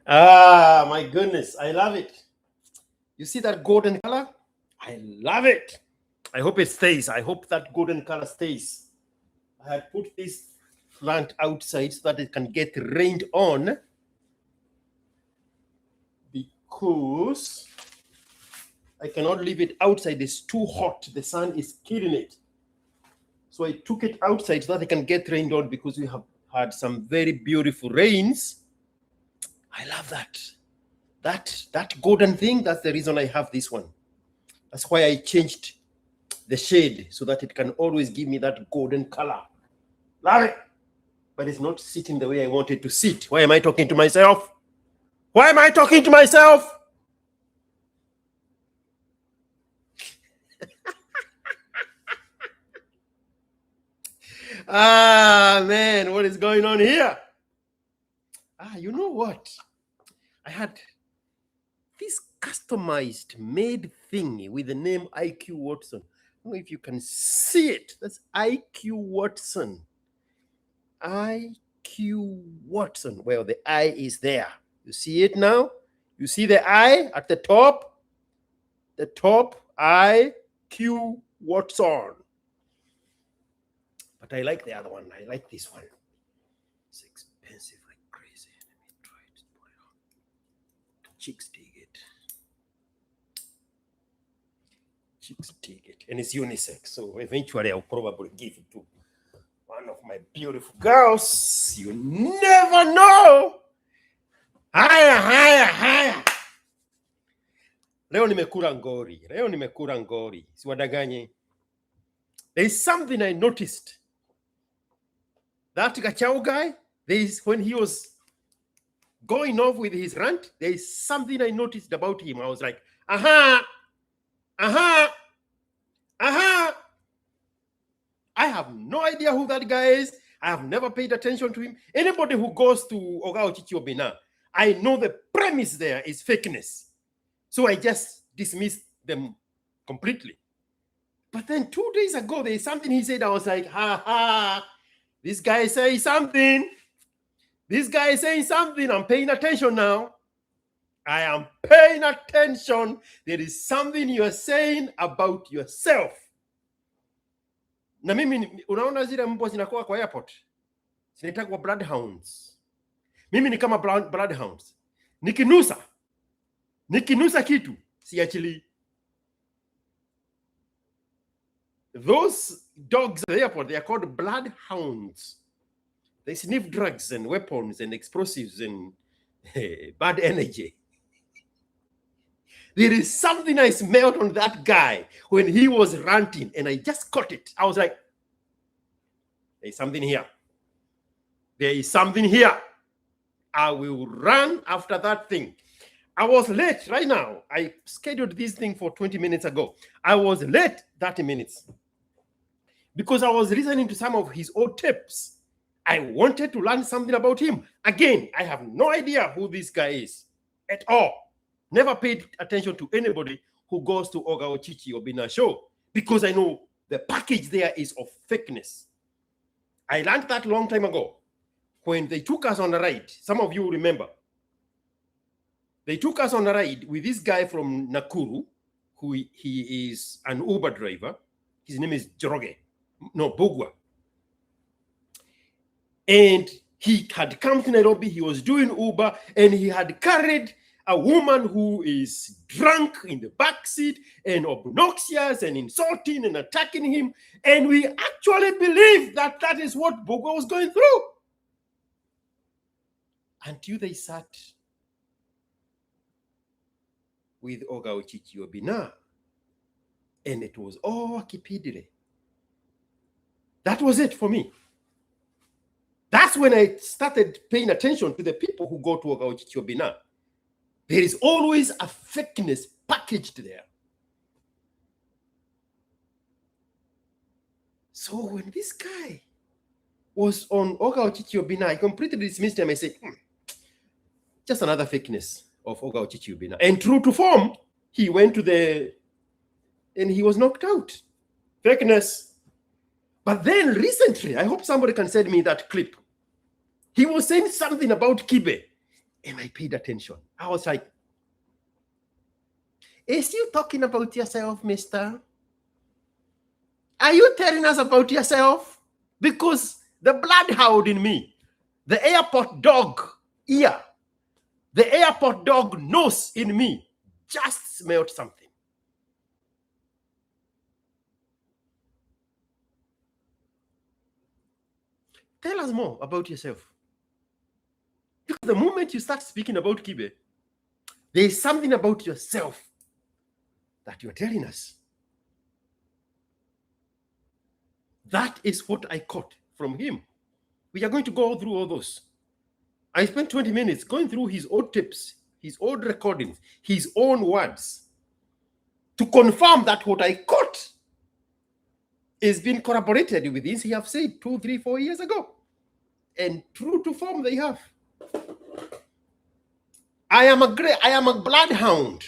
Ah, my goodness. I love it. You see that golden color? I love it. I hope it stays. I hope that golden color stays. I had put this plant outside so that it can get rained on, because I cannot leave it outside. It's too hot. The sun is killing it. So I took it outside so that it can get rained on, because we have had some very beautiful rains. I love that. That golden thing, that's the reason I have this one. That's why I changed the shade, so that it can always give me that golden color. Love it. But it's not sitting the way I want it to sit. Why am I talking to myself? Why am I talking to myself? Ah, man, what is going on here? You know what? I had this customized made thing with the name ASKiQ Watson. I don't know if you can see it. That's ASKiQ Watson. ASKiQ Watson. Well, the I is there. You see it now? You see the I at the top? The top, ASKiQ Watson. But I like the other one. I like this one. It's expensive like crazy. Let me try it. Put it on. Chicks dig it. Chicks dig it. And it's unisex. So eventually I'll probably give it to one of my beautiful girls. You never know. Haya. Leo nimekula ngori. Siwadanganye. There is something I noticed. That Gachau guy, when he was going off with his rant, there is something I noticed about him. I was like, aha. I have no idea who that guy is. I have never paid attention to him. Anybody who goes to Oga Ochichi Obina, I know the premise there is fakeness. So I just dismissed them completely. But then 2 days ago, there is something he said. I was like, this guy is saying something. This guy is saying something. I'm paying attention now. I am paying attention. There is something you are saying about yourself. Na mimi, unaona zile mbwa zinakuwa kwa airport, zinaitwa bloodhounds. Mimi ni kama bloodhounds. Nikinusa kitu, siachili. Those dogs at the airport, they are called bloodhounds. They sniff drugs and weapons and explosives and bad energy. There is something I smelled on that guy when he was ranting, and I just caught it. I was like, there's something here. There is something here. I will run after that thing. I was late right now. I scheduled this thing for 20 minutes ago. I was late 30 minutes because I was listening to some of his old tapes. I wanted to learn something about him. Again, I have no idea who this guy is at all. Never paid attention to anybody who goes to Oga Ochichi Obina show, because I know the package there is of fakeness. I learned that long time ago when they took us on a ride. Some of you remember. They took us on a ride with this guy from Nakuru, who he is an Uber driver. His name is Bugwa. And he had come to Nairobi. He was doing Uber, and he had carried a woman who is drunk in the backseat and obnoxious and insulting and attacking him. And we actually believed that that is what Bugwa was going through. Until they sat with Oga Ochichi Obina, and it was all kipidire. That was it for me. That's when I started paying attention to the people who go to Oga Ochichi Obina. There is always a fakeness packaged there. So when this guy was on Oga Ochichi Obina, I completely dismissed him. I said, just another fakeness of Oga Ochichi Obina. And true to form, he went to and he was knocked out. Fakeness. But then recently, I hope somebody can send me that clip. He was saying something about Kibe. And I paid attention. I was like, is you talking about yourself, mister? Are you telling us about yourself? Because the bloodhound in me, the airport dog ear, the airport dog nose in me just smelled something. Tell us more about yourself. Because the moment you start speaking about Kibe, there is something about yourself that you're telling us. That is what I caught from him. We are going to go through all those. I spent 20 minutes going through his old tapes, his old recordings, his own words, to confirm that what I caught is being corroborated with this he have said 2, 3, 4 years ago. And true to form they have. I am a bloodhound.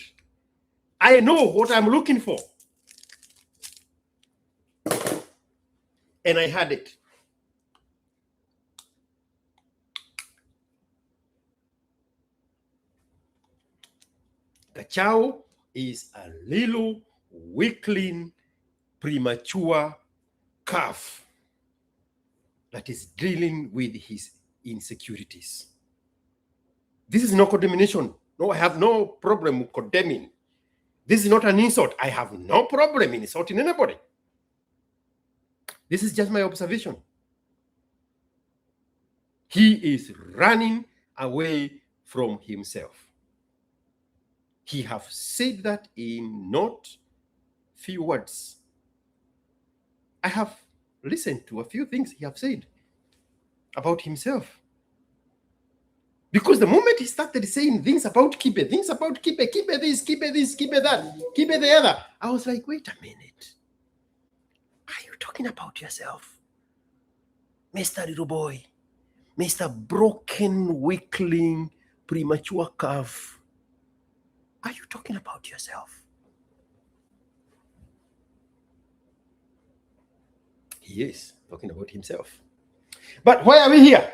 I know what I'm looking for. And I had it. Gachau is a little weakling, premature calf that is dealing with his insecurities. This is no condemnation. No, I have no problem with condemning. This is not an insult. I have no problem in insulting anybody. This is just my observation. He is running away from himself. He have said that in not few words. I have listened to a few things he have said about himself. Because the moment he started saying things about Kibe, Kibe this, Kibe this, Kibe that, Kibe the other, I was like, wait a minute. Are you talking about yourself? Mr. Little Boy, Mr. Broken, weakling, premature calf. Are you talking about yourself? He is talking about himself. But why are we here?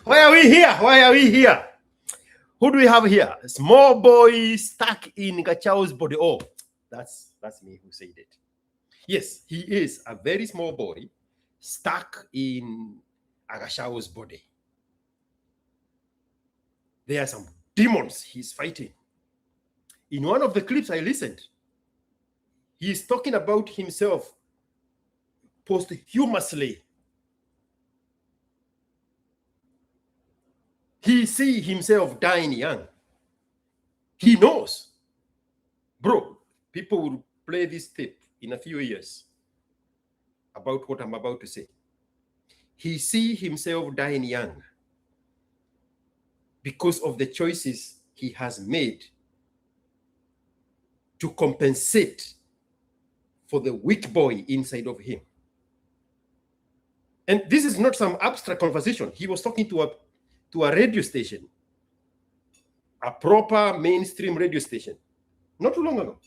Why are we here? Why are we here? Who do we have here? A small boy stuck in Gachau's body. Oh, that's me who said it. Yes, he is a very small boy stuck in Gachau's body. There are some demons he's fighting. In one of the clips I listened, he is talking about himself posthumously. He see himself dying young. He knows. Bro, people will play this tape in a few years about what I'm about to say. He see himself dying young because of the choices he has made to compensate for the weak boy inside of him. And this is not some abstract conversation. He was talking to a radio station, a proper mainstream radio station, not too long ago.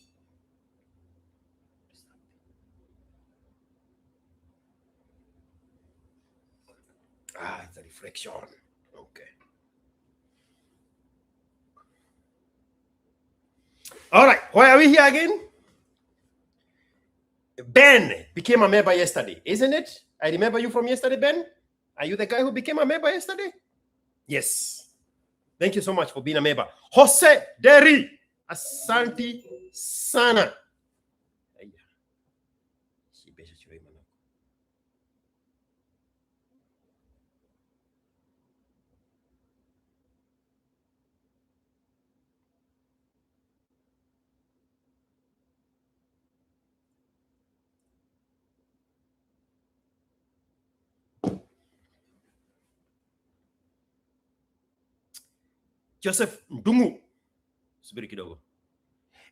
It's a reflection. Okay. All right. Why are we here again? Ben became a member yesterday, isn't it? I remember you from yesterday, Ben. Are you the guy who became a member yesterday? Yes. Thank you so much for being a member. Jose Derry, Asante Sana. Joseph Ndungu.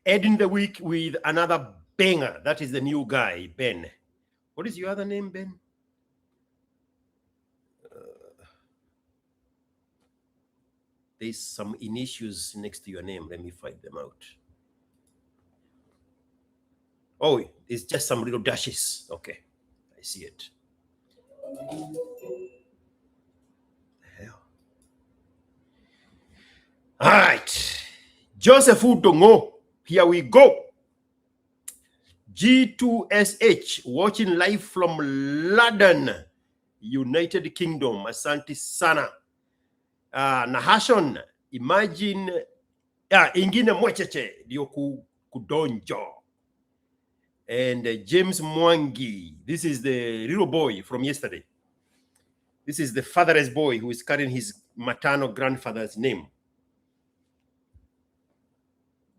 Ending the week with another banger. That is the new guy, Ben. What is your other name, Ben? There's some initials next to your name. Let me find them out. Oh, it's just some little dashes. Okay, I see it. The hell? All right. Joseph Udongo, here we go. G2SH, watching live from London, United Kingdom. Asante sana. Nahashon, imagine, ingine mwecheche, ndio kudonjo. And James Mwangi, this is the little boy from yesterday. This is the fatherless boy who is carrying his maternal grandfather's name.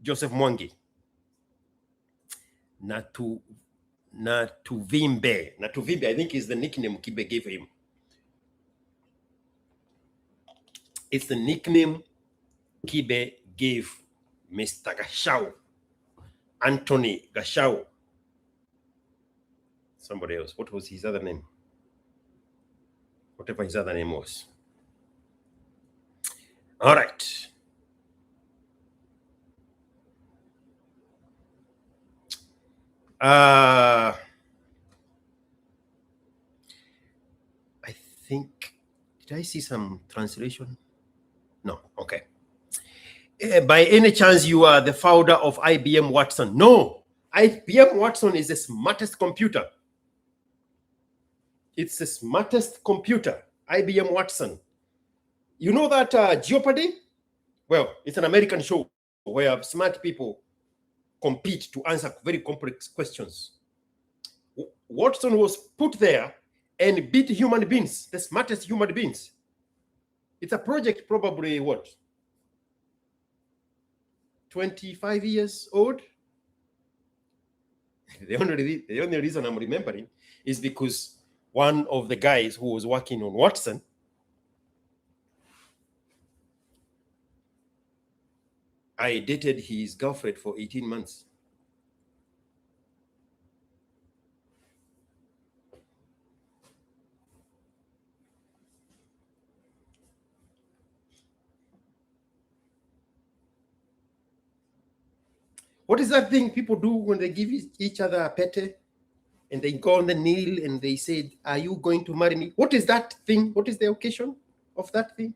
Joseph Mwangi. Natuvimbe. Natuvimbe, I think, is the nickname Kibe gave him. It's the nickname Kibe gave Mr. Gachau. Anthony Gachau. Somebody else. What was his other name? Whatever his other name was. All right. I think, did I see some translation? No, okay. By any chance, you are the founder of IBM Watson? No, IBM Watson is the smartest computer. It's the smartest computer, IBM Watson. You know that Jeopardy? Well, it's an American show where smart people compete to answer very complex questions. Watson was put there and beat human beings, the smartest human beings. It's a project probably, what, 25 years old? The only reason I'm remembering is because one of the guys who was working on Watson I dated his girlfriend for 18 months. What is that thing people do when they give each other a pete and they go on the knee and they say, are you going to marry me? What is that thing? What is the occasion of that thing?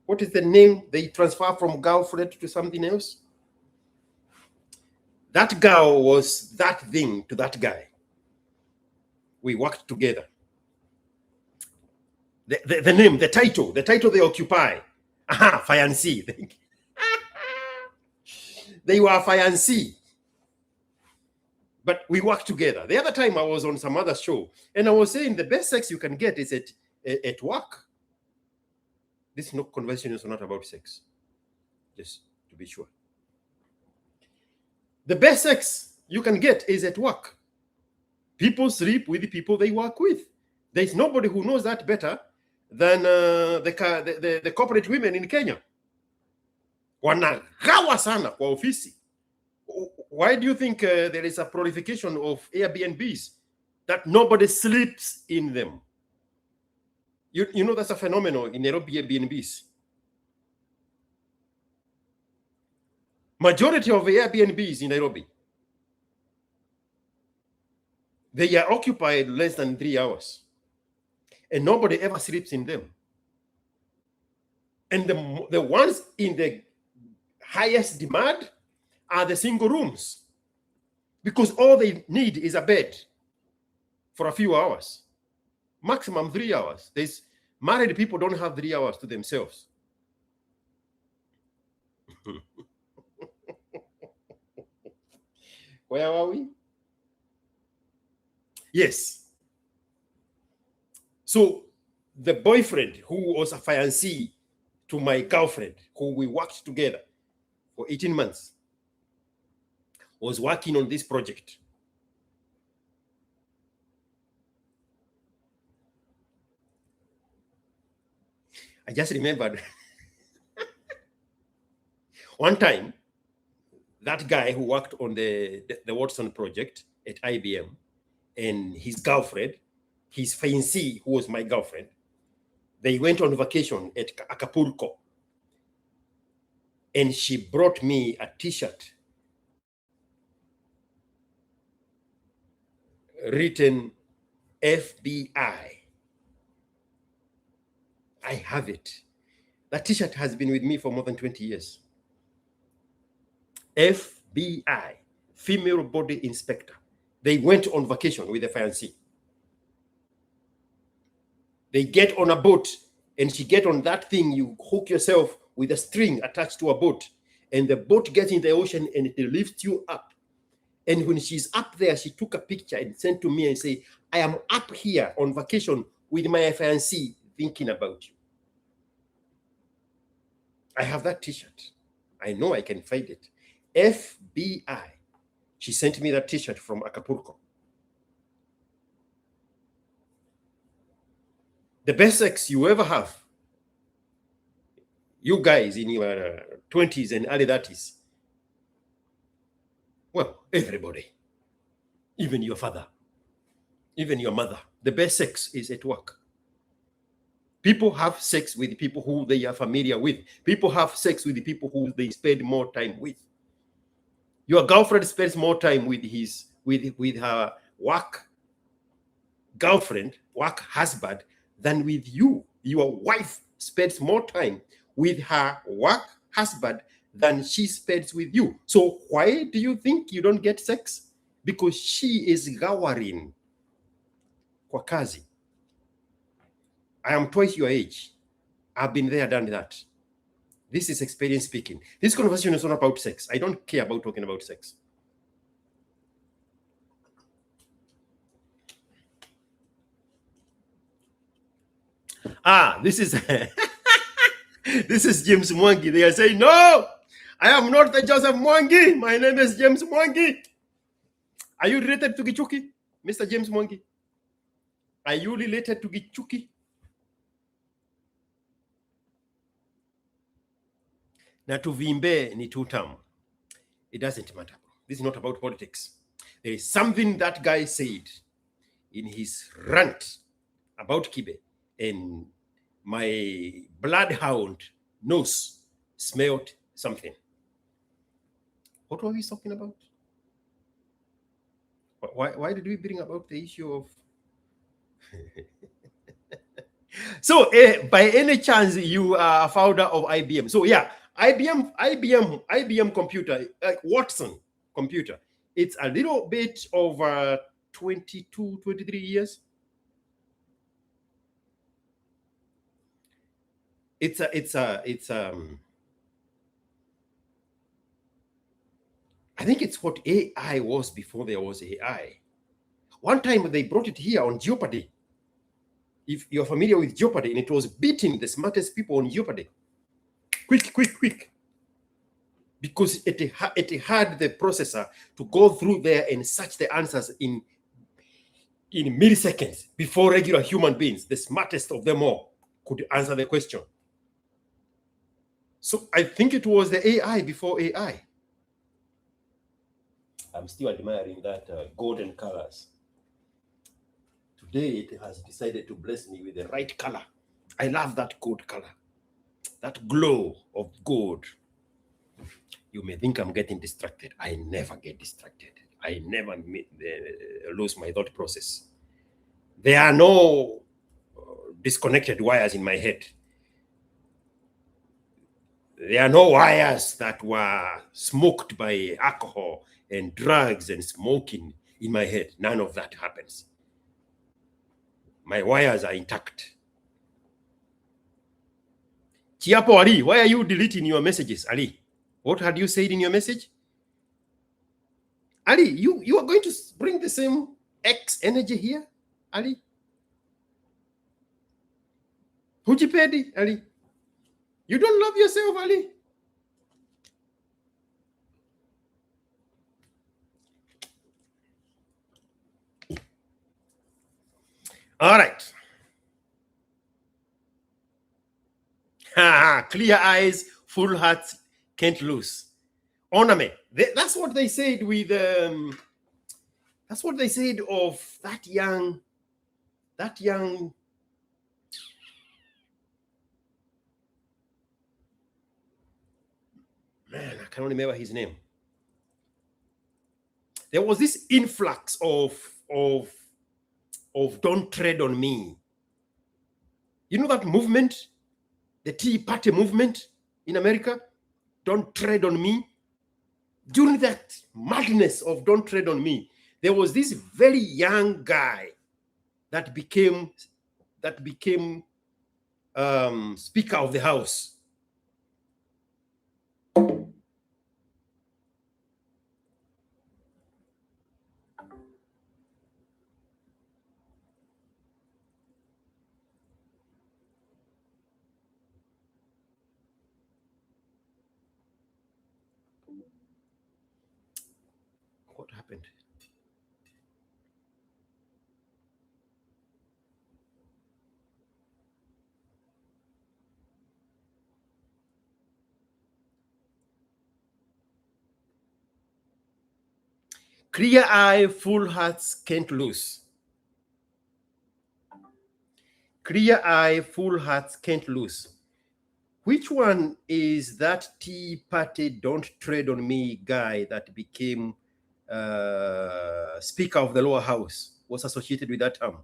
What is the name they transfer from girlfriend to something else? That girl was that thing to that guy. We worked together. The name, the title they occupy. Aha, fiancé. They were fiancé. But we worked together. The other time I was on some other show and I was saying the best sex you can get is at work. This conversation is not about sex, just to be sure. The best sex you can get is at work. People sleep with the people they work with. There's nobody who knows that better than the corporate women in Kenya. Wanagawa sana kwa ofisi. Why do you think there is a proliferation of Airbnbs? That nobody sleeps in them. You know that's a phenomenon in Nairobi Airbnbs. Majority of Airbnbs in Nairobi, they are occupied less than 3 hours. And nobody ever sleeps in them. And the ones in the highest demand are the single rooms. Because all they need is a bed for a few hours. Maximum 3 hours. There's married people don't have 3 hours to themselves. Where are we? Yes. So the boyfriend who was a fiancé to my girlfriend, who we worked together for 18 months, was working on this project. I just remembered one time, that guy who worked on the Watson project at IBM and his girlfriend, his fiancée, who was my girlfriend, they went on vacation at Acapulco. And she brought me a t-shirt written FBI. I have it. That t-shirt has been with me for more than 20 years. FBI, female body inspector. They went on vacation with the fiancé. They get on a boat, and she get on that thing. You hook yourself with a string attached to a boat, and the boat gets in the ocean, and it lifts you up. And when she's up there, she took a picture and sent to me and say, I am up here on vacation with my fiancé thinking about you. I have that t-shirt. I know I can find it. FBI. She sent me that t-shirt from Acapulco. The best sex you ever have, you guys in your 20s and early 30s, well, everybody, even your father, even your mother, the best sex is at work. People have sex with people who they are familiar with. People have sex with the people who they spend more time with. Your girlfriend spends more time with her work girlfriend, work husband, than with you. Your wife spends more time with her work husband than she spends with you. So why do you think you don't get sex? Because she is gawering kwa kazi. I am twice your age. I've been there, done that. This is experience speaking. This conversation is not about sex. I don't care about talking about sex. This is this is James Mwangi. They are saying, no, I am not the Joseph Mwangi. My name is James Mwangi. Are you related to Gichuki, Mr. James Mwangi? Are you related to Gichuki? Na tuvimbe ni tutam. It doesn't matter. This is not about politics. There is something that guy said in his rant about Kibe, and my bloodhound nose smelled something. What were we talking about? Why did we bring about the issue of... So by any chance you are a founder of IBM? So yeah, IBM computer, like Watson computer, it's a little bit over 22, 23 years. I think it's what AI was before there was AI. One time they brought it here on Jeopardy. If you're familiar with Jeopardy, and it was beating the smartest people on Jeopardy. Quick. Because it had the processor to go through there and search the answers in milliseconds before regular human beings, the smartest of them all, could answer the question. So I think it was the AI before AI. I'm still admiring that golden colors. Today it has decided to bless me with the right color. I love that gold color, that glow of gold. You may think I'm getting distracted. I never get distracted. I never lose my thought process. There are no disconnected wires in my head. There are no wires that were smoked by alcohol and drugs and smoking in my head. None of that happens. My wires are intact. Chiapo Ali, why are you deleting your messages, Ali? What had you said in your message? Ali, you are going to bring the same X energy here, Ali? Hujipedi, Ali? You don't love yourself, Ali? All right. Clear eyes, full hearts, can't lose. Honor. That's what they said with that's what they said of that young man, I can't remember his name. There was this influx of don't tread on me. You know that movement? the Tea Party movement in America, Don't Tread on Me. During that madness of Don't Tread on Me, there was this very young guy that became Speaker of the House. What happened? Clear eye, full hearts can't lose. Clear eye, full hearts can't lose. Which one is that Tea Party Don't Tread on Me guy that became Speaker of the Lower House, was associated with that term?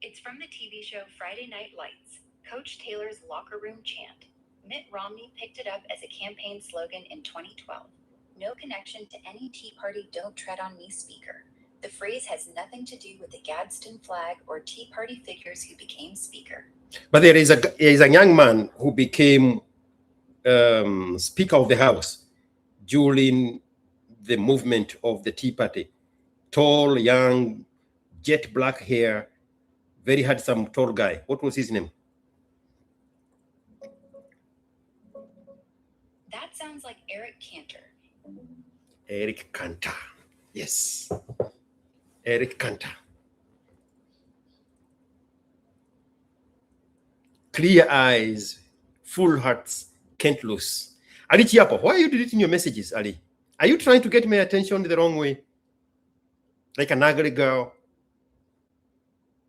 It's from the TV show Friday Night Lights, Coach Taylor's locker room chant. Mitt Romney picked it up as a campaign slogan in 2012. No connection to any Tea Party Don't Tread on Me speaker. The phrase has nothing to do with the Gadsden flag or Tea Party figures who became speaker. But there is a young man who became Speaker of the House during the movement of the Tea Party. Tall, young, jet black hair, very handsome, tall guy. What was his name? That sounds like Eric Cantor. Eric Cantor. Yes. Eric Cantor. Clear eyes, full hearts, can't lose. Ali Chiapo, why are you deleting your messages, Ali? Are you trying to get my attention the wrong way? Like an ugly girl?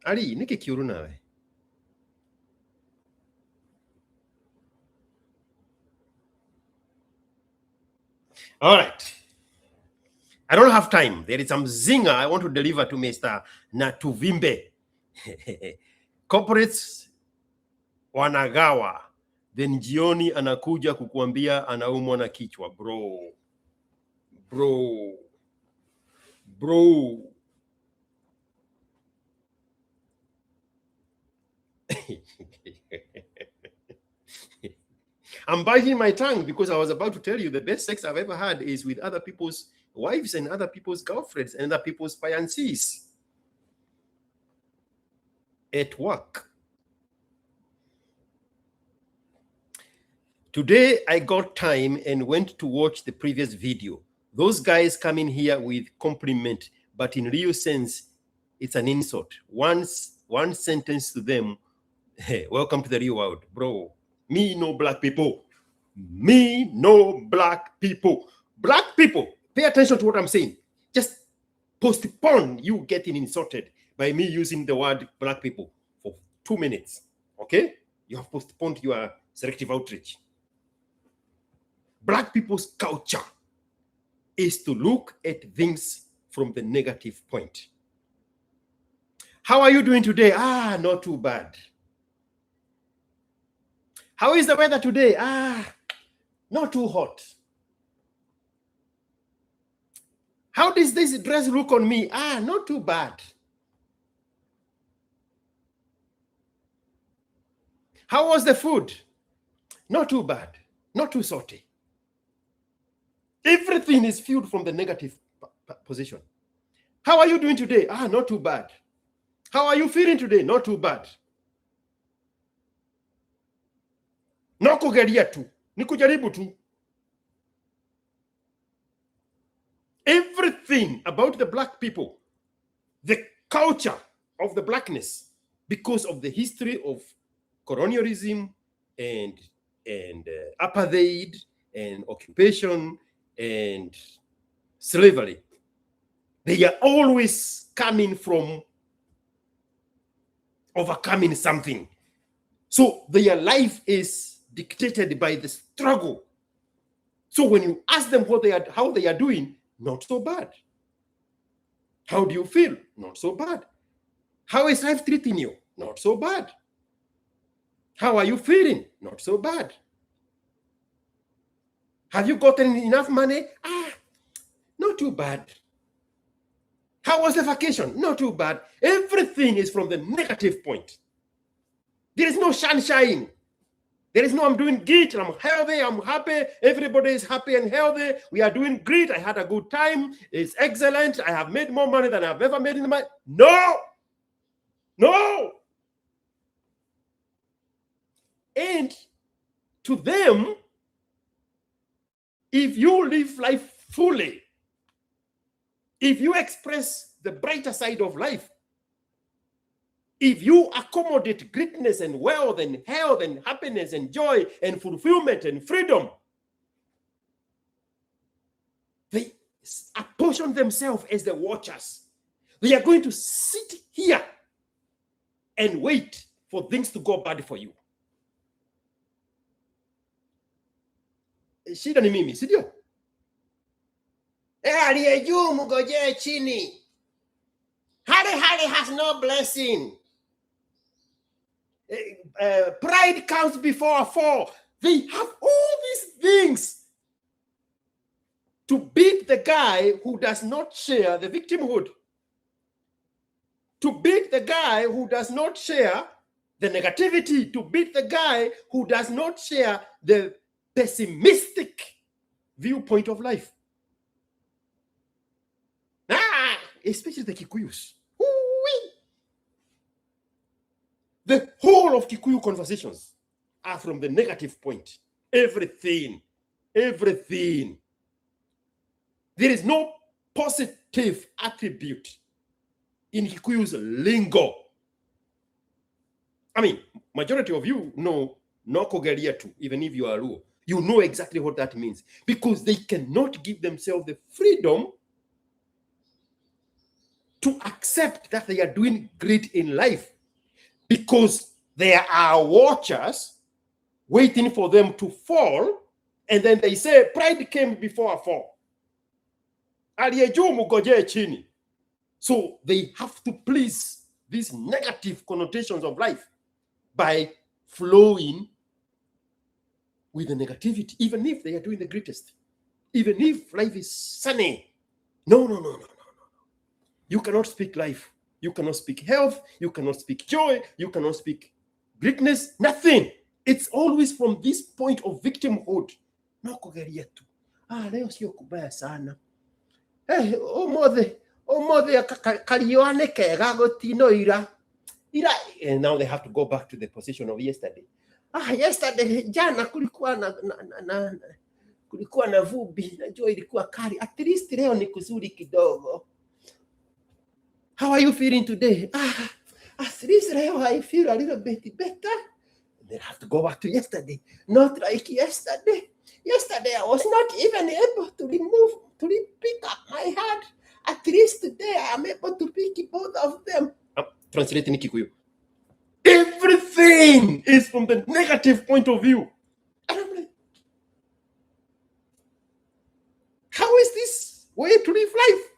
Ali, nike kiuru nawe. All right. I don't have time. There is some zinger I want to deliver to Mr. Natuvimbe. Corporates wanagawa, then jioni anakuja kukuambia anaumwa na kichwa. Bro. I'm biting my tongue because I was about to tell you the best sex I've ever had is with other people's wives and other people's girlfriends and other people's fiancés at work. Today, I got time and went to watch the previous video. Those guys come in here with compliment, but in real sense, it's an insult. One sentence to them, hey, welcome to the real world, bro. Me no black people. Me no black people. Black people, pay attention to what I'm saying. Just postpone you getting insulted by me using the word black people for 2 minutes. Okay? You have postponed your selective outrage. Black people's culture is to look at things from the negative point. How are you doing today? Not too bad. How is the weather today? Not too hot. How does this dress look on me? Not too bad. How was the food? Not too bad. Not too salty. Everything is viewed from the negative position. How are you doing today? Not too bad. How are you feeling today? Not too bad. Nakugeria tu, nikujaribu tu. Everything about the black people, the culture of the blackness, because of the history of colonialism and apartheid and occupation and slavery, they are always coming from overcoming something. So their life is dictated by the struggle. So when you ask them how they are doing, not so bad. How do you feel? Not so bad. How is life treating you? Not so bad. How are you feeling? Not so bad. Have you gotten enough money? Not too bad. How was the vacation? Not too bad. Everything is from the negative point. There is no sunshine. There is no, I'm doing great, I'm healthy, I'm happy, everybody is happy and healthy, we are doing great, I had a good time, it's excellent, I have made more money than I've ever made in my... No! No! And to them, if you live life fully, if you express the brighter side of life, if you accommodate greatness and wealth and health and happiness and joy and fulfillment and freedom, they apportion themselves as the watchers. They are going to sit here and wait for things to go bad for you. Shida ni mimi, si ndio? Aliye juu mngojee chini. Hali has no blessing. Pride comes before a fall. They have all these things to beat the guy who does not share the victimhood, to beat the guy who does not share the negativity, to beat the guy who does not share the pessimistic viewpoint of life. Especially the Kikuyus. The whole of Kikuyu conversations are from the negative point. Everything. There is no positive attribute in Kikuyu's lingo. I mean, majority of you know no kogeria too, even if you are Luo. You know exactly what that means, because they cannot give themselves the freedom to accept that they are doing great in life, because there are watchers waiting for them to fall, and then they say pride came before a fall. So they have to please these negative connotations of life by flowing with the negativity, even if they are doing the greatest, even if life is sunny. No. You cannot speak life. You cannot speak health. You cannot speak joy. You cannot speak greatness. Nothing. It's always from this point of victimhood. No kugeria tu. Leo sio kubaya sana. Omothe karioane kega gotino ira. And now they have to go back to the position of yesterday. Yesterday jana kulikuwa na vumbi, najua ilikuwa kali. At least leo ni kuzuri kidogo. How are you feeling today? At least I feel a little bit better. And then I have to go back to yesterday. Not like yesterday. Yesterday I was not even able to pick up my head. At least today I am able to pick both of them. I'm translating Kikuyu. Everything is from the negative point of view. And I'm like, how is this way to live life?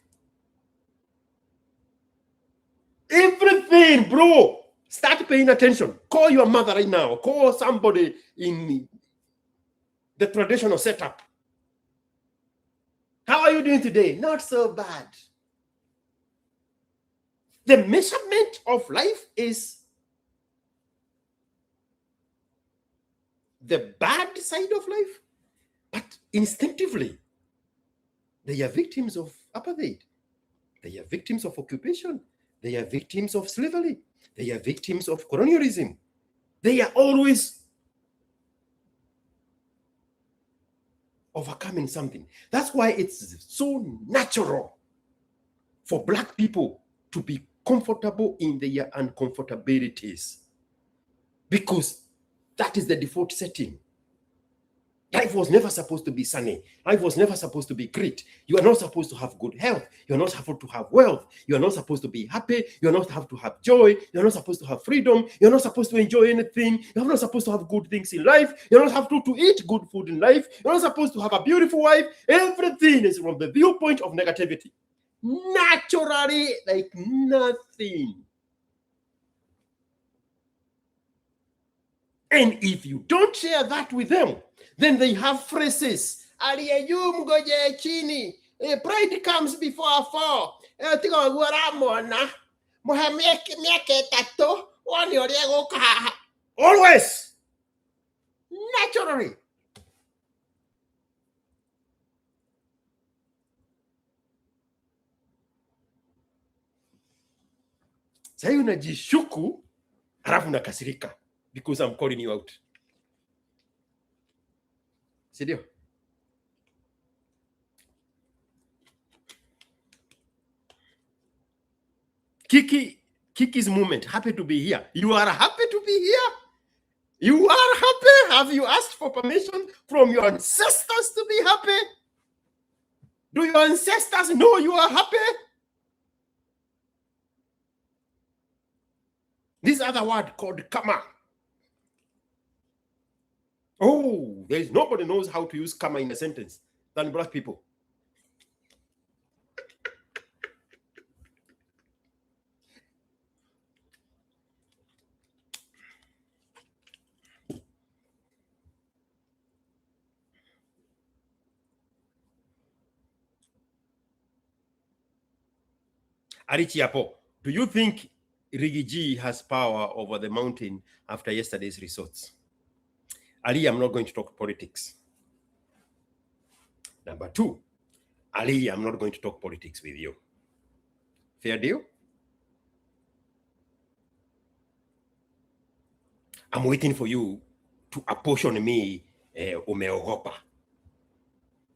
Everything, bro. Start paying attention. Call your mother right now. Call somebody in the traditional setup. How are you doing today? Not so bad. The measurement of life is the bad side of life, but instinctively, they are victims of apartheid. They are victims of occupation. They are victims of slavery. They are victims of colonialism. They are always overcoming something. That's why it's so natural for Black people to be comfortable in their uncomfortabilities, because that is the default setting. Life was never supposed to be sunny. Life was never supposed to be great. You are not supposed to have good health. You are not supposed to have wealth. You are not supposed to be happy. You are not supposed to have joy. You are not supposed to have freedom. You are not supposed to enjoy anything. You are not supposed to have good things in life. You are not supposed to eat good food in life. You are not supposed to have a beautiful wife. Everything is from the viewpoint of negativity. Naturally, like nothing. And if you don't share that with them, then they have phrases. Pride comes before a fall. Always. Naturally. Sasa hiyo unajishuku, halafu nakasirika because I'm calling you out. Sidio? Kiki's movement, happy to be here. You are happy to be here? You are happy? Have you asked for permission from your ancestors to be happy? Do your ancestors know you are happy? This other word called karma. Oh, there is nobody knows how to use karma in a sentence than black people. Arichiapo, do you think Rigiji has power over the mountain after yesterday's results? Ali, I'm not going to talk politics. Number two, Ali, I'm not going to talk politics with you. Fair deal? I'm waiting for you to apportion me umeogopa.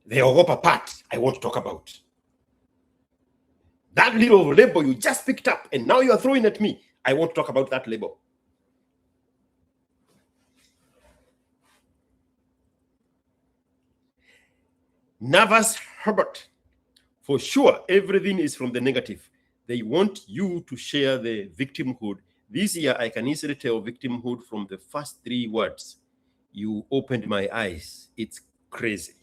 The ogopa part I want to talk about. That little label you just picked up and now you are throwing at me. I want to talk about that label. Nervous Herbert. For sure, everything is from the negative. They want you to share the victimhood. This year, I can easily tell victimhood from the first 3 words. You opened my eyes. It's crazy.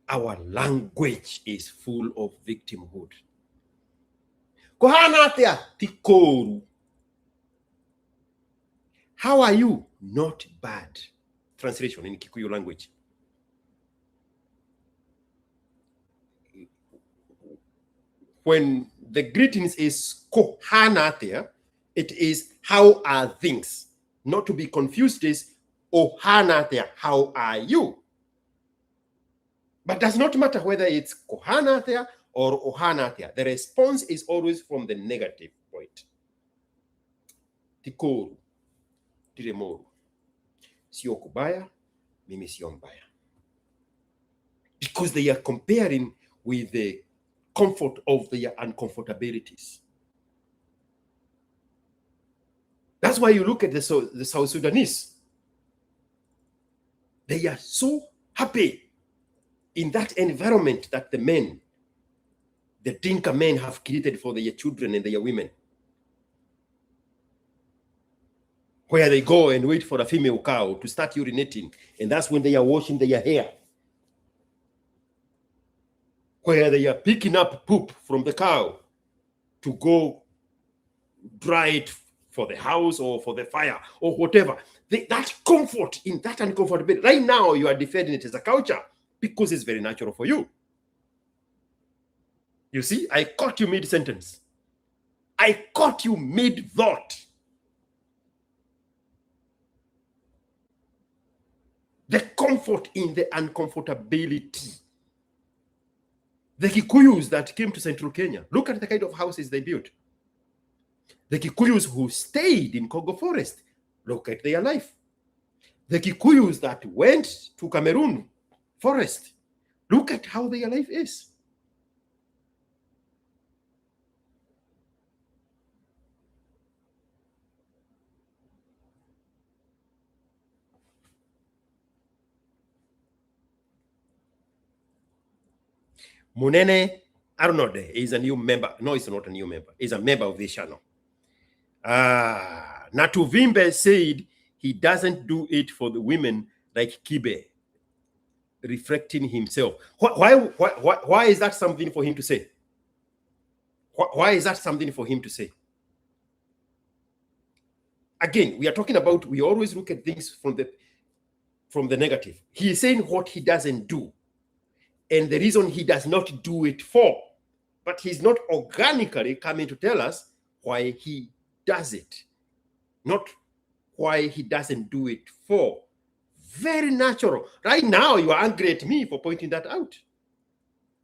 Our language is full of victimhood. How are you? Not bad. Translation in Kikuyu language. When the greetings is kohanatia, it is how are things. Not to be confused is ohanatia, how are you? But does not matter whether it's kohanatia or ohanatia. The response is always from the negative point. Tikoru, tiremoru. Sio kubaya, mimi sio mbaya. Because they are comparing with the comfort of their uncomfortabilities. That's why you look at the South Sudanese. They are so happy in that environment that the men, the Dinka men, have created for their children and their women. Where they go and wait for a female cow to start urinating, and that's when they are washing their hair. Where they are picking up poop from the cow to go dry it for the house or for the fire or whatever. That comfort in that uncomfortability. Right now, you are defending it as a culture because it's very natural for you. You see, I caught you mid-sentence. I caught you mid-thought. The comfort in the uncomfortability. The Kikuyus that came to central Kenya, look at the kind of houses they built. The Kikuyus who stayed in Congo Forest, look at their life. The Kikuyus that went to Cameroon Forest, look at how their life is. Munene Arnode is a new member. No, it's not a new member. He's a member of this channel. Natuvimbe said he doesn't do it for the women like Kibe, reflecting himself. Why is that something for him to say? Why is that something for him to say? Again, we are talking about, we always look at things from the negative. He is saying what he doesn't do and the reason he does not do it for, but he's not organically coming to tell us why he does it, not why he doesn't do it for. Very natural. Right now, you are angry at me for pointing that out.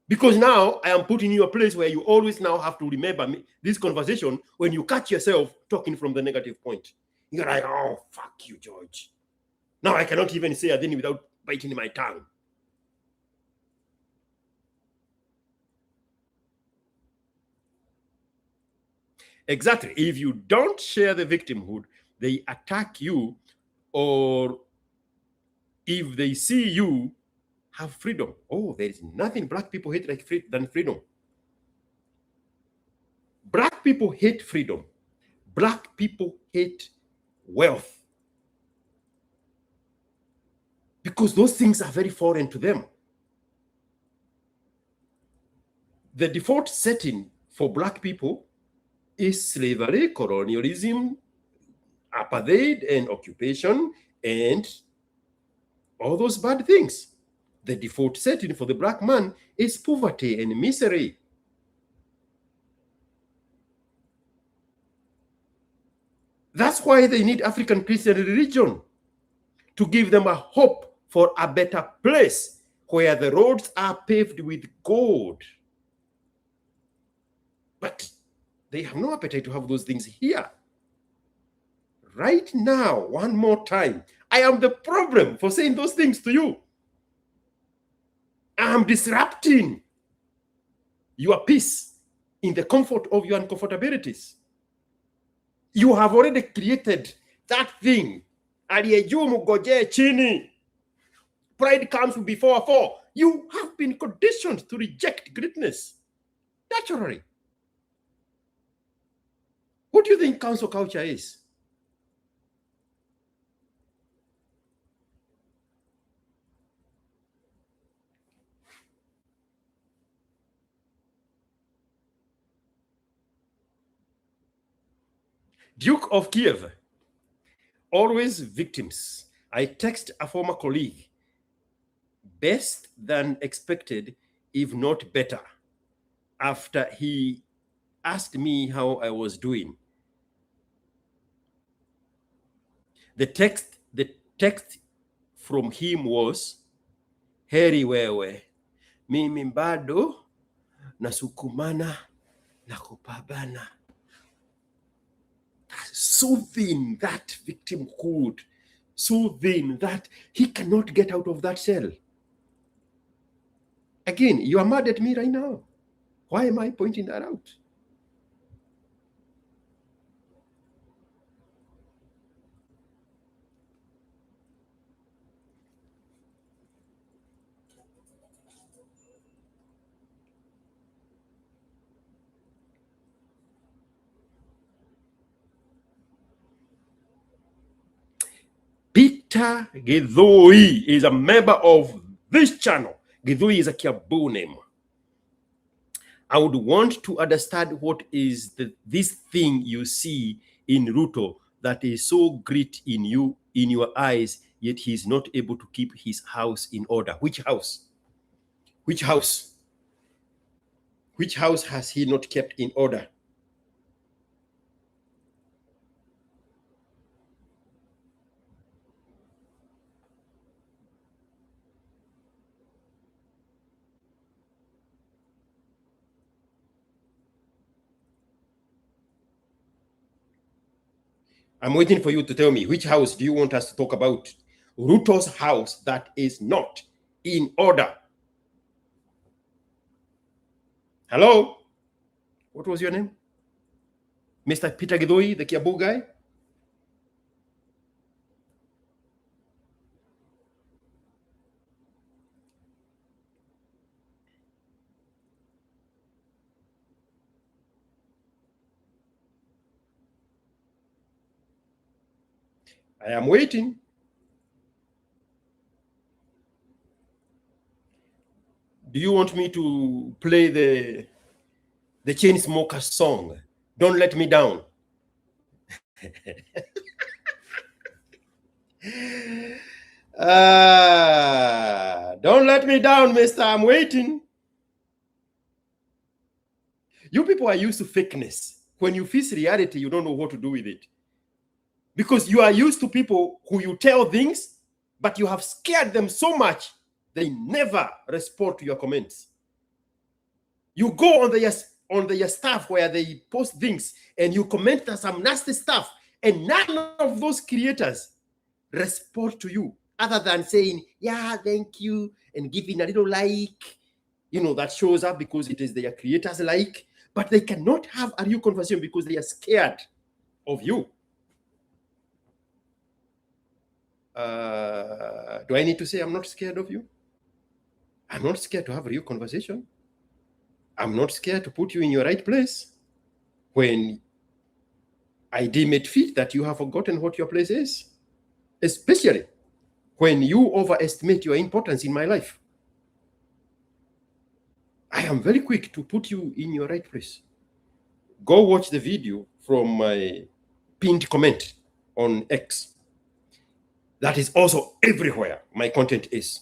Because now I am putting you in a place where you always now have to remember this conversation when you catch yourself talking from the negative point. You're like, oh, fuck you, George. Now I cannot even say a thing without biting my tongue. Exactly. If you don't share the victimhood, they attack you, or if they see you have freedom. Oh, there is nothing black people hate like than freedom. Black people hate freedom. Black people hate wealth. Because those things are very foreign to them. The default setting for black people is slavery, colonialism, apartheid, and occupation, and all those bad things. The default setting for the black man is poverty and misery. That's why they need African Christian religion, to give them a hope for a better place where the roads are paved with gold. But they have no appetite to have those things here. Right now, one more time, I am the problem for saying those things to you. I am disrupting your peace in the comfort of your uncomfortabilities. You have already created that thing. Chini. Pride comes before a fall. You have been conditioned to reject greatness naturally. What do you think council culture is? Duke of Kiev, always victims. I text a former colleague, best than expected, if not better, after he asked me how I was doing. The text from him was, heri wewe, mimi bado nasukumana na kupambana. Soothing that victimhood, soothing that he cannot get out of that shell. Again, you are mad at me right now. Why am I pointing that out? Peter Githui is a member of this channel. Githui is a Kiambu name. I would want to understand what is this thing you see in Ruto that is so great in your eyes, yet he's not able to keep his house in order. Which house? Which house? Which house has he not kept in order? I'm waiting for you to tell me, which house do you want us to talk about? Ruto's house that is not in order. Hello? What was your name? Mr. Peter Githui, the Kiambu guy? I am waiting. Do you want me to play the Chainsmokers song? Don't Let Me Down. Don't let me down, mister. I'm waiting. You people are used to fakeness. When you face reality, you don't know what to do with it. Because you are used to people who you tell things, but you have scared them so much, they never respond to your comments. You go on their stuff where they post things and you comment some nasty stuff, and none of those creators respond to you other than saying, yeah, thank you, and giving a little like, that shows up because it is their creators like, but they cannot have a real conversation because they are scared of you. Do I need to say I'm not scared of you? I'm not scared to have a real conversation. I'm not scared to put you in your right place when I deem it fit that you have forgotten what your place is, especially when you overestimate your importance in my life. I am very quick to put you in your right place. Go watch the video from my pinned comment on X. That is also everywhere my content is.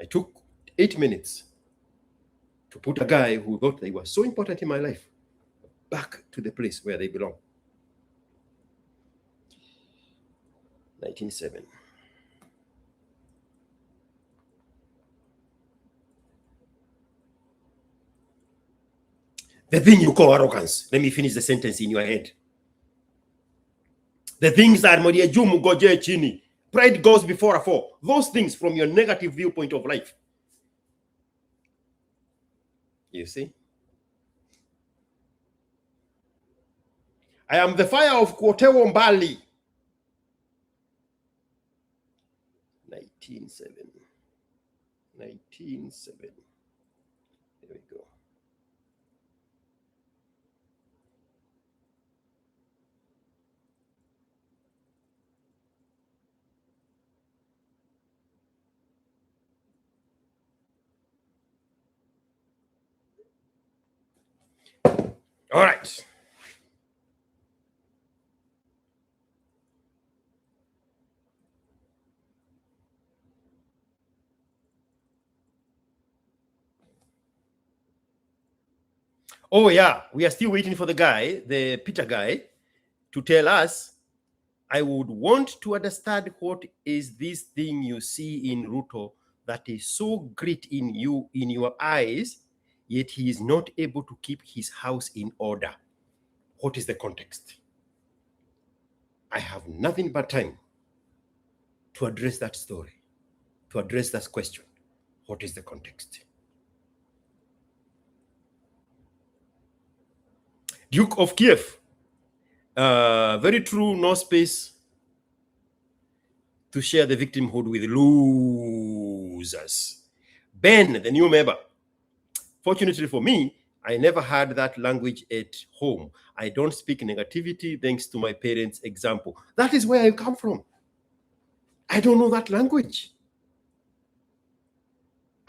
I took 8 minutes to put a guy who thought they were so important in my life back to the place where they belong. 1907. The thing you call arrogance. Let me finish the sentence in your head. The things that pride goes before a fall. Those things from your negative viewpoint of life. You see? I am the fire of Kwotewo Mbali. 1907. 1907. There we go. All right. Oh, yeah. We are still waiting for the guy, the Peter guy, to tell us. I would want to understand what is this thing you see in Ruto that is so great in your eyes, yet he is not able to keep his house in order. What is the context? I have nothing but time to address that story, to address that question. What is the context? Duke of Kiev, very true, no space to share the victimhood with losers. Ben, the new member. Fortunately for me, I never had that language at home. I don't speak negativity thanks to my parents' example. That is where I come from. I don't know that language.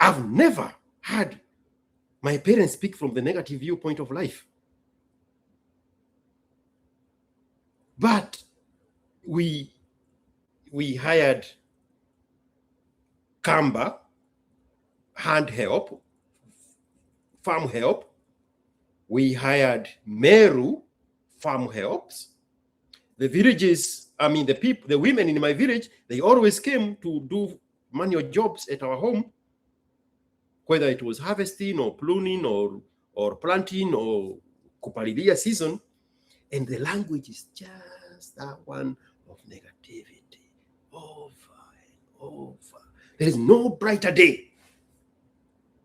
I've never had my parents speak from the negative viewpoint of life. But we hired Kamba, hand help, farm help. We hired Meru, farm helps. The villages, the people, the women in my village, they always came to do manual jobs at our home, whether it was harvesting or pruning or planting or kupalilia season. And the language is just that one of negativity over and over. There is no brighter day.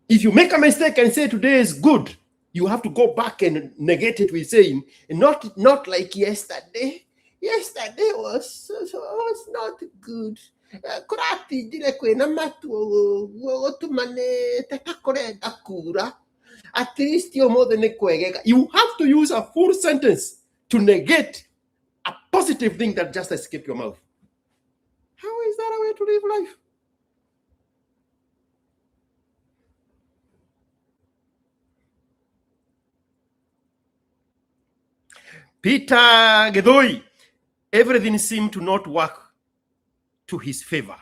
If you make a mistake and say today is good, you have to go back and negate it with saying, not like yesterday. Yesterday was not good. At least you're more than a kwegega. You have to use a full sentence to negate a positive thing that just escaped your mouth. How is that a way to live life? Peter Gedoi, Everything seemed to not work to his favor.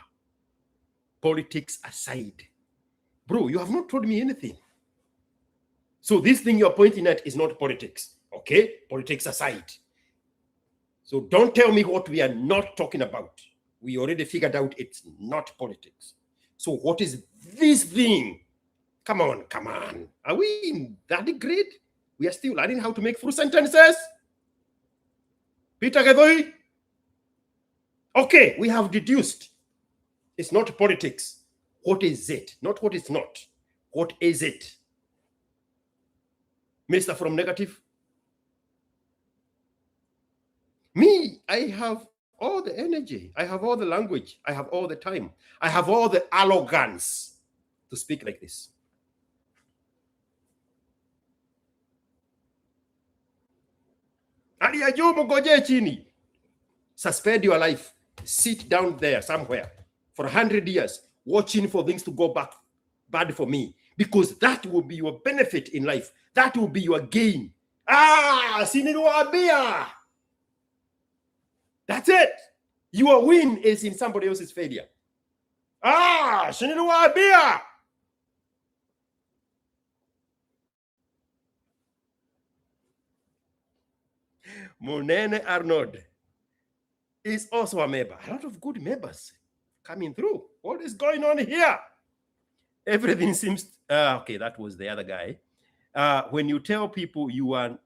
Politics aside. Bro, you have not told me anything. So this thing you're pointing at is not politics. Okay? Politics aside. So don't tell me what we are not talking about. We already figured out it's not politics. So what is this thing? Come on, come on. Are we in that grade? We are still learning how to make full sentences? Peter Gedoi? Okay, we have deduced. It's not politics. What is it? Not what it's not. What is it? Minister from negative? Me, I have all the energy. I have all the language. I have all the time. I have all the arrogance to speak like this. Suspend your life. Sit down there somewhere for 100 years, watching for things to go back bad for me, because that will be your benefit in life. That will be your gain. Siniruabia. That's it. Your win is in somebody else's failure. Siniruabia. Munene Arnold is also a member. A lot of good members coming through. What is going on here? Everything seems... okay, that was the other guy. When you tell people you are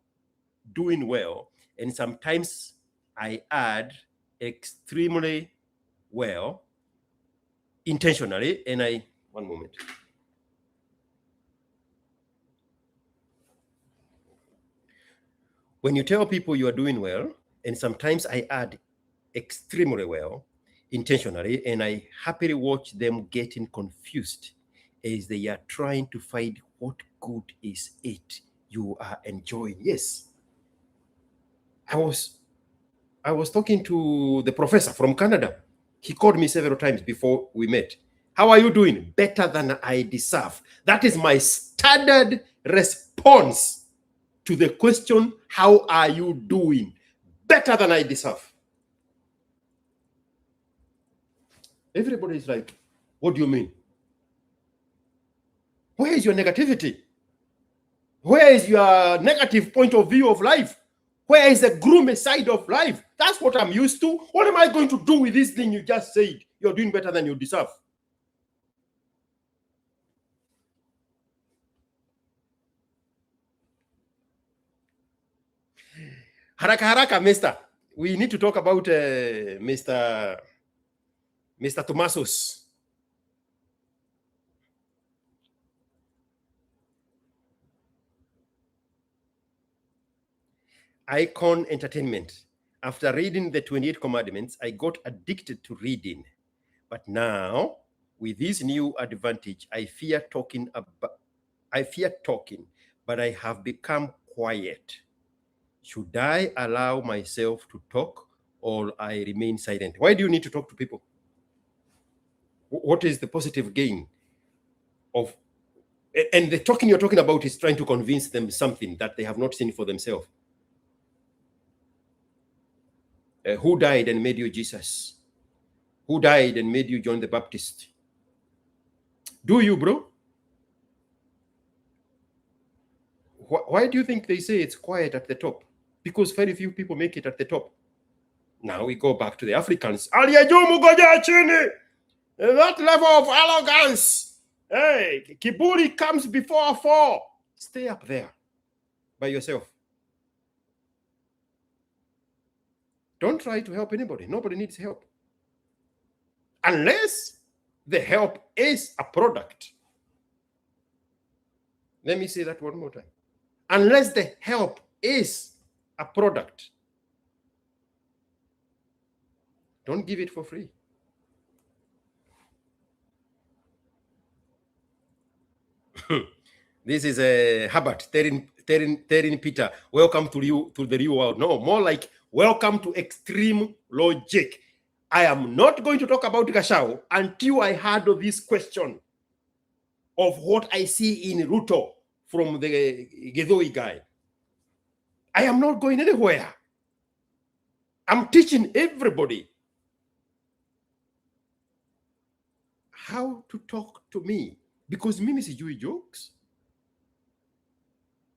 doing well, and sometimes I add extremely well, intentionally, and one moment. When you tell people you are doing well, and sometimes I add extremely well, intentionally, and I happily watch them getting confused as they are trying to find what good is it you are enjoying. Yes. I was talking to the professor from Canada. He called me several times before we met. How are you doing? Better than I deserve. That is my standard response to the question, how are you doing? Better than I deserve. Everybody is like, what do you mean? Where is your negativity? Where is your negative point of view of life? Where is the gloomy side of life? That's what I'm used to. What am I going to do with this thing you just said? You're doing better than you deserve. Haraka haraka, mister. We need to talk about Mr. Tomasos. Icon Entertainment. After reading the 28 commandments, I got addicted to reading. But now, with this new advantage, I fear talking, but I have become quiet. Should I allow myself to talk, or I remain silent? Why do you need to talk to people? What is the positive gain of... And the talking you're talking about is trying to convince them something that they have not seen for themselves. Who died and made you Jesus? Who died and made you John the Baptist? Do you, bro? Why do you think they say it's quiet at the top? Because very few people make it at the top. Now we go back to the Africans. That level of arrogance. Hey, kiburi comes before a fall. Stay up there by yourself. Don't try to help anybody. Nobody needs help. Unless the help is a product. Let me say that one more time. Unless the help is a product. Don't give it for free. This is a Herbert, Terin Peter. Welcome to the real world. No, more like welcome to extreme logic. I am not going to talk about Gachau until I had this question of what I see in Ruto from the Gedoi guy. I am not going anywhere. I'm teaching everybody how to talk to me, because mimi sijui jokes.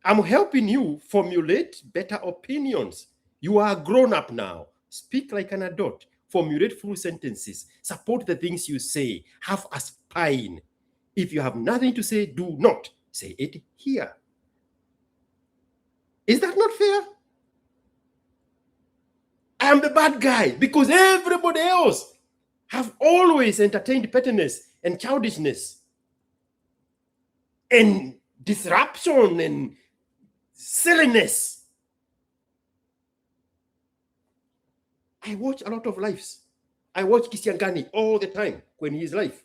I'm helping you formulate better opinions. You are grown up now. Speak like an adult. Formulate full sentences. Support the things you say. Have a spine. If you have nothing to say, do not say it here. Is that not fair? I am the bad guy because everybody else have always entertained pettiness and childishness and disruption and silliness. I watch a lot of lives. I watch Kisiangani all the time when he's live.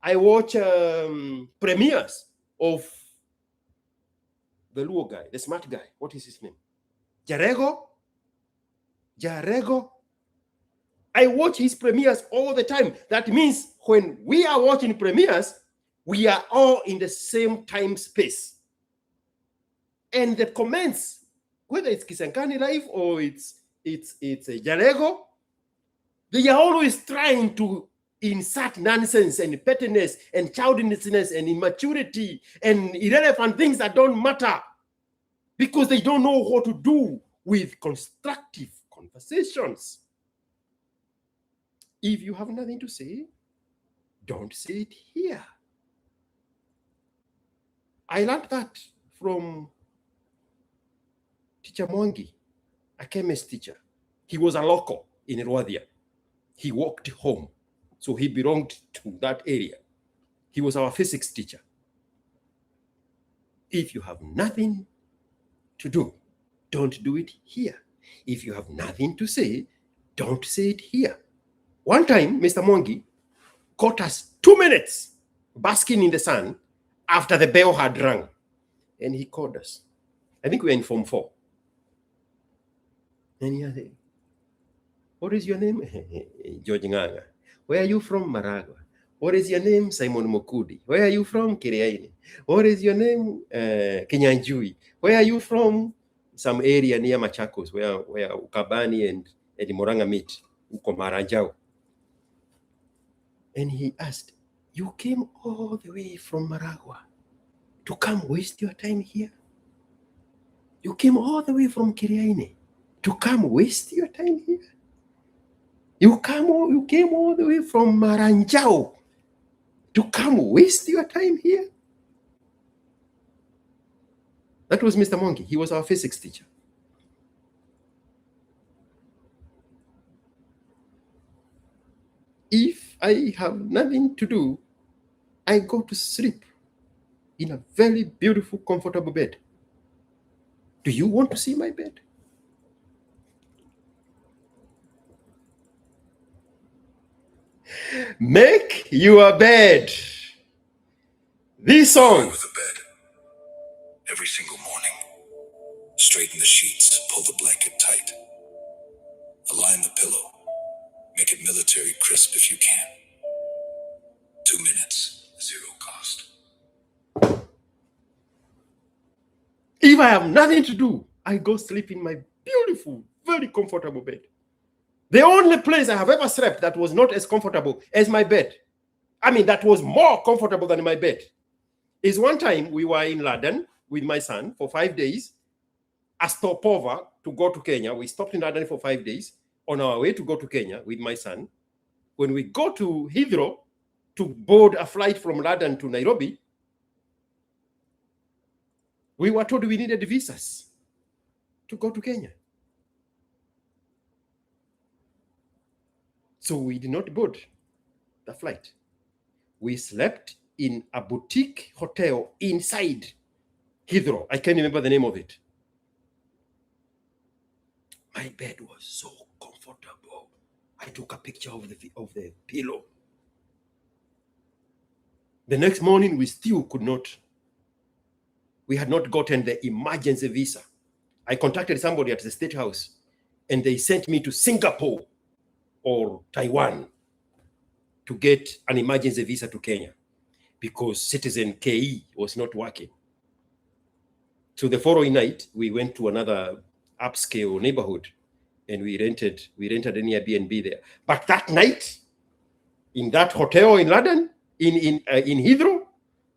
I watch premieres of the Luo guy, the smart guy. What is his name? Jarego. I watch his premieres all the time. That means when we are watching premieres, we are all in the same time space. And the comments, whether it's Kisiangani live or it's Jarego, they are always trying to insert nonsense and pettiness and childishness and immaturity and irrelevant things that don't matter, because they don't know what to do with constructive conversations. If you have nothing to say, don't say it here. I learned that from Teacher Mwangi, a chemist teacher. He was a local in Rwadia. He walked home, so he belonged to that area. He was our physics teacher. If you have nothing to do, don't do it here. If you have nothing to say, don't say it here. One time, Mr. Mwangi caught us 2 minutes basking in the sun after the bell had rung, and he called us. I think we were in Form 4. And he said, "What is your name?" George Nganga. "Where are you from?" Maragua. "What is your name?" Simon Mokudi. "Where are you from?" Kiriaini. "What is your name?" Kinyanjui. "Where are you from?" Some area near Machakos, where Ukabani and Moranga meet, uko Maranjao. And he asked, "You came all the way from Maragua to come waste your time here? You came all the way from Kiriaini to come waste your time here? You came all the way from Maranjao to come waste your time here?" That was Mr. Mwangi. He was our physics teacher. If I have nothing to do, I go to sleep in a very beautiful, comfortable bed. Do you want to see my bed? Make your bed. This song. With the bed. Every single morning. Straighten the sheets, pull the blanket tight. Align the pillow. Make it military crisp if you can. 2 minutes, 0 cost. If I have nothing to do, I go sleep in my beautiful, very comfortable bed. The only place I have ever slept that was not as comfortable as my bed, I mean, that was more comfortable than my bed, is one time we were in London with my son for 5 days, a stopover to go to Kenya. We stopped in London for 5 days on our way to go to Kenya with my son. When we go to Heathrow to board a flight from London to Nairobi, we were told we needed visas to go to Kenya. So we did not board the flight. We slept in a boutique hotel inside Heathrow. I can't remember the name of it. My bed was so comfortable. I took a picture of the pillow. The next morning, we still could not. We had not gotten the emergency visa. I contacted somebody at the State House, and they sent me to Singapore or Taiwan to get an emergency visa to Kenya because Citizen KE was not working. So the following night, we went to another upscale neighborhood and we rented an Airbnb there. But that night, in that hotel in London, in Heathrow,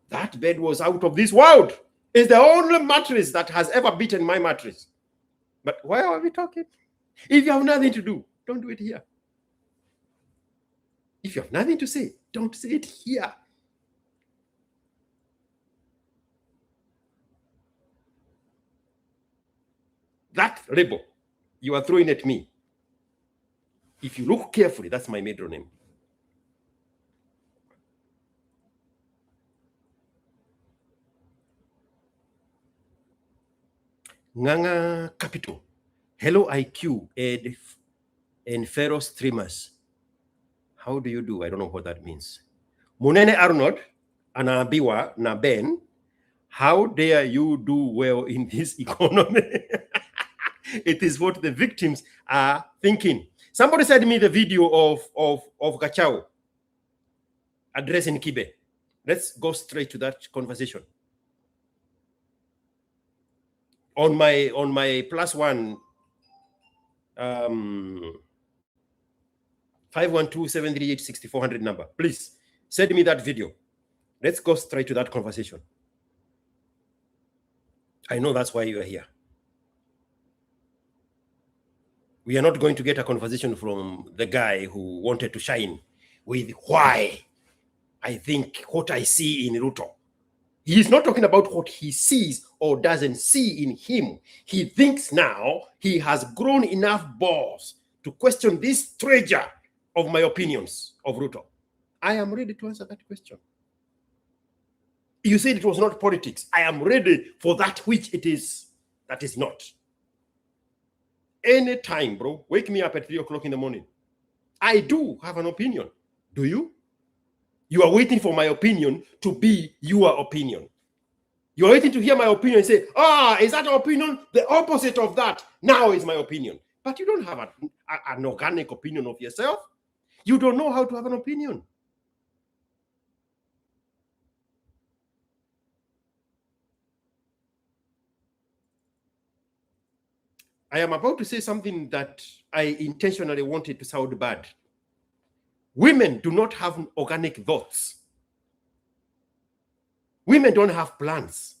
that bed was out of this world. It's the only mattress that has ever beaten my mattress. But why are we talking? If you have nothing to do, don't do it here. If you have nothing to say, don't say it here. That label you are throwing at me, if you look carefully, that's my middle name. Nganga Capital. Hello, IQ and fellow streamers. How do you do? I don't know what that means. Munene Arnold, Anabiwa, Naben, how dare you do well in this economy? It is what the victims are thinking. Somebody sent me the video of Gachau addressing Kibe. Let's go straight to that conversation. On my +1 512-738-6400 number. Please send me that video. Let's go straight to that conversation. I know that's why you are here. We are not going to get a conversation from the guy who wanted to shine with why I think what I see in Ruto. He's not talking about what he sees or doesn't see in him. He thinks now he has grown enough balls to question this treasure of my opinions of Ruto. I am ready to answer that question. You said it was not politics. I am ready for that which it is, that is not. Anytime, bro, wake me up at 3 o'clock in the morning. I do have an opinion. Do you? You are waiting for my opinion to be your opinion. You are waiting to hear my opinion and say, is that opinion? The opposite of that now is my opinion. But you don't have an organic opinion of yourself. You don't know how to have an opinion. I am about to say something that I intentionally wanted to sound bad. Women do not have organic thoughts. Women don't have plans.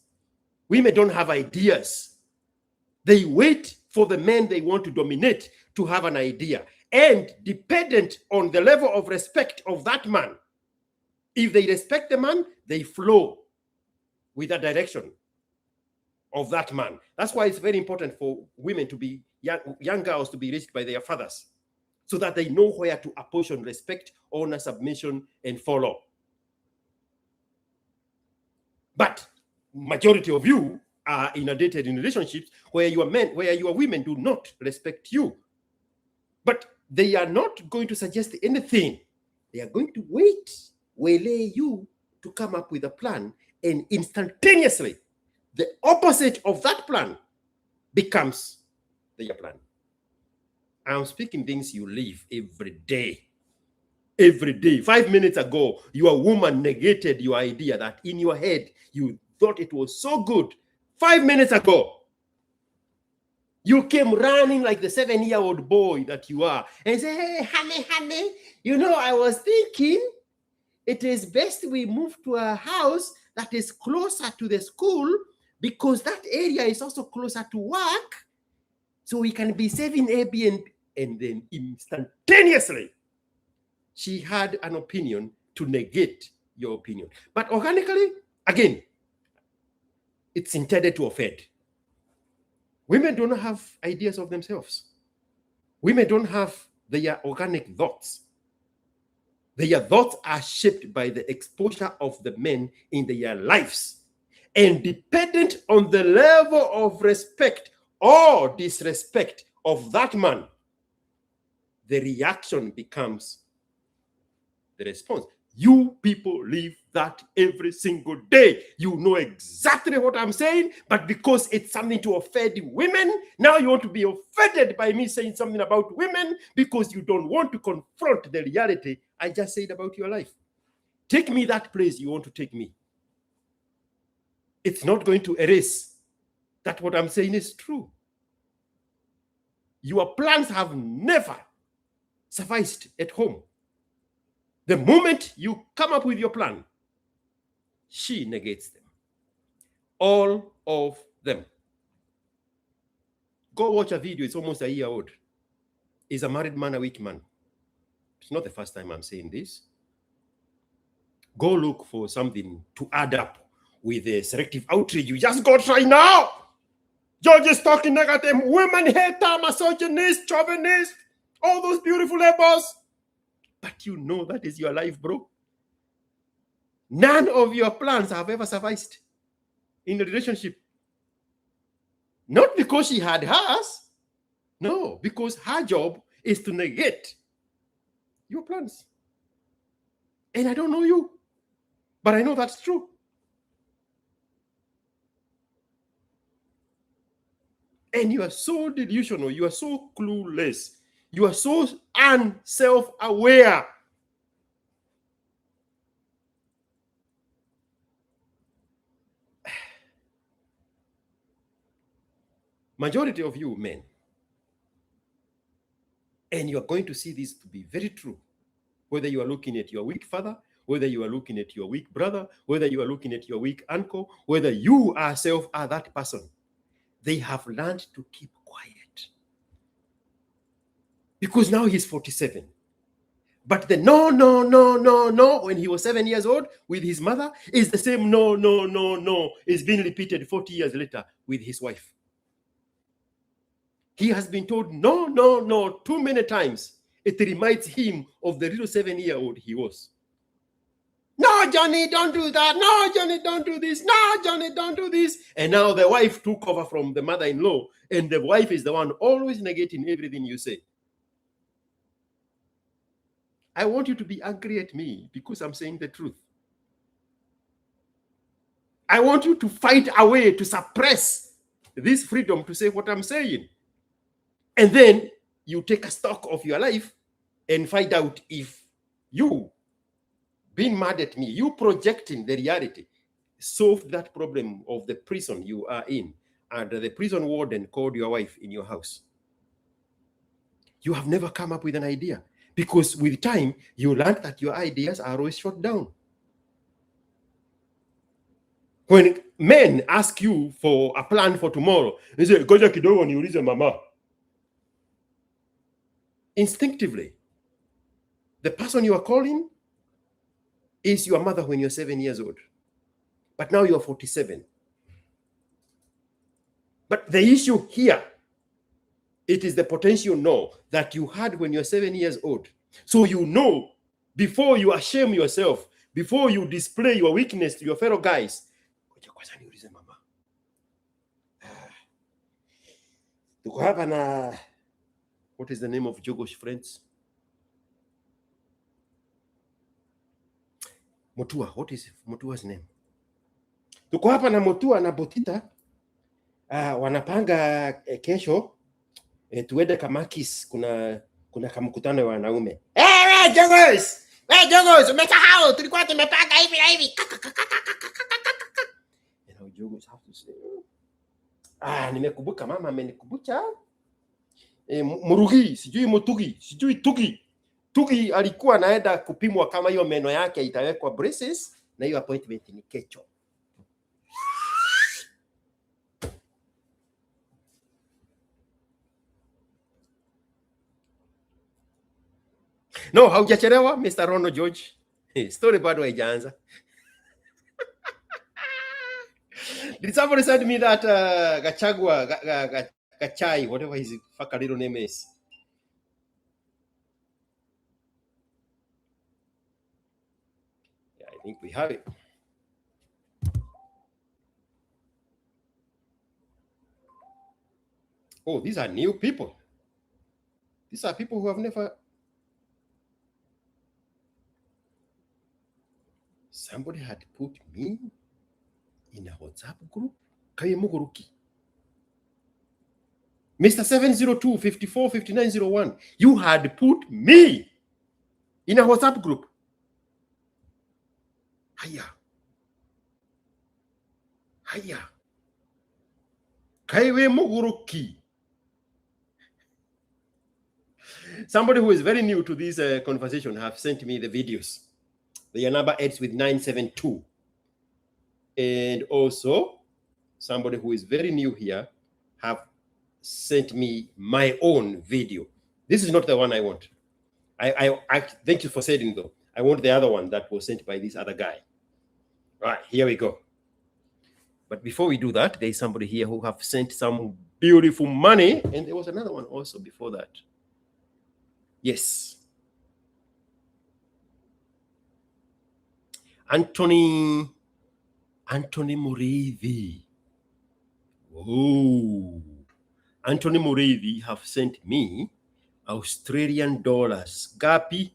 Women don't have ideas. They wait for the men they want to dominate to have an idea. And dependent on the level of respect of that man, if they respect the man, they flow with the direction of that man. That's why it's very important for women to be, young girls to be raised by their fathers, so that they know where to apportion respect, honor, submission, and follow. But majority of you are inundated in relationships where your women do not respect you. But they are not going to suggest anything. They are going to waylay you to come up with a plan, and instantaneously, the opposite of that plan becomes their plan. I'm speaking things you live every day. Every day. 5 minutes ago, your woman negated your idea that in your head, you thought it was so good. 5 minutes ago, you came running like the 7-year-old boy that you are and say, hey, honey, I was thinking it is best we move to a house that is closer to the school because that area is also closer to work, so we can be saving Airbnb. And then instantaneously, she had an opinion to negate your opinion. But organically, again, it's intended to offend. Women don't have ideas of themselves. Women don't have their organic thoughts. Their thoughts are shaped by the exposure of the men in their lives. And dependent on the level of respect or disrespect of that man, the reaction becomes the response. You people live that every single day. You know exactly what I'm saying, but because it's something to offend women, now you want to be offended by me saying something about women because you don't want to confront the reality I just said about your life. Take me that place you want to take me. It's not going to erase that what I'm saying is true. Your plans have never sufficed at home. The moment you come up with your plan, she negates them. All of them. Go watch a video. It's almost a year old. Is a married man a weak man? It's not the first time I'm saying this. Go look for something to add up with the selective outrage you just got right now. George is talking negative. Women hater, misogynist, chauvinist, all those beautiful labels. But you know that is your life, bro. None of your plans have ever sufficed in a relationship. Not because she had hers. No, because her job is to negate your plans. And I don't know you, but I know that's true. And you are so delusional. You are so clueless. You are so unself-aware. Majority of you men, and you are going to see this to be very true, whether you are looking at your weak father, whether you are looking at your weak brother, whether you are looking at your weak uncle, whether you yourself are that person, they have learned to keep quiet. Because now he's 47. But the no, when he was 7 years old with his mother is the same no is being repeated 40 years later with his wife. He has been told no too many times. It reminds him of the little 7-year-old he was. No, Johnny, don't do that. No, Johnny, don't do this. No, Johnny, don't do this. And now the wife took over from the mother-in-law, and the wife is the one always negating everything you say. I want you to be angry at me because I'm saying the truth. I want you to fight a way to suppress this freedom to say what I'm saying. And then you take a stock of your life and find out if you being mad at me, you projecting the reality, solved that problem of the prison you are in, and the prison warden called your wife in your house. You have never come up with an idea, because with time, you learn that your ideas are always shut down. When men ask you for a plan for tomorrow, they say, Goja kidogo niulize mama. Instinctively, the person you are calling is your mother when you're 7 years old. But now you're 47. But the issue here, it is the potential no that you had when you're 7 years old. So you know, before you shame yourself, before you display your weakness to your fellow guys, what is the name of Jogo's friends? Mutua. What is Mutua's name? Tuko hapa na Mutua na Botita. Wanapanga kesho tuende Kamakis, kuna kamkutano wa wanaume. Wewe Jogos, umesahau tulikuwa tumepanga hivi na hivi. Jogos have to say, nimekumbuka, mama amenikumbusha. Murugi, sijui Mutugi, sijui Tugi alikuwa anaenda kupimwa kama hiyo meno yake itawekwa braces, na hiyo appointment ni kesho. No, haujachelewa Mr. Rono George. Story bado haijaanza. Did somebody send me that Gachai, whatever his fucking little name is? Yeah, I think we have it. Oh, these are new people. These are people who have never... Somebody had put me in a WhatsApp group. Mr. 702 54 5901, you had put me in a WhatsApp group. Haya. Kaiwe Muguruki. Somebody who is very new to this conversation have sent me the videos. Their number ends with 972. And also, somebody who is very new here have sent me my own video. This is not the one I want. I thank you for saying though. I want the other one that was sent by this other guy. All right, here we go. But before we do that, there is somebody here who have sent some beautiful money. And there was another one also before that. Yes. Anthony Murithi. Oh, Anthony Murithi have sent me Australian dollars. Gapi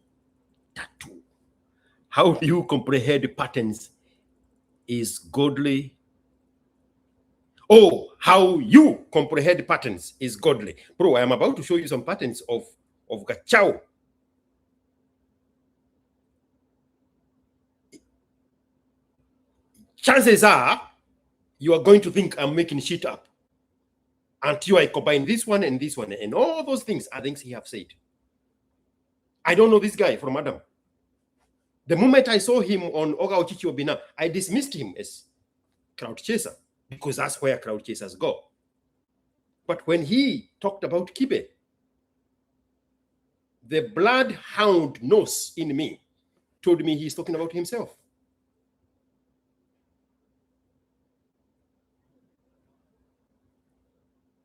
tattoo. How do you comprehend patterns is godly? Oh, how you comprehend patterns is godly. Bro, I am about to show you some patterns of Gachau. Chances are you are going to think I'm making shit up until I combine this one, and all those things are things he have said. I don't know this guy from Adam. The moment I saw him on Oga Ochichi Obina, I dismissed him as crowd chaser because that's where crowd chasers go. But when he talked about Kibe, the bloodhound nose in me told me he's talking about himself.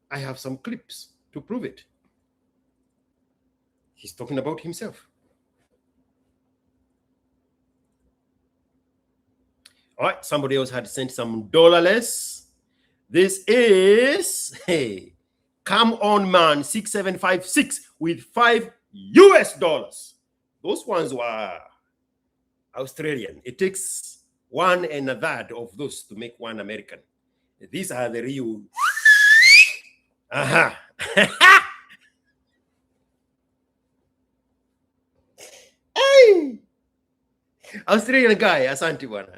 I have some clips to prove it. He's talking about himself. All right, somebody else had sent some dollarless. This is, hey, come on man, 6756 with $5 US. Those ones were Australian. It takes 1 1/3 of those to make 1 American. These are the real. Aha. Hey. Australian guy, asante bwana.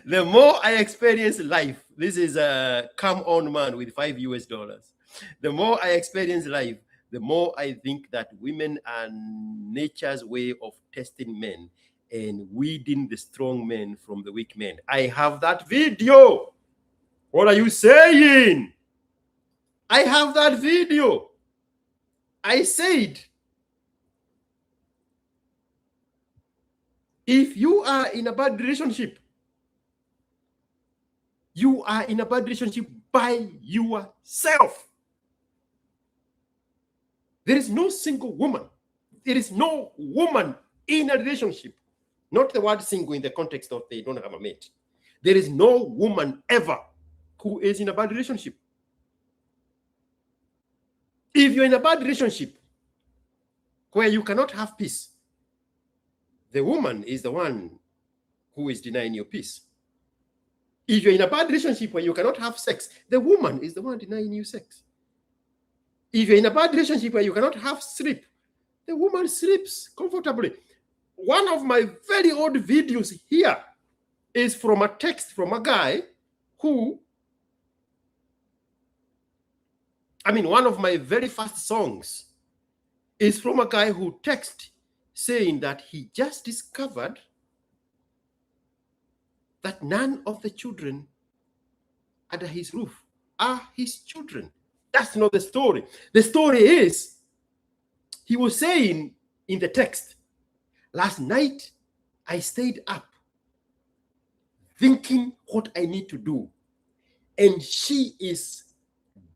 The more I experience life, this is a come on man with $5 US. The more I experience life, the more I think that women are nature's way of testing men and weeding the strong men from the weak men. I have that video. What are you saying? I have that video. I said, if you are in a bad relationship, you are in a bad relationship by yourself. There is no single woman. There is no woman in a relationship. Not the word single in the context of they don't have a mate. There is no woman ever who is in a bad relationship. If you're in a bad relationship where you cannot have peace, the woman is the one who is denying your peace. If you're in a bad relationship where you cannot have sex, the woman is the one denying you sex. If you're in a bad relationship where you cannot have sleep, the woman sleeps comfortably. One of my very old videos here is from a text from a guy who, one of my very first songs is from a guy who texted saying that he just discovered that none of the children under his roof are his children. That's not the story. The story is, he was saying in the text, last night I stayed up thinking what I need to do, and she is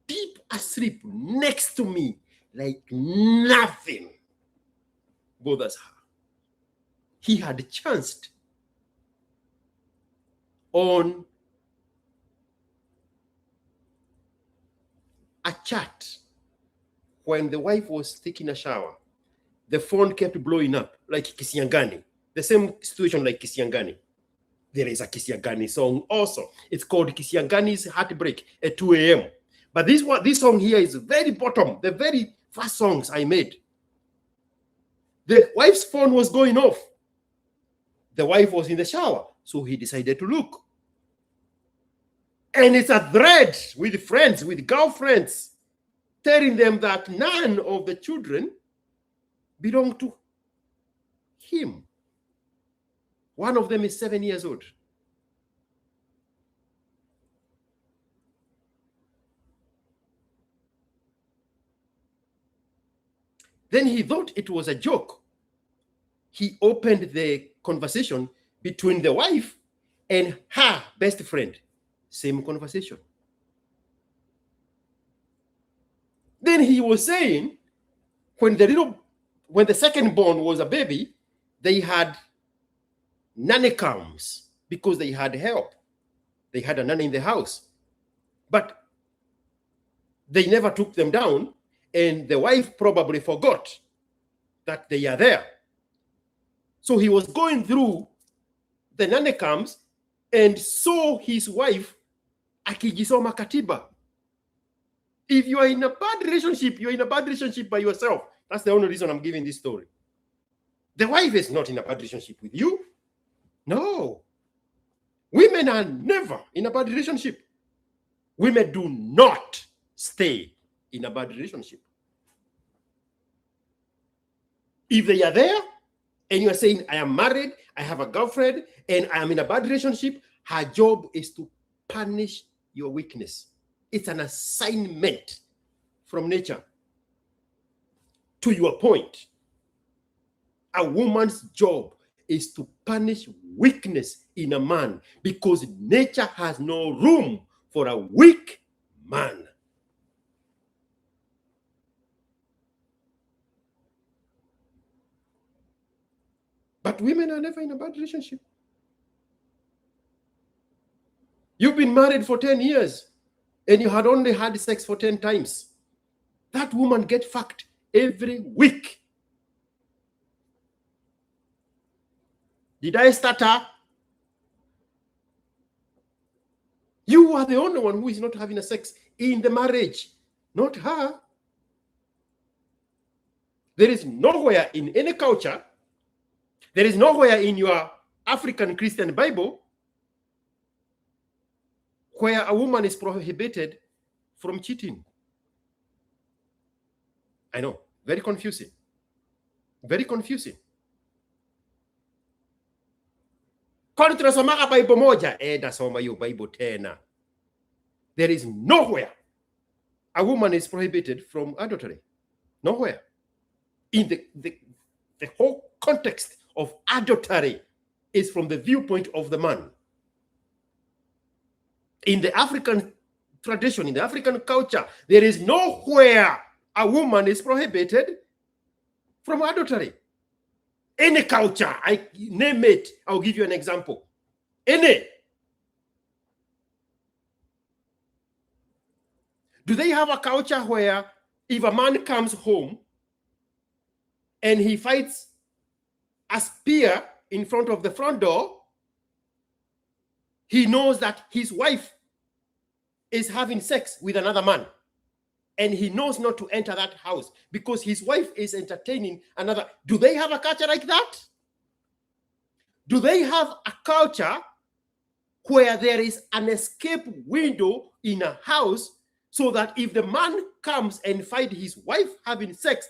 deep asleep next to me like nothing bothers her. He had chanced on a chat when the wife was taking a shower. The phone kept blowing up like Kisiangani. The same situation like Kisiangani. There is a Kisiangani song also. It's called Kisiangani's Heartbreak at 2 a.m. But this song here is very bottom. The very first songs I made. The wife's phone was going off. The wife was in the shower, so he decided to look. And it's a thread with friends, with girlfriends, telling them that none of the children belong to him. One of them is 7 years old. Then he thought it was a joke. He opened the conversation between the wife and her best friend. Same conversation. Then he was saying, when the second born was a baby, they had nanny cams because they had help. They had a nanny in the house. But they never took them down, and the wife probably forgot that they are there. So he was going through the nanny cams and saw his wife akijisoma katiba. If you are in a bad relationship, you're in a bad relationship by yourself. That's the only reason I'm giving this story. The wife is not in a bad relationship with you. No. Women are never in a bad relationship. Women do not stay in a bad relationship. If they are there and you are saying, I am married, I have a girlfriend, and I am in a bad relationship, her job is to punish your weakness. It's an assignment from nature. To your point, a woman's job is to punish weakness in a man because nature has no room for a weak man. But women are never in a bad relationship. You've been married for 10 years and you had only had sex for 10 times. That woman gets fucked every week. Did I start her? You are the only one who is not having a sex in the marriage, not her. There is nowhere in any culture, there is nowhere in your African Christian Bible where a woman is prohibited from cheating. I know, very confusing. Very confusing. Kwani tunasomaka Bible moja? Nasoma hiyo Bible tena. There is nowhere a woman is prohibited from adultery. Nowhere. In the whole context of adultery is from the viewpoint of the man. In the African tradition, in the African culture, there is nowhere a woman is prohibited from adultery. Any culture, I name it, I'll give you an example. Any. Do they have a culture where if a man comes home and he fights a spear in front of the front door, he knows that his wife is having sex with another man, and he knows not to enter that house because his wife is entertaining another? Do they have a culture like that? Do they have a culture where there is an escape window in a house so that if the man comes and finds his wife having sex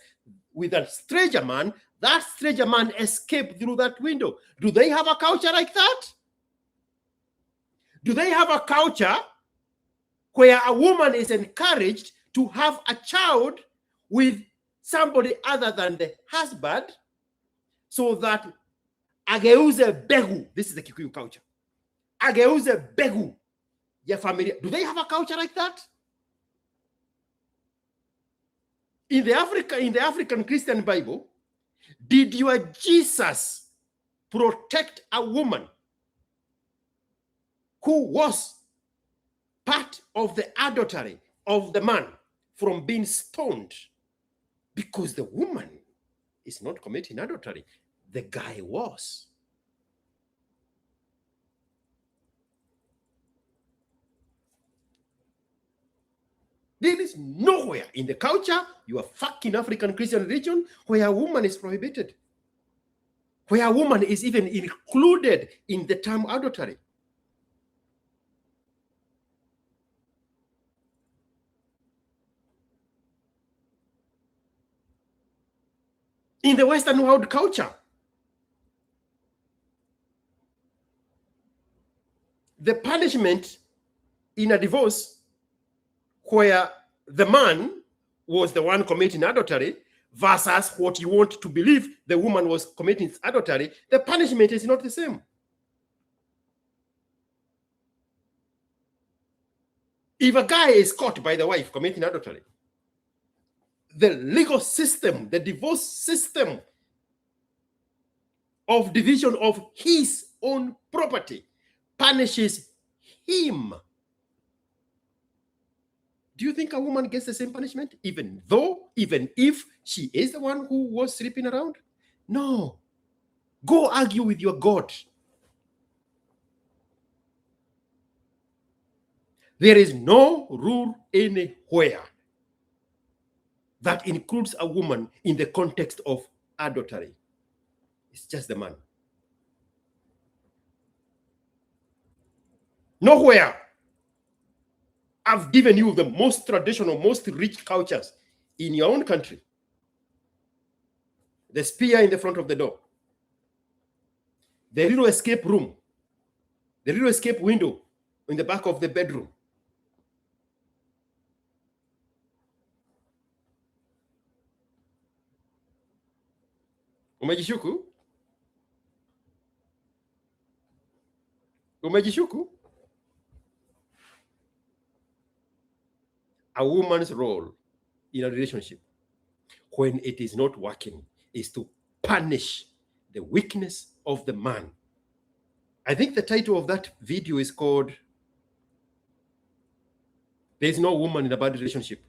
with a stranger man, that stranger man escaped through that window? Do they have a culture like that? Do they have a culture where a woman is encouraged to have a child with somebody other than the husband so that ageuze begu? This is the Kikuyu culture. Ageuze begu ya familia. Do they have a culture like that? In the African Christian Bible, did your Jesus protect a woman who was part of the adultery of the man from being stoned? Because the woman is not committing adultery, the guy was. There is nowhere in the culture, your fucking African Christian religion, where a woman is prohibited, where a woman is even included in the term adultery. in the Western world culture. The punishment in a divorce where the man was the one committing adultery versus what you want to believe the woman was committing adultery, the punishment is not the same. If a guy is caught by the wife committing adultery, the legal system, the divorce system of division of his own property punishes him. Do you think a woman gets the same punishment, even if she is the one who was sleeping around? No. Go argue with your God. There is no rule anywhere that includes a woman in the context of adultery. It's just the man. Nowhere. I've given you the most traditional, most rich cultures in your own country. The spear in the front of the door. The little escape room. The little escape window in the back of the bedroom. Umejishuku? Umejishuku? A woman's role in a relationship when it is not working is to punish the weakness of the man. I think the title of that video is called "There's No Woman in a Bad Relationship,"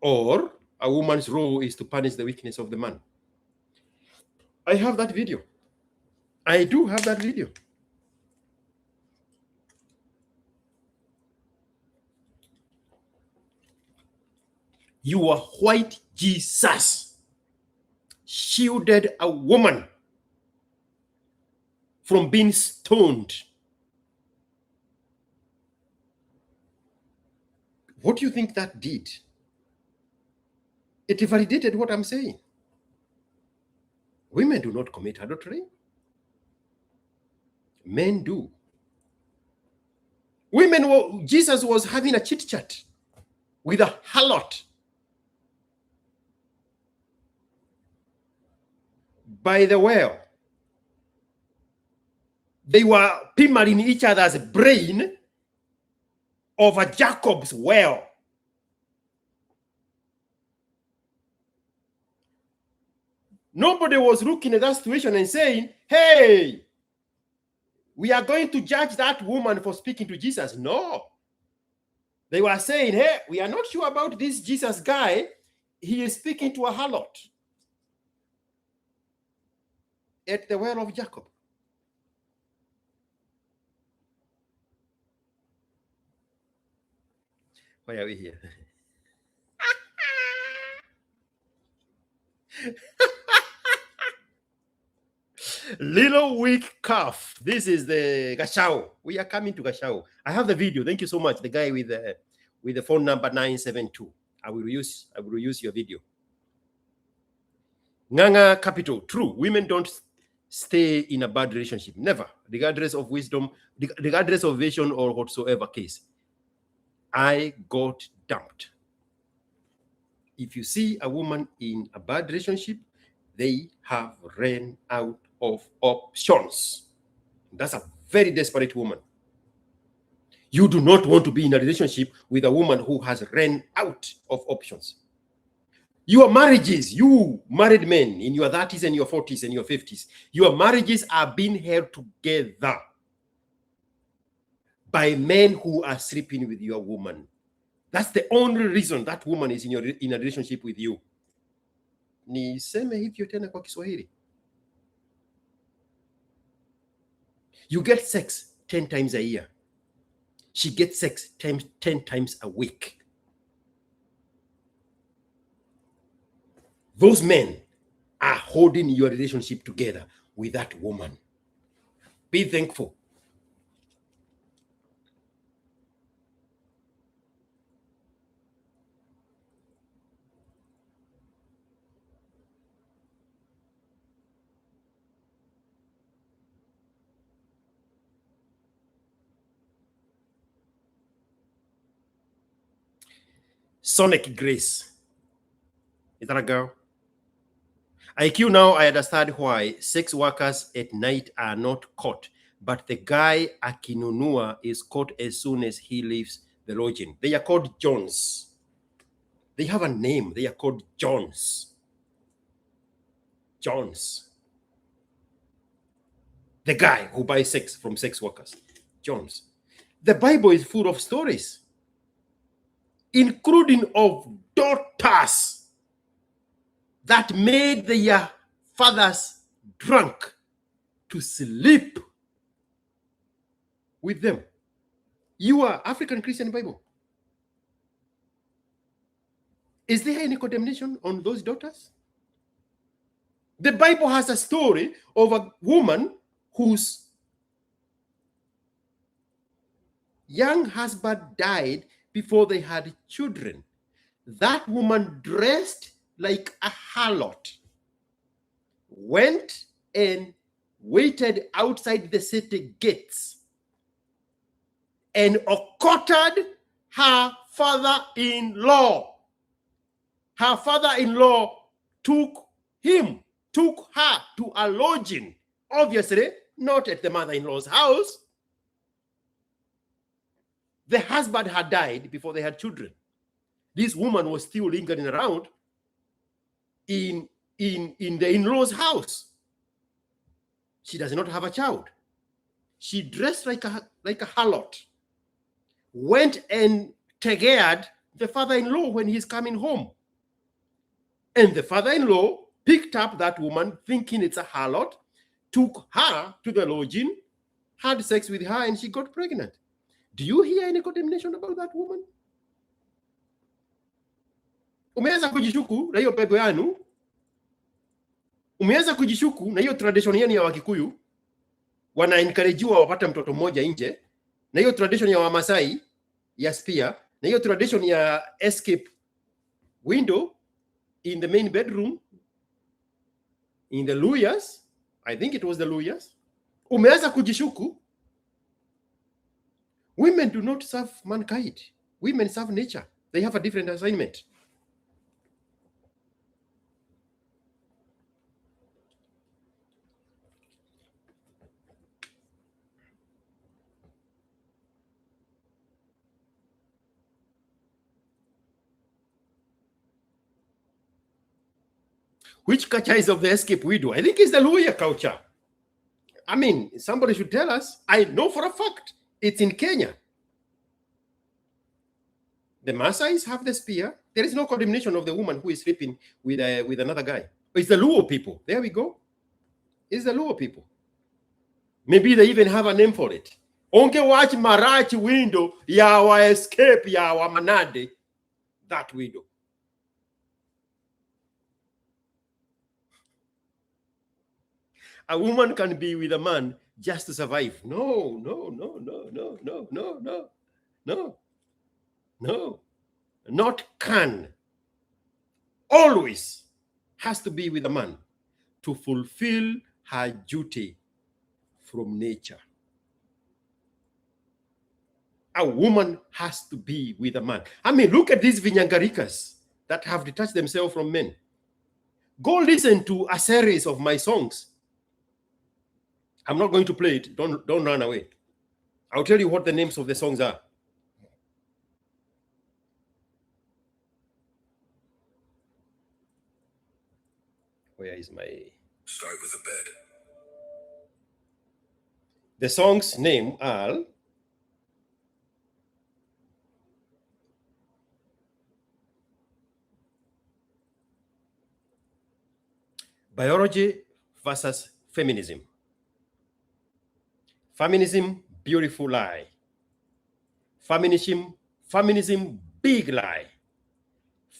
or a woman's role is to punish the weakness of the man. I have that video. I do have that video. Your white Jesus shielded a woman from being stoned. What do you think that did? It validated what I'm saying. Women do not commit adultery. Men do. Jesus was having a chit chat with a harlot by the well. They were pimmering each other's brain over Jacob's well. Nobody was looking at that situation and saying, hey, we are going to judge that woman for speaking to Jesus. No. They were saying, hey, we are not sure about this Jesus guy. He is speaking to a harlot at the well of Jacob. Why are we here? Little weak calf. This is the Gachau. We are coming to Gachau. I have the video. Thank you so much. The guy with the phone number 972. I will use your video. Nganga capital. True. Women don't stay in a bad relationship. Never. Regardless of wisdom, regardless of vision or whatsoever case. I got dumped. If you see a woman in a bad relationship, they have ran out of options. That's a very desperate woman. You do not want to be in a relationship with a woman who has ran out of options. Your marriages, you married men in your 30s and your 40s and your 50s, your marriages are being held together by men who are sleeping with your woman. That's the only reason that woman is in a relationship with you. Niseme hivyo tena kwa Kiswahili. You get sex 10 times a year. She gets sex 10 times a week. Those men are holding your relationship together with that woman. Be thankful. Sonic Grace. Is that a girl? ASKiQ, now I understand why sex workers at night are not caught, but the guy akinunua is caught as soon as he leaves the lodging. They are called Jones. They have a name. They are called Jones. Jones. The guy who buys sex from sex workers. Jones. The Bible is full of stories, including of daughters that made their fathers drunk to sleep with them. You are African Christian Bible. Is there any condemnation on those daughters? The Bible has a story of a woman whose young husband died before they had children. That woman dressed like a harlot, went and waited outside the city gates and accosted her father-in-law. Her father-in-law took her to a lodging, obviously not at the mother-in-law's house. The husband had died before they had children. This woman was still lingering around in the in-law's house. She does not have a child. She dressed like a harlot, went and tegeared the father-in-law when he's coming home. And the father-in-law picked up that woman thinking it's a harlot, took her to the lodging, had sex with her, and she got pregnant. Do you hear any condemnation about that woman? Umeweza kujishuku na hiyo pepo yanu? Umeweza kujishuku na hiyo tradition yenu ya Wakikuyu, wana-encouragewa wapate mtoto mmoja nje, na hiyo tradition ya Wamasai ya spear, na hiyo tradition ya escape window in the main bedroom in the Luyas. I think it was the Luyas. Umeweza kujishuku. Women do not serve mankind. Women serve nature. They have a different assignment. Which culture is of the escape widow? I think it's the Luya culture. I mean, somebody should tell us. I know for a fact it's in Kenya. The Maasais have the spear. There is no condemnation of the woman who is sleeping with another guy. It's the Luo people. There we go. It's the Luo people. Maybe they even have a name for it. Onge watch Marachi window ya wa escape ya wa manade. That window. A woman can be with a man just to survive. No. Not can. Always has to be with a man to fulfill her duty from nature. A woman has to be with a man. I mean, look at these Vinyangarikas that have detached themselves from men. Go listen to a series of my songs. I'm not going to play it. Don't run away. I'll tell you what the names of the songs are. Where is my... Start with a bed. The songs' name are... Biology versus Feminism. Feminism, beautiful lie. Feminism, big lie.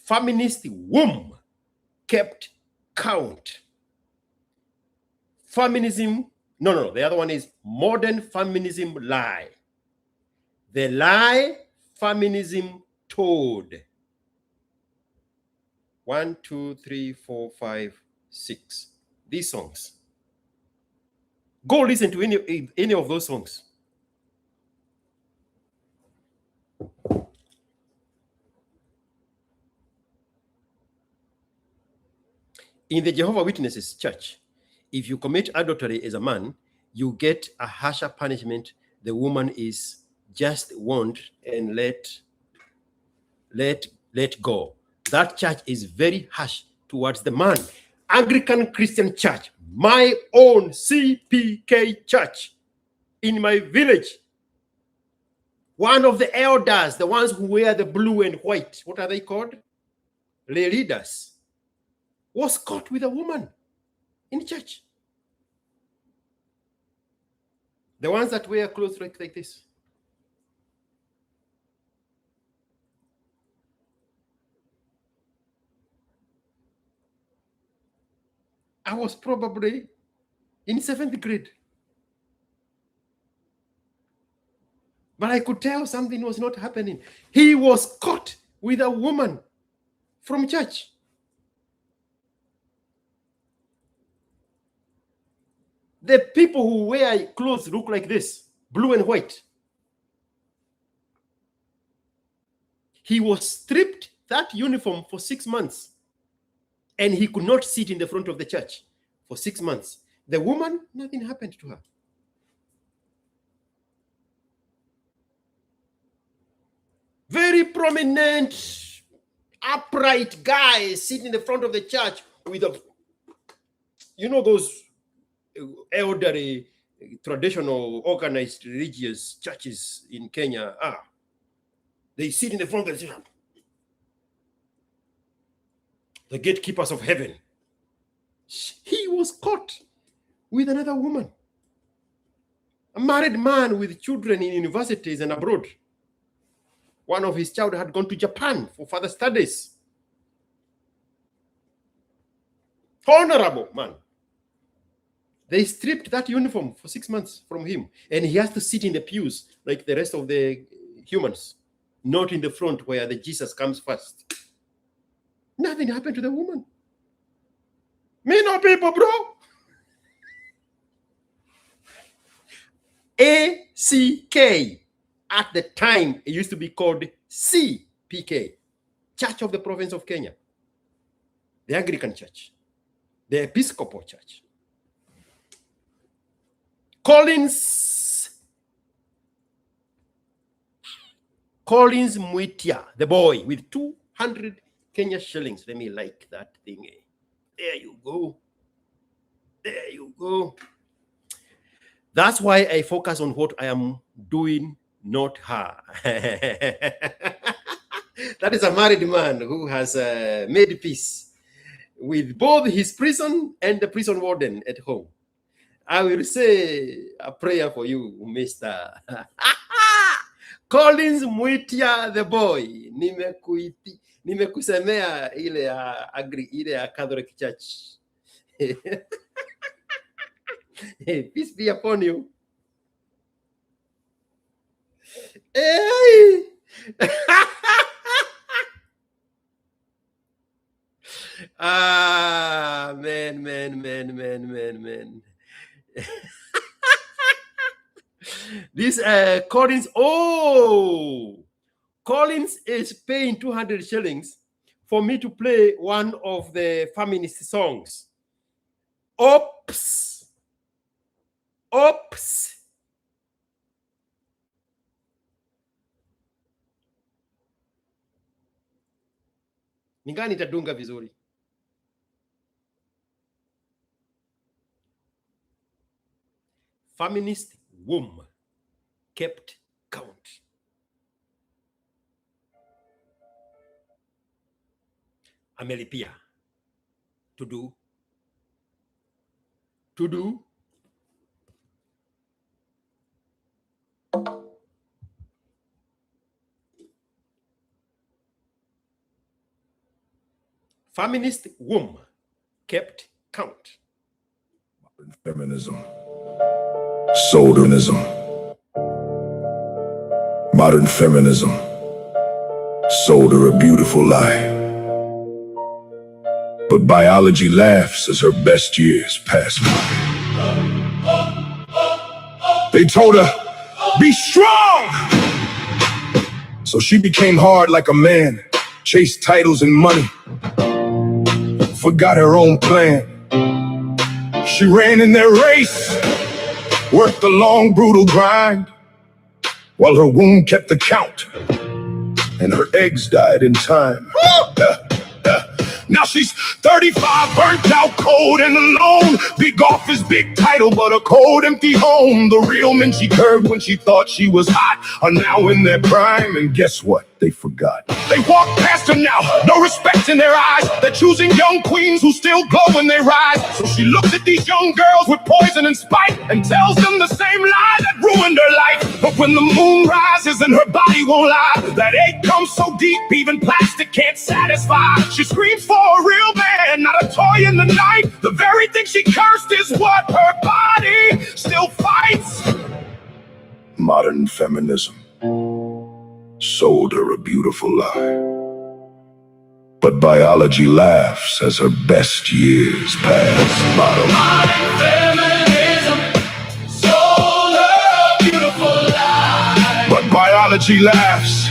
Feminist womb kept count. Feminism, no, the other one is modern feminism lie. The lie feminism told. 1, 2, 3, 4, 5, 6. These songs. Go listen to any of those songs. In the Jehovah's Witnesses church, if you commit adultery as a man, you get a harsher punishment. The woman is just warned and let go. That church is very harsh towards the man. Anglican Christian Church, my own CPK church in my village, one of the elders, the ones who wear the blue and white, what are they called? Lay leaders, was caught with a woman in church. The ones that wear clothes like this. I was probably in 7th grade. But I could tell something was not happening. He was caught with a woman from church. The people who wear clothes look like this, blue and white. He was stripped that uniform for 6 months. And he could not sit in the front of the church for 6 months. The woman, nothing happened to her. Very prominent, upright guy sitting in the front of the church with a, you know, those elderly, traditional, organized religious churches in Kenya. They sit in the front of the church. The gatekeepers of heaven. He was caught with another woman. A married man with children in universities and abroad. One of his children had gone to Japan for further studies. Honorable man. They stripped that uniform for 6 months from him. And he has to sit in the pews like the rest of the humans. Not in the front where the Jesus comes first. Nothing happened to the woman. Me no people, bro. ASKiQ. At the time, it used to be called CPK, Church of the Province of Kenya. The Anglican Church. The Episcopal Church. Collins Muitia, the boy with 200 Kenya shillings. Let me like that thing. There you go. There you go. That's why I focus on what I am doing, not her. That is a married man who has made peace with both his prison and the prison warden at home. I will say a prayer for you, Mr. Collins Muitia, the boy. Nimekusemea ile ya Catholic Church. Peace be upon you. Hey! Man. This Collins, Collins is paying 200 shillings for me to play one of the feminist songs. Oops. Ningani tadunga vizuri. Feminist womb kept count. Amelipia to do feminist womb kept count. Modern feminism, sodonism. Modern feminism sold her a beautiful lie. But biology laughs as her best years pass by. They told her, be strong! So she became hard like a man, chased titles and money. forgot her own plan. She ran in their race, worked the long, brutal grind, while her womb kept the count, and her eggs died in time. Now she's 35, burnt out, cold and alone. Big office, big title, but a cold, empty home. The real men she curved when she thought she was hot are now in their prime, and guess what? They forgot. They walk past her now, no respect in their eyes. They're choosing young queens who still glow when they rise. So she looks at these young girls with poison and spite and tells them the same lie that ruined her life. But when the moon rises and her body won't lie, that ache comes so deep even plastic can't satisfy. She screams for a real man, not a toy in the night. The very thing she cursed is what her body still fights. Modern feminism sold her a beautiful lie, but biology laughs as her best years pass. Modern feminism sold her a beautiful lie, but biology laughs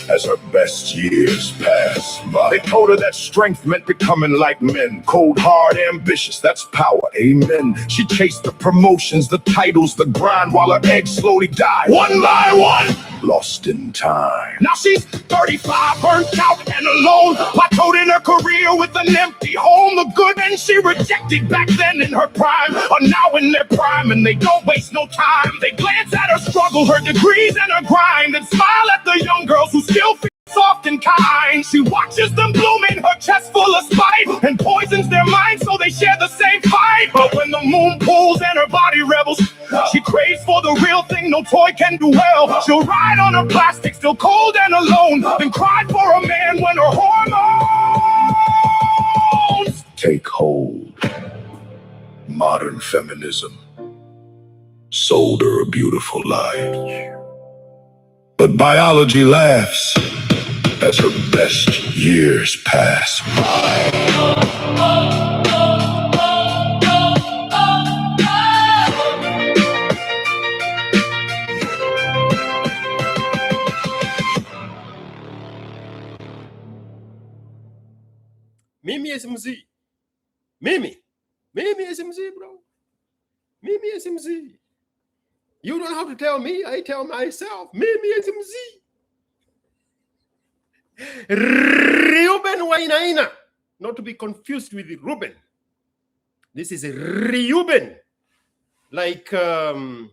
as her best years pass by. They told her that strength meant becoming like men. Cold, hard, ambitious, that's power, amen. She chased the promotions, the titles, the grind, while her eggs slowly died, one by one, lost in time. Now she's 35, burnt out and alone, plateaued in her career with an empty home. The good men she rejected back then in her prime are now in their prime, and they don't waste no time. They glance at her struggle, her degrees and her grind, and smile at the young girls who still feel soft and kind. She watches them blooming, her chest full of spite, and poisons their minds so they share the same fight. But when the moon pulls and her body rebels, she craves for the real thing no toy can do well. She'll ride on her plastic, still cold and alone, then cry for a man when her hormones take hold. Modern feminism sold her a beautiful lie, but biology laughs as her best years pass by. Mimi SMZ. Mimi SMZ, bro. Mimi SMZ. You don't have to tell me, I tell myself. Mimi SMZ. Reuben Wainaina, not to be confused with Reuben. This is Reuben, like the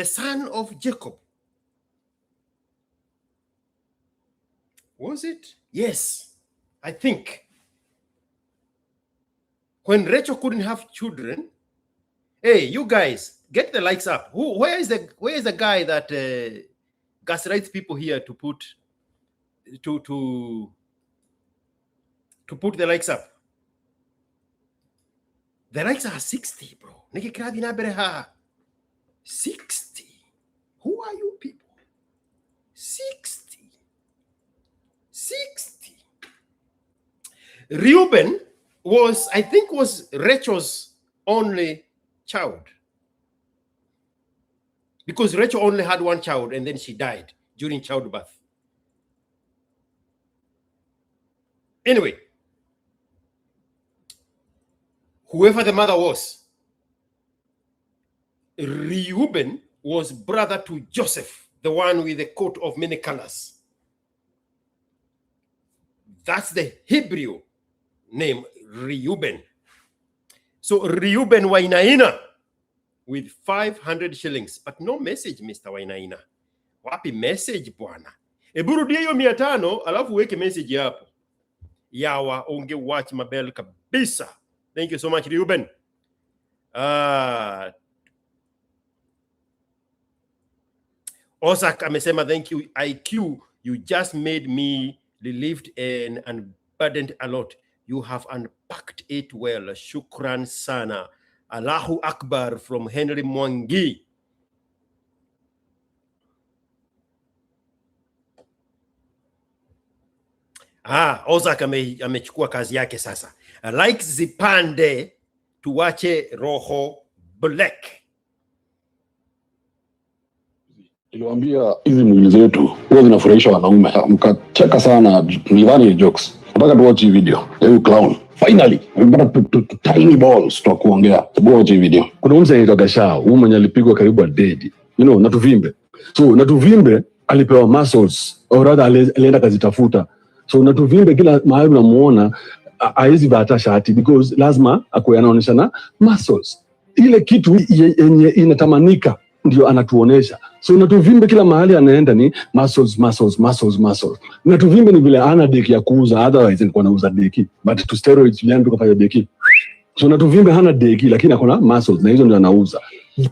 son of Jacob. Was it? Yes, I think. When Rachel couldn't have children, hey, you guys, get the likes up. Where is the guy that gaslights people here to put the likes up? The likes are 60, bro. 60. Who are you people? 60. Reuben was, I think, was Rachel's only child, because Rachel only had one child and then she died during childbirth. Anyway, whoever the mother was, Reuben was brother to Joseph, the one with the coat of many colors. That's the Hebrew name, Reuben. So Reuben Wainaina with 500 shillings, but no message, Mr. Wainaina. Wapi message bwana? Eburudia hiyo 500 alafu weke message hapo. Yawa onge watch mabel kabisa. Thank you so much, Reuben. Osak amesema thank you IQ, you just made me relieved and unburdened a lot. You have unpacked it well. Shukran sana. Allahu Akbar from Henry Mwangi. Ozak amechukua kazi yake sasa. Like zipande tuwache roho black. Niliwaambia hizi mwili zetu huwa zinafurahisha wanaume, mkacheka sana, nilidhani jokes. Nataka tu watch hii video. You clown. Finally, we better to tiny balls to kuongea. Watch hii video. Kuna mse anaitwa Gachau, huyu mwenye alipigwa karibu dead. Natuvimbe. So Natuvimbe alipewa muscles, au rather alienda kazitafuta. So Natuvimbe kila mahali unamuona haizi bata shati because lazima akuwe anaonyesha na muscles. Ile kitu yenye inatamanika ndio anatuonesha. So Natuvimbe kila mahali anaenda ni muscles. Natuvimbe ni vile ana deki ya kuuza, otherwise alikuwa anauza deki, but to steroids yani tukafanya deki. So Natuvimbe hana deki lakini akona muscles na hizo ndio anauza.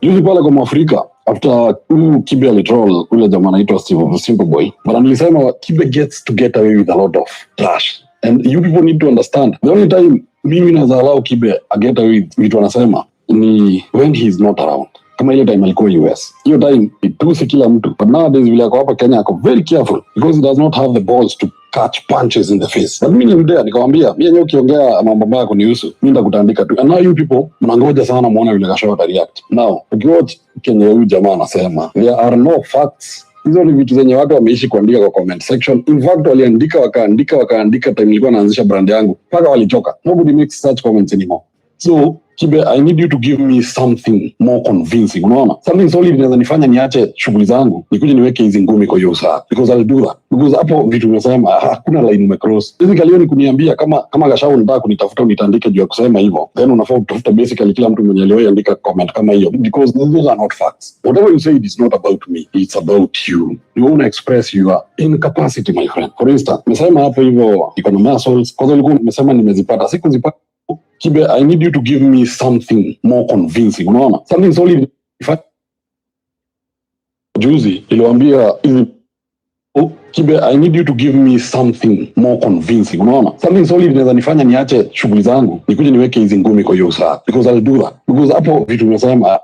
Juzi pale kwa Afrika after Kibe alitroll ule jamaa anaitwa Simple Boy, but nilisema Kibe gets to get away with a lot of trash, and you people need to understand the only time mimi naweza allow Kibe a get away with vitu anasema ni when he is not around. Kama ile time alikuwa US, hiyo time itusi kila mtu, but nowadays vile ako hapa Kenya ako very careful because he does not have the balls to catch punches in the face. But mimi nimdea nikamwambia, mimi yenyewe ukiongea mambo mbaya kunihusu mimi nitakutandika tu. And now you people mnangoja sana muone vile Gachau react. Now ukiwatch Kenya huyu jamaa anasema there are no facts. Hizo ni vitu zenye watu wameishi kuandika kwa comment section. In fact waliandika wakaandika time nilikuwa naanzisha brand yangu mpaka walichoka. Nobody makes such comments anymore. So Kibe, I need you to give me something more convincing. Unaona? Something solid inaweza nifanya niache shughuli zangu nikuje niweke hizi ngumi kwa hiyo saa, because I'll do that. Because hapo vitu umesema hakuna line umecross. Basically ni kuniambia kama Gachau unataka kunitafuta unitandike juu ya kusema hivyo, then unafaa kutafuta basically kila mtu mwenye aliyoandika comment kama hiyo, because those are not facts. Whatever you say it is not about me, it's about you. You want to express your incapacity, my friend. For instance, nimesema hapo hivyo iko na muscles, kwa sababu nimesema nimezipata, sikuzipata. Kibe, I need you to give me something more convincing. Unaona? Something solid. Juzi iliwaambia Kibe, I need you to give me something more convincing. Unaona? Something solid inaweza nifanya niache shughuli zangu nikuje niweke hizi ngumi kwa hiyo saa, because I'll do that. Because hapo vitu umesema.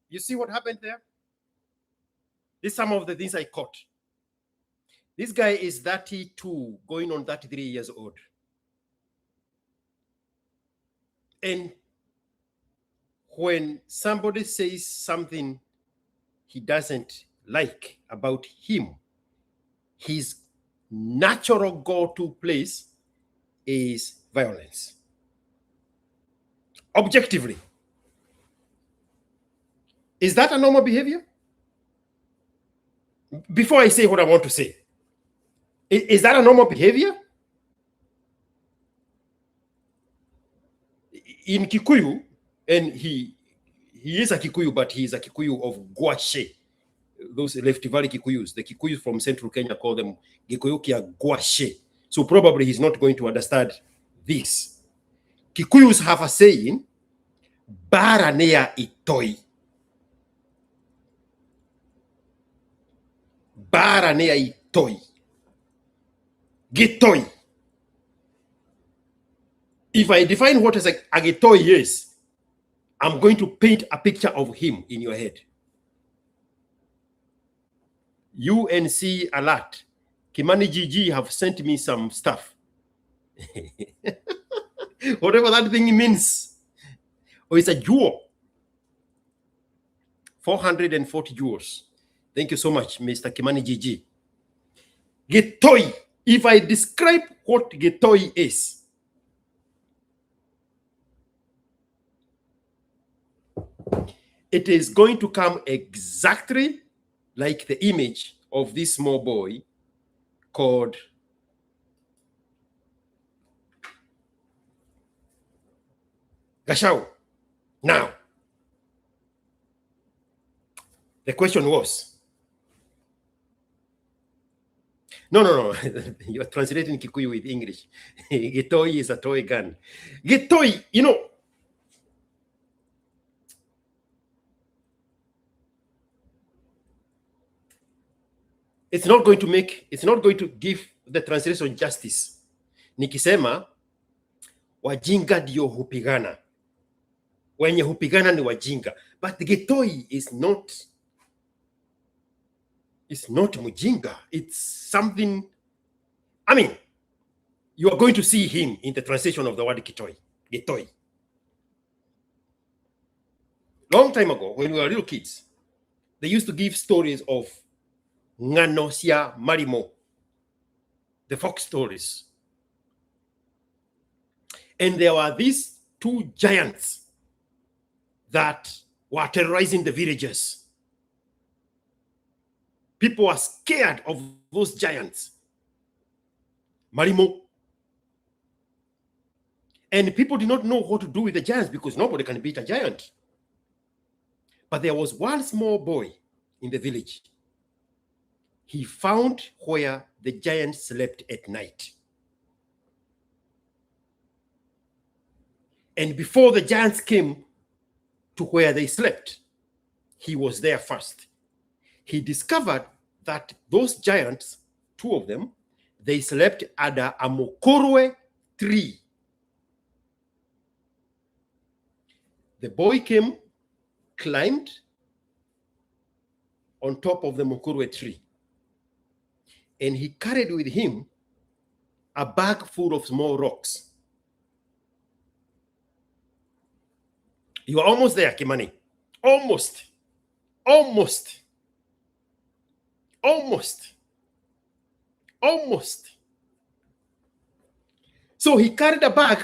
You see what happened there? This is some of the things I caught. This guy is 32 going on 33 years old. And when somebody says something he doesn't like about him, his natural go-to place is violence. Objectively. Is that a normal behavior? Before I say what I want to say, is that a normal behavior? In Kikuyu, and he is a Kikuyu, but he is a Kikuyu of Gwache. Those Left Valley Kikuyus, the Kikuyus from central Kenya call them Gikoyokia Gwache. So probably he's not going to understand this. Kikuyus have a saying, Baranea itoi. Baranea itoi. Gitoi. If I define what a Gitoi is, I'm going to paint a picture of him in your head. UNC alert. Kimani GG have sent me some stuff. Whatever that thing means. Oh, it's a jewel. 440 jewels. Thank you so much, Mr. Kimani GG. Gitoi. If I describe what Gitoi is, it is going to come exactly like the image of this small boy called Gachau. Now, the question was, no, you are translating Kikuyu with English. Gitoi is a toy gun. Gitoi, you know, it's not going to give the translation justice. Nikisema wajinga ndio hupigana, wenye hupigana ni wajinga, but Gitoi is not mujinga. It's something, I mean, you are going to see him in the translation of the word Gitoi. Long time ago, when we were little kids, they used to give stories of Nganosia Marimo, the folk stories. And there were these two giants that were terrorizing the villagers. People were scared of those giants. Marimo. And people did not know what to do with the giants because nobody can beat a giant. But there was one small boy in the village. He found where the giants slept at night. And before the giants came to where they slept, he was there first. He discovered that those giants, two of them, they slept under a mokorwe tree. The boy came, climbed on top of the mokorwe tree, and he carried with him a bag full of small rocks. You are almost there, Kimani. Almost. Almost. Almost. Almost. So he carried a bag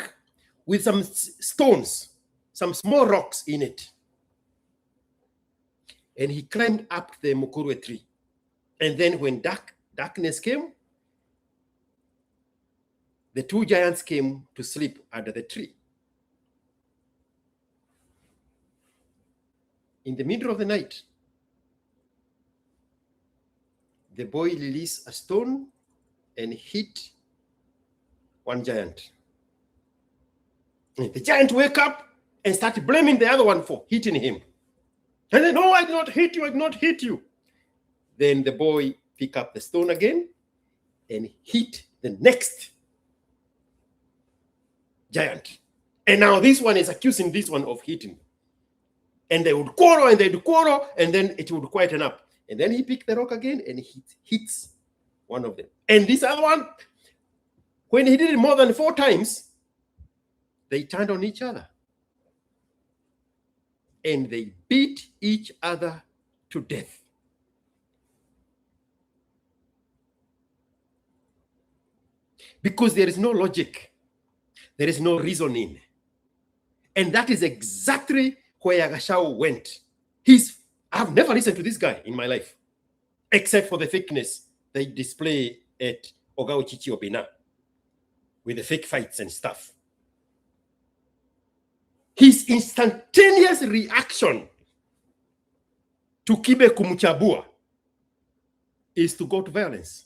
with some stones, some small rocks in it. And he climbed up the mokorwe tree. And then when darkness came, the two giants came to sleep under the tree. In the middle of the night, the boy released a stone and hit one giant. And the giant woke up and started blaming the other one for hitting him. And then, no, I did not hit you, I did not hit you. Then the boy picked up the stone again and hit the next giant. And now this one is accusing this one of hitting. And they would quarrel and they'd quarrel, and then it would quieten up. And then he picked the rock again and he hits one of them. And this other one, when he did it more than 4 times, they turned on each other. And they beat each other to death. Because there is no logic. There is no reasoning. And that is exactly where Gachau went. I've never listened to this guy in my life, except for the fakeness they display at Ogao Chichi Obina with the fake fights and stuff. His instantaneous reaction to Kibe kumchabua is to go to violence.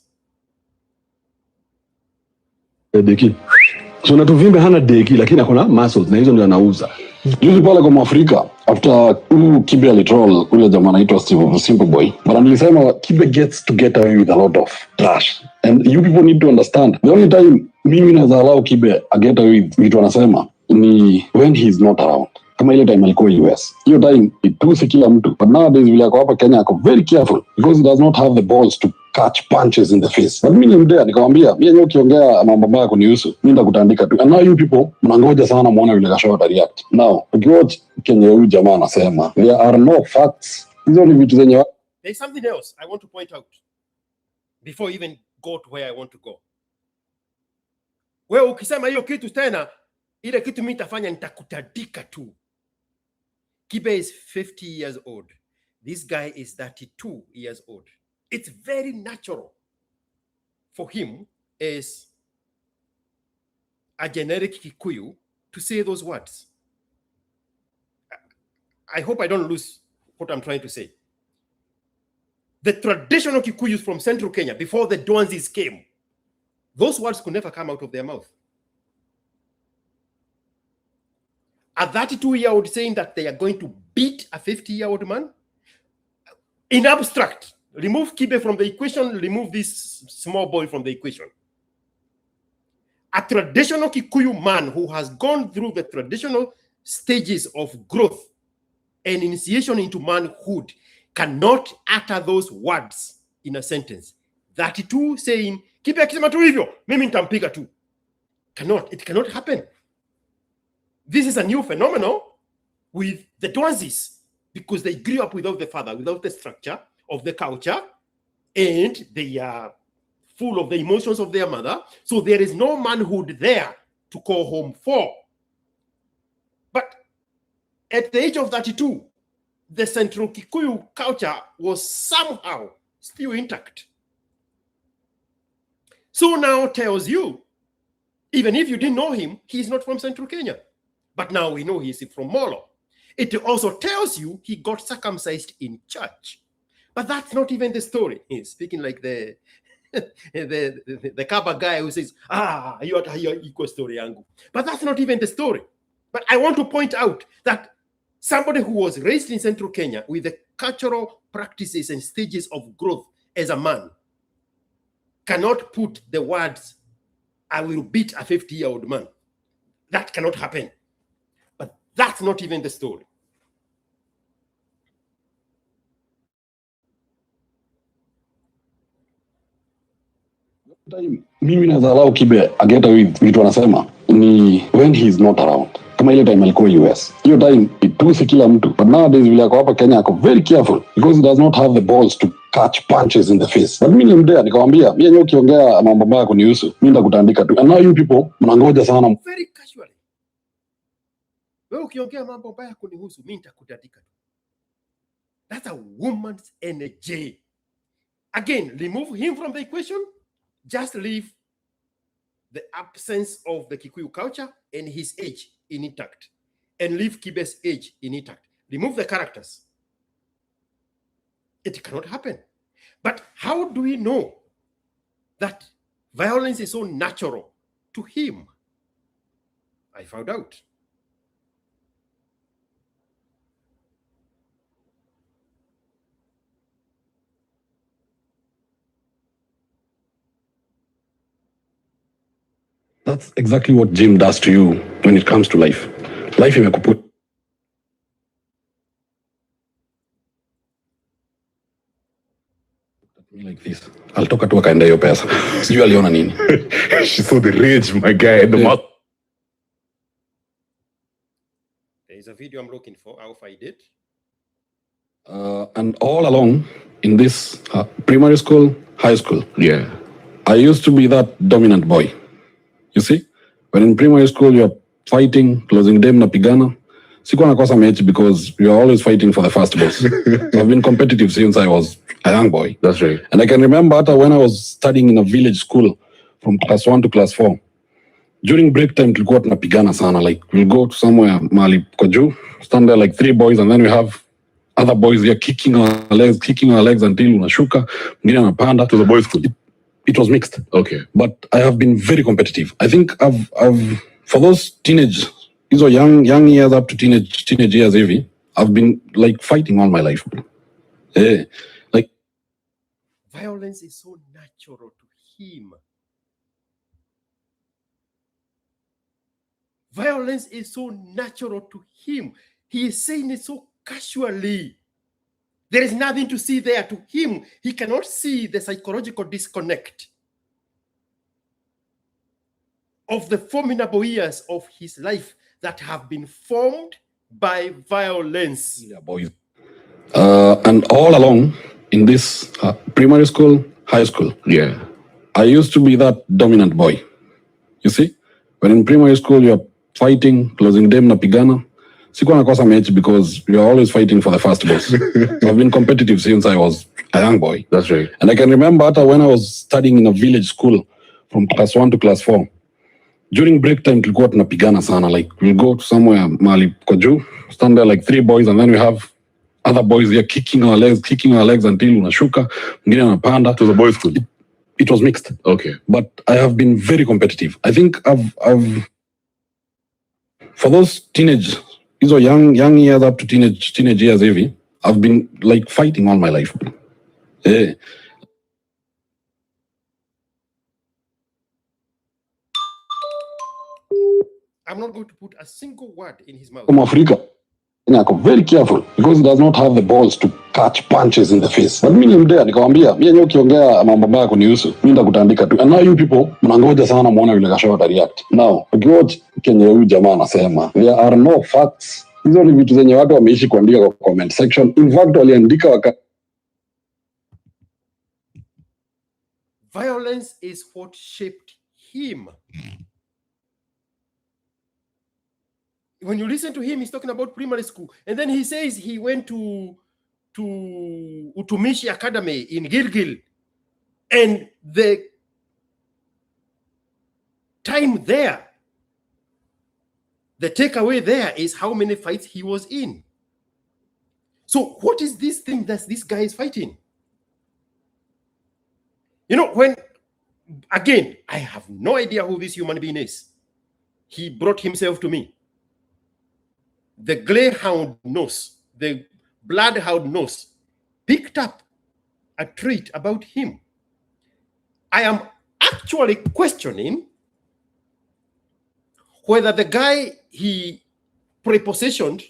Deki. So Natuvimbe hana deki lakini akona muscles na hizo ndio anauza. Juzi pale kwa Afrika after Kibe alitroll kule jamaa anaitwa Simple Boy. But nilisema Kibe gets to get away with a lot of trash. And you people need to understand. The only time mimi naweza allow Kibe a get away with vitu anasema ni when he's not around. Kama ile time alikuwa US. Hiyo time itusi kila mtu. But nowadays vile ako hapa Kenya ako very careful because he does not have the balls to catch punches in the face. But mimi nimdea nikamwambia, mimi yenyewe ukiongea mambo mabaya kunihusu, mimi nitakutandika tu. And now you people mnangoja sana muone vile Gachau react. Now, ukiwatch Kenya huyu jamaa anasema, there are no facts. Hizo ni vitu zenye. There's something else I want to point out before I even go to where I want to go. Wewe ukisema hiyo kitu tena, ile kitu mimi nitafanya nitakutandika tu. Kibe is 50 years old. This guy is 32 years old. It's very natural for him as a generic Kikuyu to say those words. I hope I don't lose what I'm trying to say. The traditional Kikuyus from central Kenya, before the Dwanzis came, those words could never come out of their mouth. A 32-year-old saying that they are going to beat a 50-year-old man? In abstract, remove Kibe from the equation, remove this small boy from the equation. A traditional Kikuyu man who has gone through the traditional stages of growth and initiation into manhood cannot utter those words in a sentence. 32 saying, Kibe akisema tu hivyo, mimi nitampiga tu. It cannot happen. This is a new phenomenon with the Dwanzis because they grew up without the father, without the structure of the culture, and they are full of the emotions of their mother. So there is no manhood there to call home for. But at the age of 32, the Central Kikuyu culture was somehow still intact. So now tells you, even if you didn't know him, he's not from Central Kenya. But now we know he's from Molo. It also tells you he got circumcised in church. But that's not even the story. He's speaking like the Kaba guy who says, you are your equal story, Angu. But that's not even the story. But I want to point out that somebody who was raised in Central Kenya with the cultural practices and stages of growth as a man cannot put the words, I will beat a 50-year-old man. That cannot happen. But that's not even the story. Mimi naweza allow Kibe ageta vitu wanasema ni when he is not around. Kama ile time alikuwa US. Hiyo time itusi kila mtu. But nowadays vile ako hapa Kenya ako very careful because he does not have the balls to catch punches in the face. But mimi nilimdea nikamwambia, mimi yenyewe ukiongea mambo mabaya kunihusu, mimi nitakutandika tu. And now you people mnangoja sana. Very casually. Wewe ukiongea mambo mabaya kunihusu, mimi nitakutandika tu. That's a woman's energy. Again, remove him from the equation. Just leave the absence of the Kikuyu culture and his age intact. And leave Kibe's age intact. Remove the characters. It cannot happen. But how do we know that violence is so natural to him? I found out. That's exactly what Jim does to you when it comes to life. Life imekuput like this. Alitoka tu akaenda hiyo pesa. Sijui aliona nini. She saw the rage, my guy. The mouth. There is a video I'm looking for. I'll find it. And all along in this primary school, high school, I used to be that dominant boy. You see, when in primary school you're fighting, closing them napigana. Sikuwa nakosa mechi because we are always fighting for the first boss. So I've been competitive since I was a young boy. That's right. And I can remember when I was studying in a village school from class 1 to class 4. During break time, tulikuwa tunapigana sana. Like we'll go to somewhere mahali kwa juu, stand there like 3 boys, and then we have other boys here kicking our legs until unashuka, mwingine anapanda. To the boys' school. It was mixed. Okay. But I have been very competitive. I think I've for those teenage, these are young years up to teenage years, Evie, I've been like fighting all my life. Like violence is so natural to him. Violence is so natural to him. He is saying it so casually. There is nothing to see there to him. He cannot see the psychological disconnect of the formidable years of his life that have been formed by violence. Yeah, boys. And all along in this primary school, high school, I used to be that dominant boy. You see, when in primary school you're fighting, closing them napigana. Sikuwa nakosa mechi because we are always fighting for the first boss. So I've been competitive since I was a young boy. That's right. And I can remember when I was studying in a village school from class 1 to class 4. During break time, tulikuwa tunapigana sana. Like we'll go to somewhere mahali kwa juu, stand there like 3 boys, and then we have other boys here kicking our legs until unashuka, mwingine anapanda. To the boys' school. It was mixed. Okay. But I have been very competitive. I think I've for those teenage, these are young years up to teenage years, Evie, I've been like fighting all my life. I'm not going to put a single word in his mouth. From Africa, very careful because he does not have the balls to catch punches in the face. But mimi nilimdea nikamwambia, mimi yenyewe ukiongea mambo mabaya kunihusu, mimi nitakutandika tu. And now you people mnangoja sana muone vile Gachau react. Now, ukiwatch Kenya huyu jamaa anasema, there are no facts. Hizo ni vitu zenye watu wameishi kuandika kwa comment section. In fact, waliandika violence is what shaped him. When you listen to him, he's talking about primary school. And then he says he went to Utumishi Academy in Gilgil. And the time there, the takeaway there is how many fights he was in. So what is this thing that this guy is fighting? You know, when, again, I have no idea who this human being is. He brought himself to me. The greyhound nose, the bloodhound nose, picked up a trait about him. I am actually questioning whether the guy he prepositioned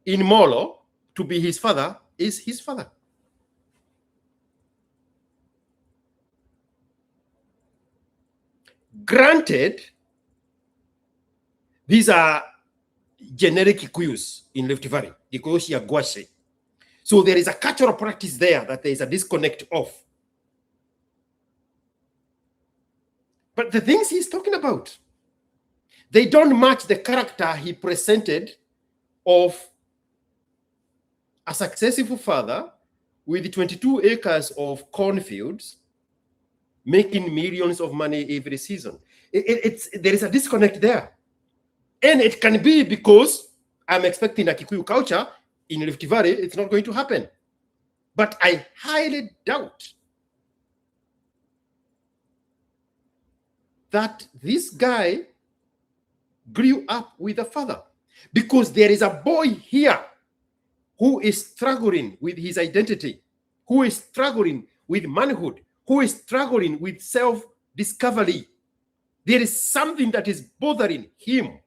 in Molo to be his father is his father. Granted, these are generic Kikuyus in Rift Valley, the Koyoshi Agwashe. So there is a cultural practice there that there is a disconnect of. But the things he's talking about, they don't match the character he presented of a successful father with 22 acres of cornfields, making millions of money every season. There is a disconnect there. And it can be because I'm expecting a Kikuyu culture in Rift Valley. It's not going to happen. But I highly doubt that this guy grew up with a father, because there is a boy here who is struggling with his identity, who is struggling with manhood, who is struggling with self-discovery. There is something that is bothering him.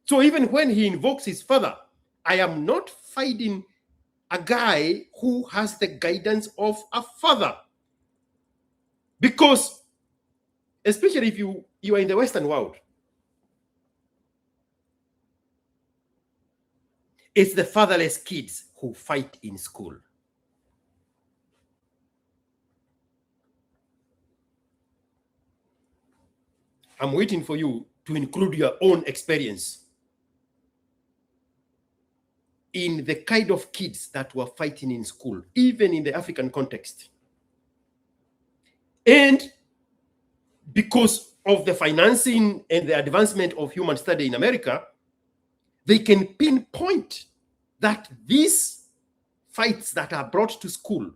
So even when he invokes his father, I am not fighting a guy who has the guidance of a father. Because, especially if you are in the Western world, it's the fatherless kids who fight in school. I'm waiting for you to include your own experience in the kind of kids that were fighting in school, even in the African context. And because of the financing and the advancement of human study in America, they can pinpoint that these fights that are brought to school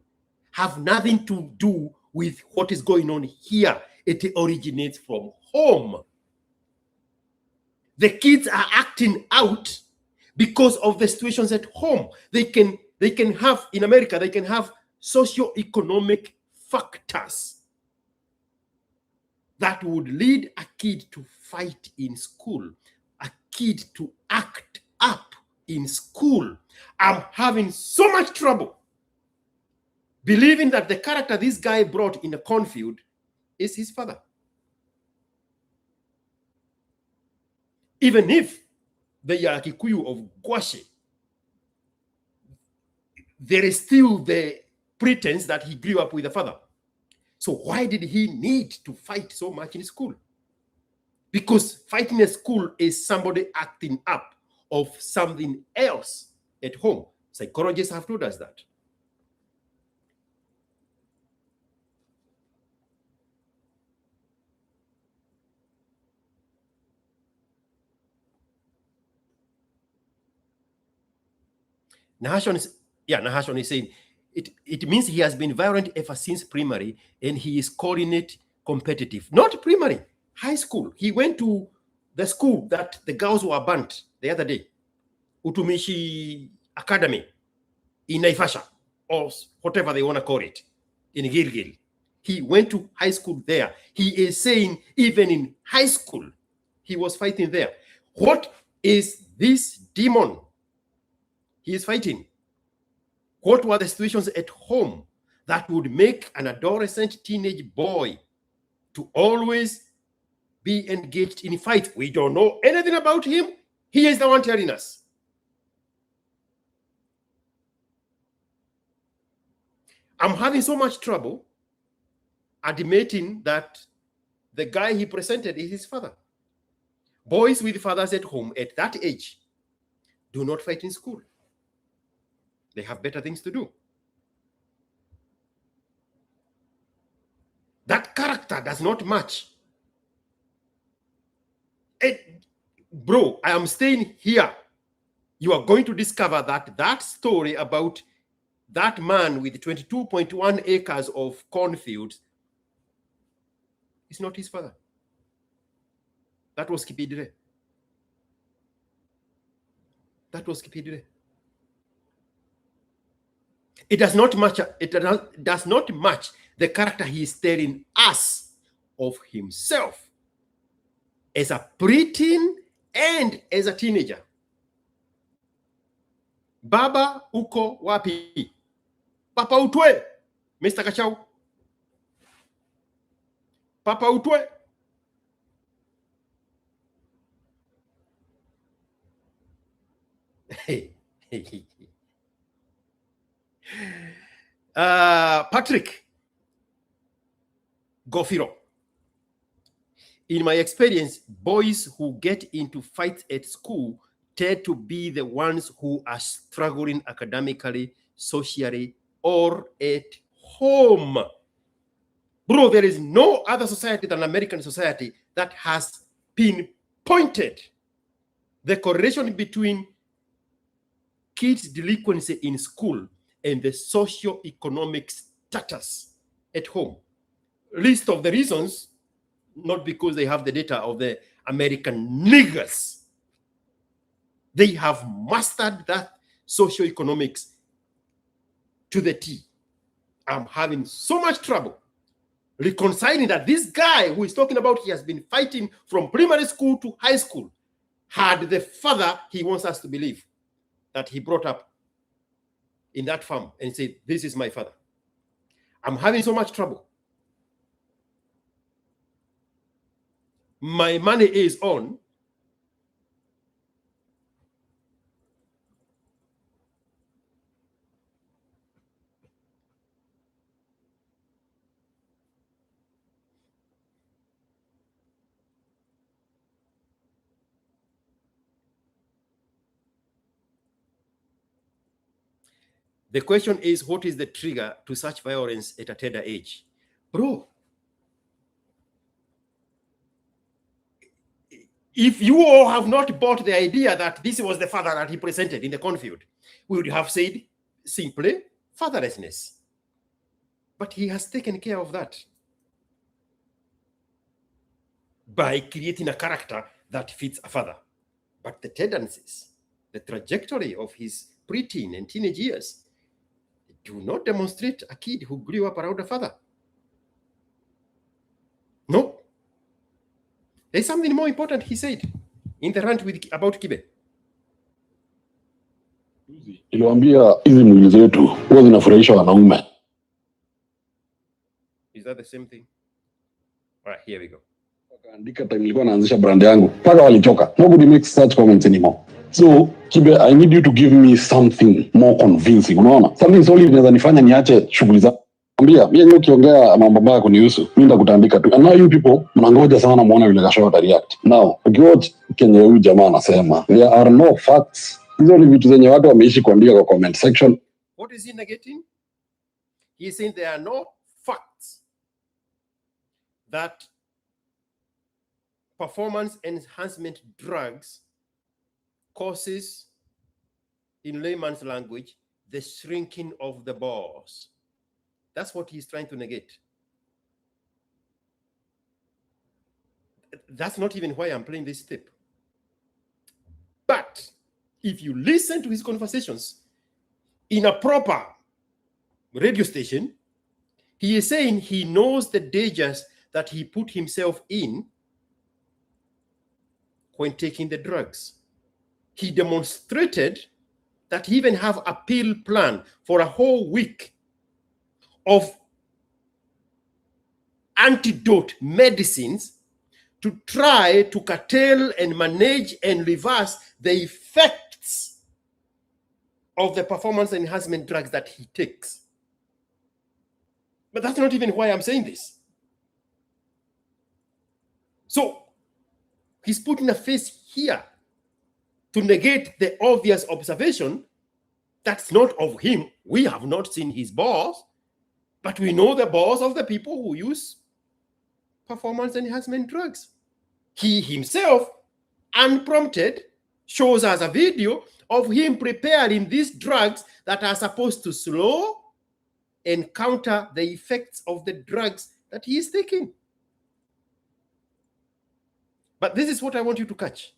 have nothing to do with what is going on here. It originates from home. The kids are acting out because of the situations at home. They can have, in America, they can have socio-economic factors that would lead a kid to fight in school, a kid to act up in school. I'm having so much trouble believing that the character this guy brought in the cornfield is his father. Even if they are Kikuyu of Gwashe, there is still the pretense that he grew up with a father. So why did he need to fight so much in school? Because fighting in school is somebody acting up of something else at home. Psychologists have told us that. Nahashon is saying it means he has been violent ever since primary, and he is calling it competitive. Not primary, high school. He went to the school that the girls were burnt the other day, Utumishi Academy in Naivasha, or whatever they want to call it, in Gilgil. He went to high school there. He is saying even in high school, he was fighting there. What is this demon he is fighting? What were the situations at home that would make an adolescent teenage boy to always be engaged in fights? We don't know anything about him. He is the one telling us. I'm having so much trouble admitting that the guy he presented is his father. Boys with fathers at home at that age do not fight in school. They have better things to do. That character does not match. Bro, I am staying here. You are going to discover that that story about that man with 22.1 acres of cornfields is not his father. That was Kipidire. That was Kipidire. It does not match. It does not match the character he is telling us of himself as a preteen and as a teenager. Baba uko wapi? Papa utwe, Mr. Gachau. Papa utwe. Patrick Gofiro. In my experience, boys who get into fights at school tend to be the ones who are struggling academically, socially, or at home. Bro, there is no other society than American society that has pinpointed the correlation between kids' delinquency in school and the socio-economic status at home. List of the reasons, not because they have the data of the American niggers. They have mastered that socioeconomics to the T. I'm having so much trouble reconciling that this guy who is talking about he has been fighting from primary school to high school had the father he wants us to believe that he brought up in that farm and said, this is my father. I'm having so much trouble. My money is on the question is, what is the trigger to such violence at a tender age? Bro, if you all have not bought the idea that this was the father that he presented in the cornfield, we would have said simply fatherlessness. But he has taken care of that by creating a character that fits a father. But the tendencies, the trajectory of his preteen and teenage years do not demonstrate a kid who grew up around a father. No. There's something more important he said in the rant about Kibe. Iliwaambia hizi mwili zetu huwa zinafurahisha wanaume. Is that the same thing? All right, here we go. Andika time nilikuwa naanzisha brand yangu. Paka walichoka. Nobody makes such comments anymore. So, Kibe, I need you to give me something more convincing. Unaona? Something solid inaweza nifanya niache shughuli zangu. Ambia, mimi ukiongea mambo mabaya kunihusu, mimi nitakutandika tu. And now you people mnangoja sana muone vile Gachau react. Now, ukiwatch Kenya huyu jamaa anasema, there are no facts. Hizo ni vitu zenye watu wameishi kuandika kwa comment section. What is he negating? He is saying there are no facts that performance enhancement drugs causes, in layman's language, the shrinking of the balls. That's what he's trying to negate. That's not even why I'm playing this tape. But if you listen to his conversations in a proper radio station, he is saying he knows the dangers that he put himself in when taking the drugs. He demonstrated that he even have a pill plan for a whole week of antidote medicines to try to curtail and manage and reverse the effects of the performance enhancement drugs that he takes. But that's not even why I'm saying this. So He's putting a face here to negate the obvious observation that's not of him. We have not seen his balls, but we know the balls of the people who use performance enhancement drugs. He himself, unprompted, shows us a video of him preparing these drugs that are supposed to slow and counter the effects of the drugs that he is taking. But this is what I want you to catch.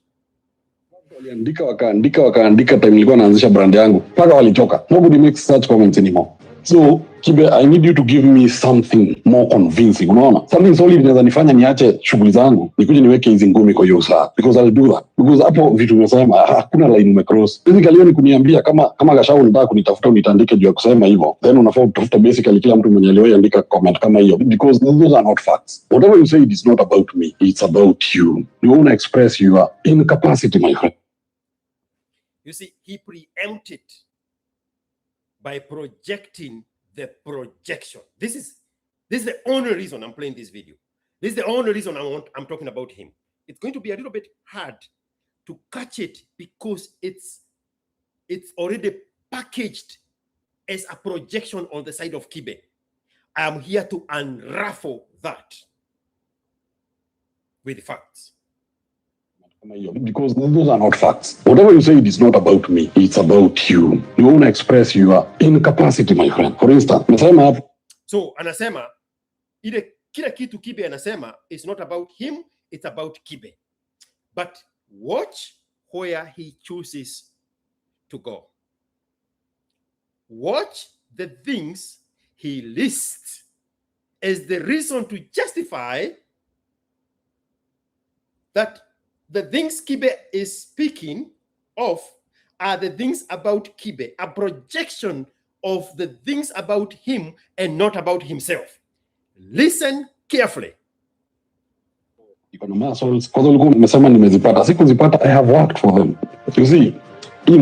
Wakaandika time nilikuwa naanzisha brand yangu mpaka walitoka. Nobody makes such comments anymore. So Kibe, I need you to give me something more convincing. Unaona, something solid inaweza nifanya niache shughuli zangu nikuje niweke hizi ngumi kwa hiyo saa, because I'll do that. Because hapo vitu umesema hakuna line umecross. Basically ni kuniambia kama Gachau unataka kunitafuta unitandike juu ya kusema hivyo, then unafaa kutafuta basically kila mtu mwenye aliyoandika comment kama hiyo, because those are not facts. Whatever you say, it is not about me, it's about you. You want to express your incapacity, my friend. You see, he preempted by projecting the projection. This is the only reason I'm playing this video. This is the only reason I'm talking about him. It's going to be a little bit hard to catch it because it's already packaged as a projection on the side of Kibe. I am here to unravel that with facts. Because those are not facts. Whatever you say, it is not about me, it's about you. You want to express your incapacity, my friend. For instance, so anasema ile kila kitu Kibe anasema is not about him, it's about Kibe. But watch where he chooses to go. Watch the things he lists as the reason to justify that the things Kibe is speaking of are the things about Kibe, a projection of the things about him and not about himself. Listen carefully. I have worked for them. You see, if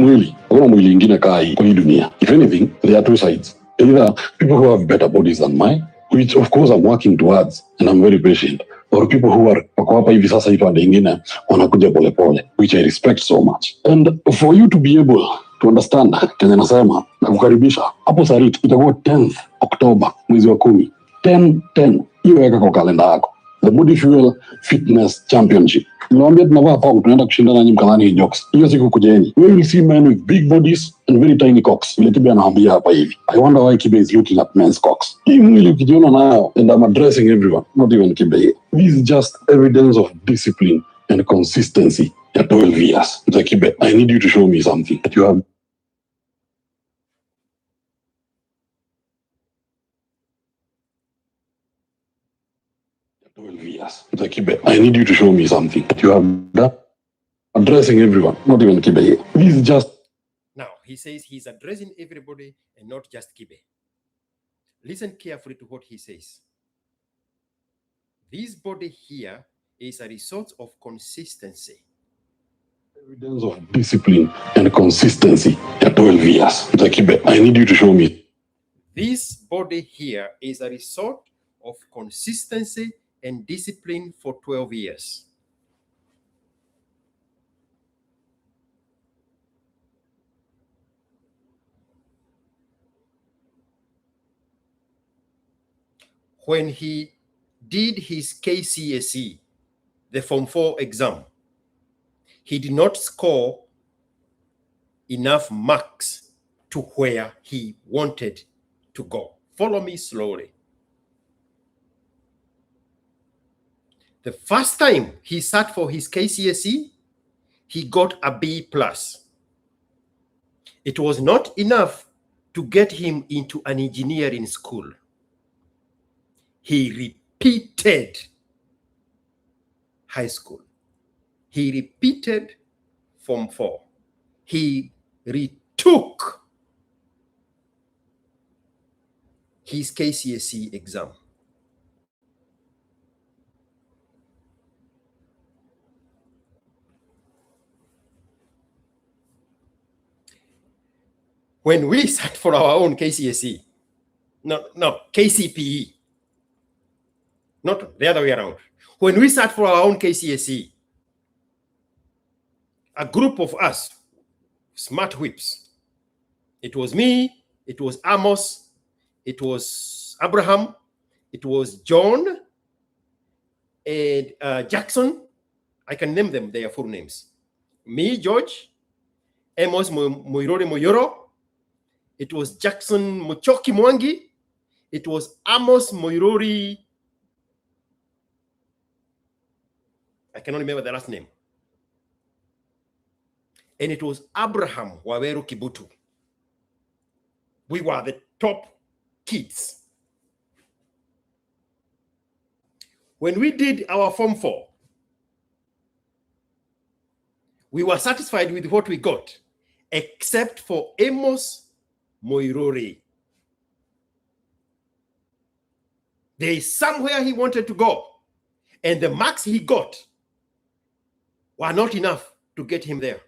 anything, there are two sides. Either people who have better bodies than mine, which of course I'm working towards, and I'm very patient, or people who are which I respect so much. And for you to be able to understand, hapo sarit itakuwa 10th October mwezi wa 10. 10 hiyo weka kwa kalenda yako. The Body Fuel Fitness Championship. Niwaambia tunavaa form tunaenda kushindana nyinyi mkadhani jokes. Hiyo siku kujeni. We will see men with big bodies and very tiny cocks. Vile Kibe anawaambia hapa hivi. I wonder why Kibe is looking at men's cocks. Hii mwili ukijiona nayo, and I'm addressing everyone, not even Kibe. This is just evidence of discipline and consistency at 12 years. Kibe, I need you to show me something that you have. Kibe, I need you to show me something that you have done. Addressing everyone, not even Kibe. This is just. Now, he says he's addressing everybody and not just Kibe. Listen carefully to what he says. This body here is a result of consistency. Evidence of discipline and consistency at 12 years. Kibe, I need you to show me. This body here is a result of consistency and discipline for 12 years. When he did his KCSE, the Form 4 exam, he did not score enough marks to where he wanted to go. Follow me slowly. The first time he sat for his KCSE, he got a B+. It was not enough to get him into an engineering school. He repeated high school. He repeated Form 4. He retook his KCSE exam. When we sat for our own KCSE, KCPE, not the other way around. When we sat for our own KCSE, a group of us, smart whips. It was me, it was Amos, it was Abraham, it was John, and Jackson. I can name them, their full names. Me, George, Amos Moirore Moyoro, it was Jackson Mochoki Mwangi, it was Amos Moirori, I cannot remember the last name, and it was Abraham Waweru Kibutu. We were the top kids. When we did our Form 4, we were satisfied with what we got, except for Amos Moirori. There is somewhere he wanted to go, and the marks he got were not enough to get him there.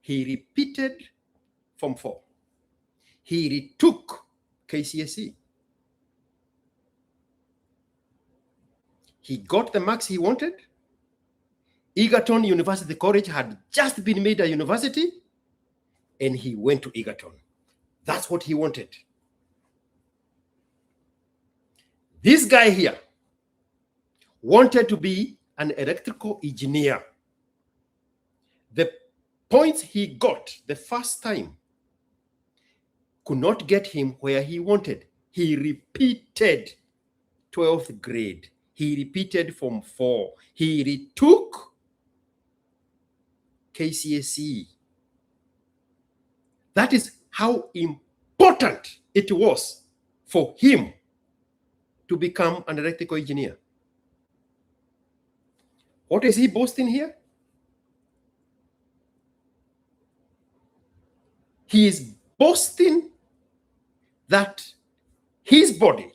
He repeated Form 4. He retook KCSE. He got the marks he wanted. Egerton University College had just been made a university, and he went to Egerton. That's what he wanted. This guy here wanted to be an electrical engineer. The points he got the first time could not get him where he wanted. He repeated 12th grade. He repeated Form 4. He retook KCSE. That is how important it was for him to become an electrical engineer. What is he boasting here? He is boasting that his body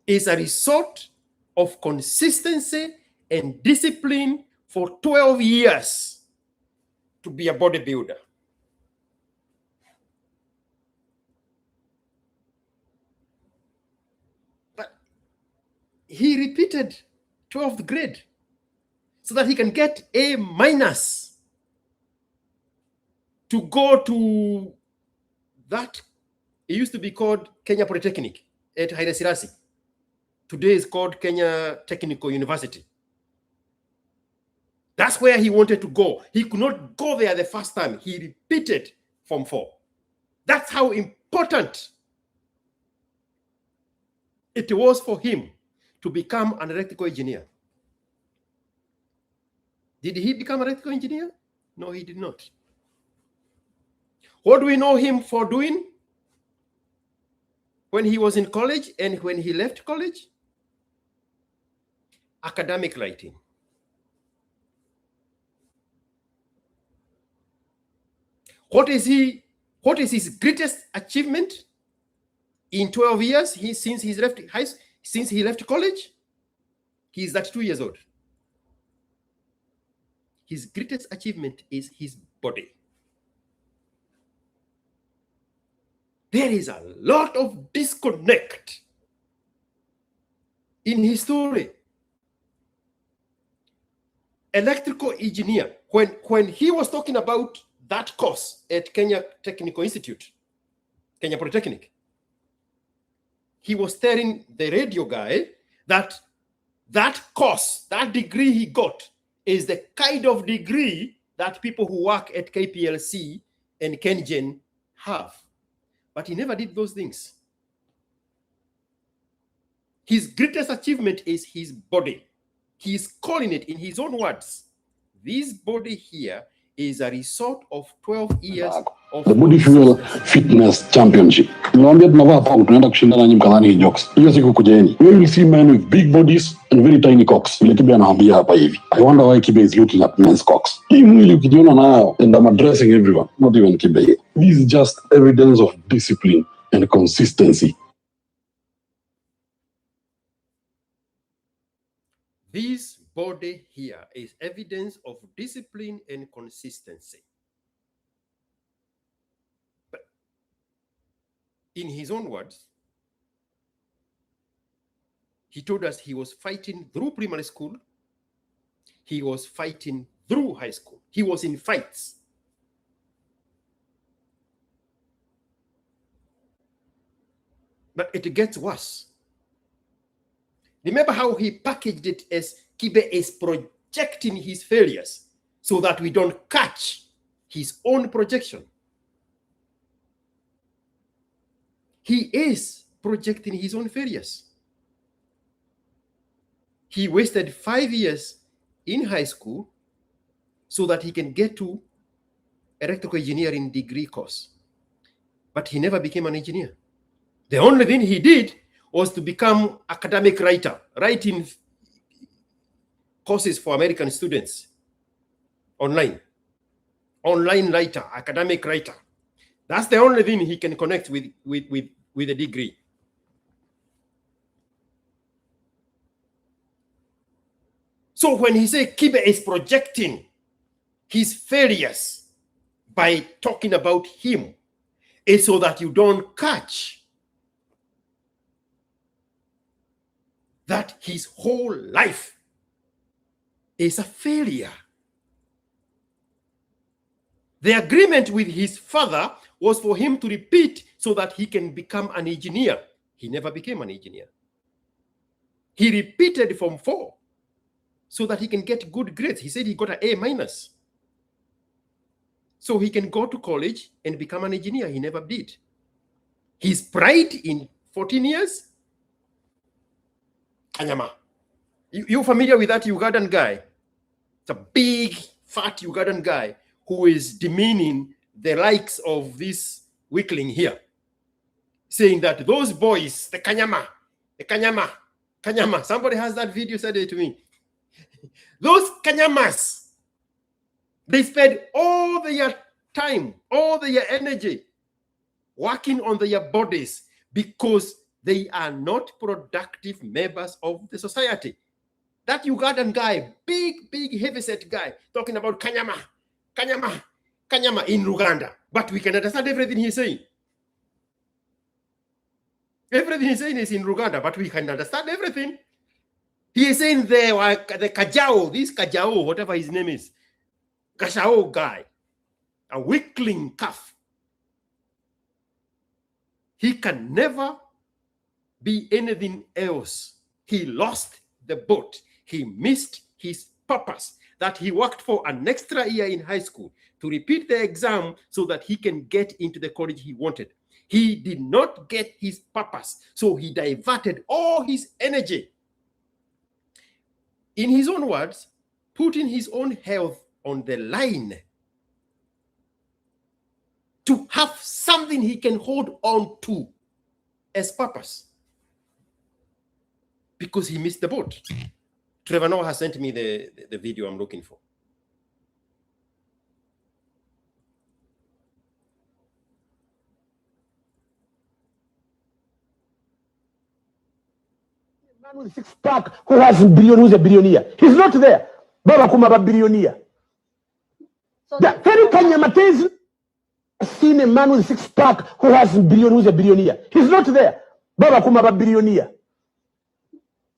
is a result of consistency and discipline for 12 years to be a bodybuilder. But he repeated 12th grade so that he can get A- to go to that. It used to be called Kenya Polytechnic at Haile Selassie. Today is called Kenya Technical University. That's where he wanted to go. He could not go there the first time. He repeated Form 4. That's how important it was for him to become an electrical engineer. Did he become an electrical engineer? No, he did not. What do we know him for doing when he was in college and when he left college? Academic writing. What is his greatest achievement in 12 years since he left college? He is 32 years old. His greatest achievement is his body. There is a lot of disconnect in his story. Electrical engineer, when he was talking about that course at Kenya Technical Institute, Kenya Polytechnic, he was telling the radio guy that that course, that degree he got, is the kind of degree that people who work at KPLC and KenGen have. But he never did those things. His greatest achievement is his body. He is calling it in his own words. This body here is a result of 12 years of the Body Fuel Fitness Championship. Niwaambia tunavaa hapa tunaenda kushindana nyinyi mkadhani jokes. Hiyo siku kujeni. We will see men with big bodies and very tiny cocks. Vile Kibe anawaambia hapa hivi. I wonder why Kibe is looking at men's cocks. Hii mwili ukijiona nayo, and I'm addressing everyone, not even Kibe here. This is just evidence of discipline and consistency. This body here is evidence of discipline and consistency. But in his own words, he told us he was fighting through primary school. He was fighting through high school. He was in fights. But it gets worse. Remember how he packaged it as Kibe is projecting his failures so that we don't catch his own projection. He is projecting his own failures. He wasted 5 years in high school so that he can get to electrical engineering degree course. But he never became an engineer. The only thing he did was to become academic writer, writing courses for American students online. Online writer, academic writer. That's the only thing he can connect with a degree. So when he says Kibe is projecting his failures by talking about him, it's so that you don't catch that his whole life is a failure. The agreement with his father was for him to repeat so that he can become an engineer. He never became an engineer. He repeated from 4 so that he can get good grades. He said he got an A-. So he can go to college and become an engineer. He never did. His pride in 14 years, Kanyama. You familiar with that Ugandan guy? It's a big, fat Ugandan guy who is demeaning the likes of this weakling here, saying that those boys, the Kanyama, somebody has that video, said it to me. Those Kanyamas, they spend all their time, all their energy working on their bodies because they are not productive members of the society. That Ugandan guy, big heavyset guy, talking about Kanyama in Uganda. But we can understand everything he's saying. Everything he's saying is in Uganda, but we can understand everything. He is saying the Gachau, this Gachau, whatever his name is, Gachau guy, a weakling calf. He can never be anything else. He lost the boat. He missed his purpose that he worked for an extra year in high school to repeat the exam so that he can get into the college he wanted. He did not get his purpose, so he diverted all his energy. In his own words, putting his own health on the line to have something he can hold on to as purpose, because he missed the boat. Trevor Noah has sent me the video I'm looking for. Man with 6-pack who has a billion, who's a billionaire. He's not there. Baba Kumaba billionaire. So the very Kanyamatez seen a man with 6-pack who has a billion, who's a billionaire. He's not there. Baba Kumaba billionaire.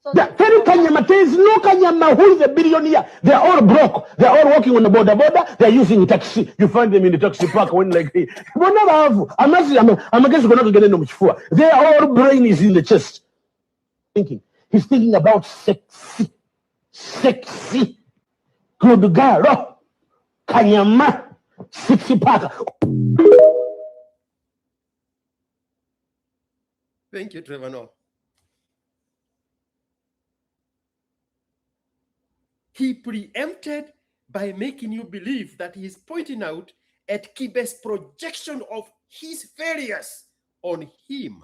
So the very Kanyamatez, no Kanyama who is a billionaire. They're all broke. They're all working on the border. They're using a taxi. You find them in the taxi park when like they never have. I'm against going to get into much for. Their all brain is in the chest. Thinking. He's thinking about sexy, good girl, Kanyama, 60-pack. Thank you, Trevor Noah. He preempted by making you believe that he is pointing out at Kibe's projection of his failures on him.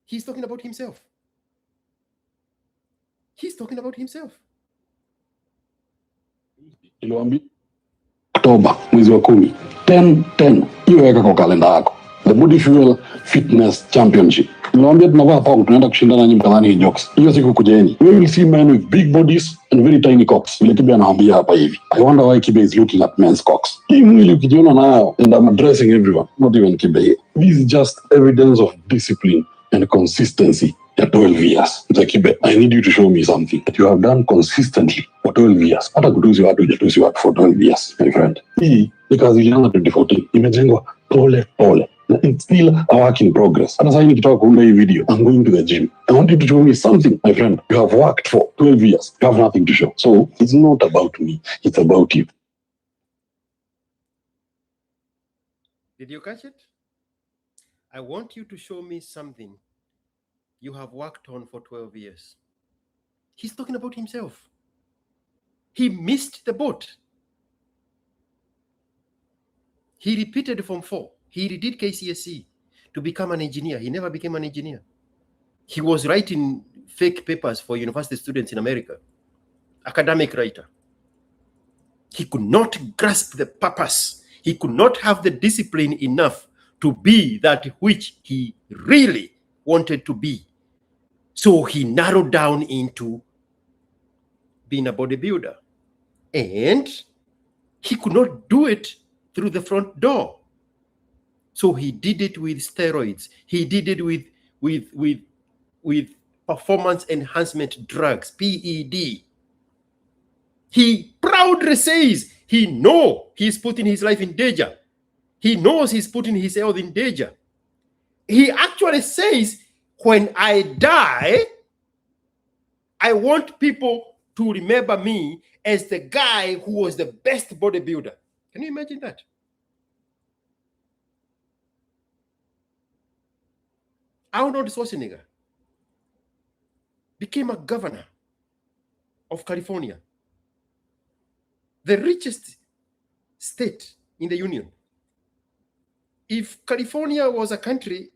He's talking about himself. He's talking about himself. Oktoba mwezi wa 10 10 hiyo weka kwa kalenda yako. The Body Fuel Fitness Championship. Niwaambia tunavaa pong tunaenda kushindana nyinyi mtadhani jokes. Hiyo siku kujeni. We will see men with big bodies and very tiny cocks. Vile Kibe anawaambia hapa hivi. I wonder why Kibe is looking at men's cocks. Hii mwili ukijiona nayo, and I'm addressing everyone, not even Kibe here. This is just evidence of discipline and consistency ya 12 years. Mzakibe, I need you to show me something that you have done consistently for 12 years. Hata kutusi watu for 12 years, my friend. Hii ni kazi ilianza 2014. Imejengwa pole pole. It's still a work in progress. Hata sasa nikitoka kuunda hii video, I'm going to the gym. I want you to show me something, my friend. You have worked for 12 years. You have nothing to show. So it's not about me. It's about you. Did you catch it? I want you to show me something you have worked on for 12 years. He's talking about himself. He missed the boat. He repeated Form 4. He redid KCSE to become an engineer. He never became an engineer. He was writing fake papers for university students in America. Academic writer. He could not grasp the purpose. He could not have the discipline enough to be that which he really wanted to be. So he narrowed down into being a bodybuilder. And he could not do it through the front door. So he did it with steroids. He did it with performance enhancement drugs, PED. He proudly says he knows he's putting his life in danger. He knows he's putting his health in danger. He actually says, when I die, I want people to remember me as the guy who was the best bodybuilder. Can you imagine that? Arnold Schwarzenegger became a governor of California, the richest state in the union. If California was a country,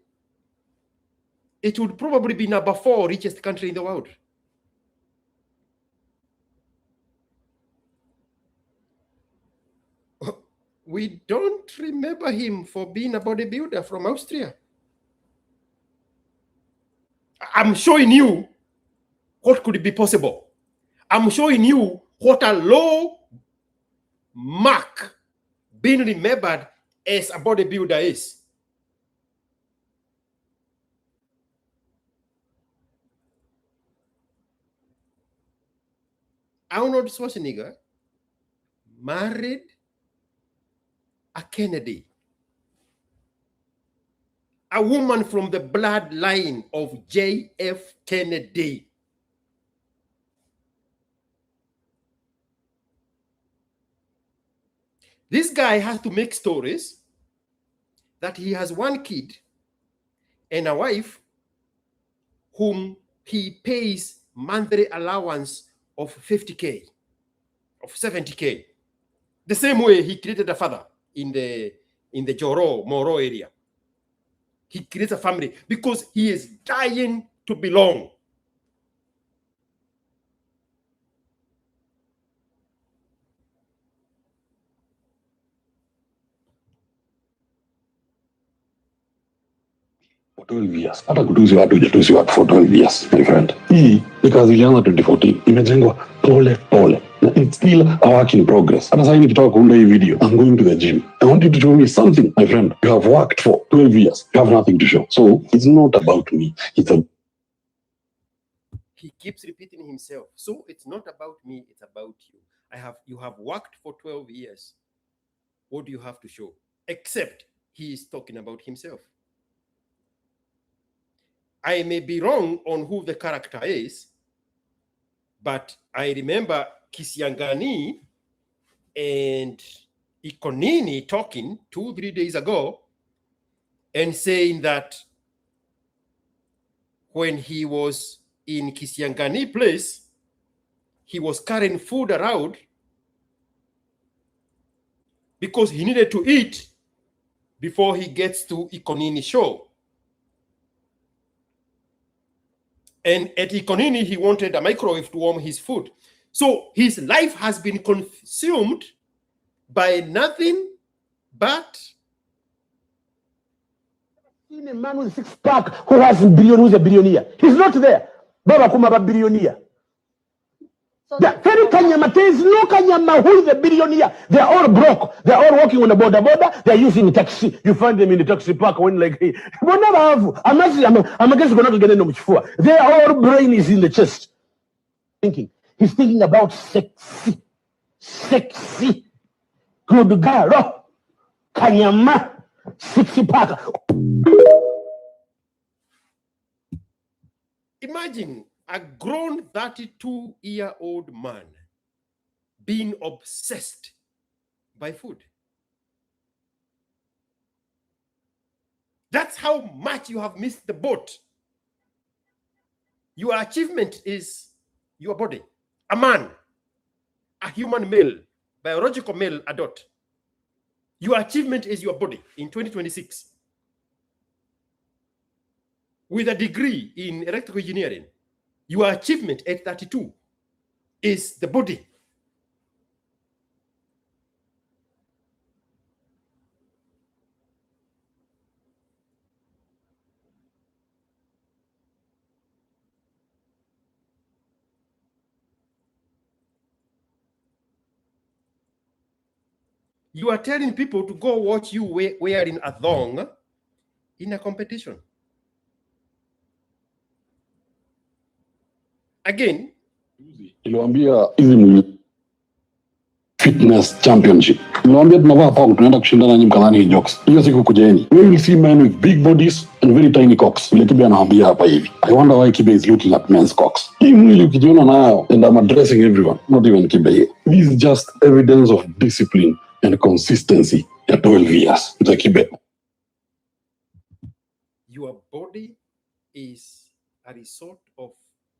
it would probably be number 4 richest country in the world. We don't remember him for being a bodybuilder from Austria. I'm showing you what could be possible. I'm showing you what a low mark being remembered as a bodybuilder is. Arnold Schwarzenegger married a Kennedy, a woman from the bloodline of JF Kennedy. This guy has to make stories that he has one kid and a wife whom he pays monthly allowance of 50K, of 70K. The same way he created a father in the Joro, Moro area. He creates a family because he is dying to belong. For 12 years. Hata kutusi watu for 12 years, my friend. Hii ni kazi ilianza 2014. Imejengwa pole pole. It's still a work in progress. Hata sasa nikitoka kuunda hii video, I'm going to the gym. I want you to show me something, my friend. You have worked for 12 years. You have nothing to show. So it's not about me. It's a... He keeps repeating himself. So it's not about me, it's about you. You have worked for 12 years. What do you have to show? Except he is talking about himself. I may be wrong on who the character is, but I remember Kisiangani and Ikonini talking 2-3 days ago and saying that when he was in Kisiangani place, he was carrying food around because he needed to eat before he gets to Ikonini show. And at Ikonini, he wanted a microwave to warm his food. So his life has been consumed by nothing but... Seen a man with 6-pack who has billion, who's a billionaire. He's not there. Baba kuma ba billionaire. Ferry Kanyamatez, no Kanyama, who is a billionaire? They're all broke. They're all walking on the border. They're using a taxi. You find them in the taxi park when like, hey, I'm against going to get no much for. Their whole brain is in the chest. He's thinking about sexy, good girl, Kanyama, 60 pack. Imagine a grown 32-year-old man being obsessed by food. That's how much you have missed the boat. Your achievement is your body. A man, a human male, biological male adult. Your achievement is your body in 2026. With a degree in electrical engineering, your achievement at 32 is the body. You are telling people to go watch you wearing a thong in a competition. Again, iliwaambia hizi fitness championship. Iliwaambia tunavaa thong tunaenda kushindana nyinyi mkadhani ni jokes. Hiyo siku kujeni. We will see men with big bodies and very tiny cocks. Ile Kibe anaambia hapa hivi. I wonder why Kibe is looking at men's cocks. Hii mwili ukijiona nayo, and I'm addressing everyone, not even Kibe here. This is just evidence of discipline and consistency at 12 years. It's a Kibe. Your body is a result of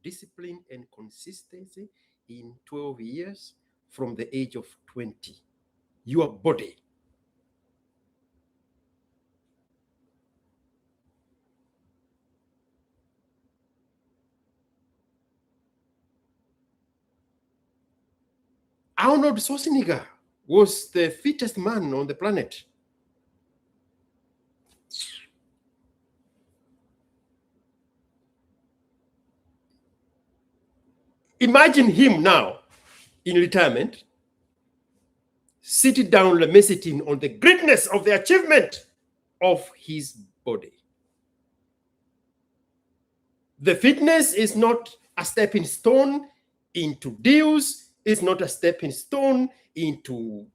discipline and consistency in 12 years from the age of 20. Your body. Arnold Schwarzenegger was the fittest man on the planet. Imagine him now in retirement, sitting down lamenting on the greatness of the achievement of his body. The fitness is not a stepping stone into deals, it's not a stepping stone into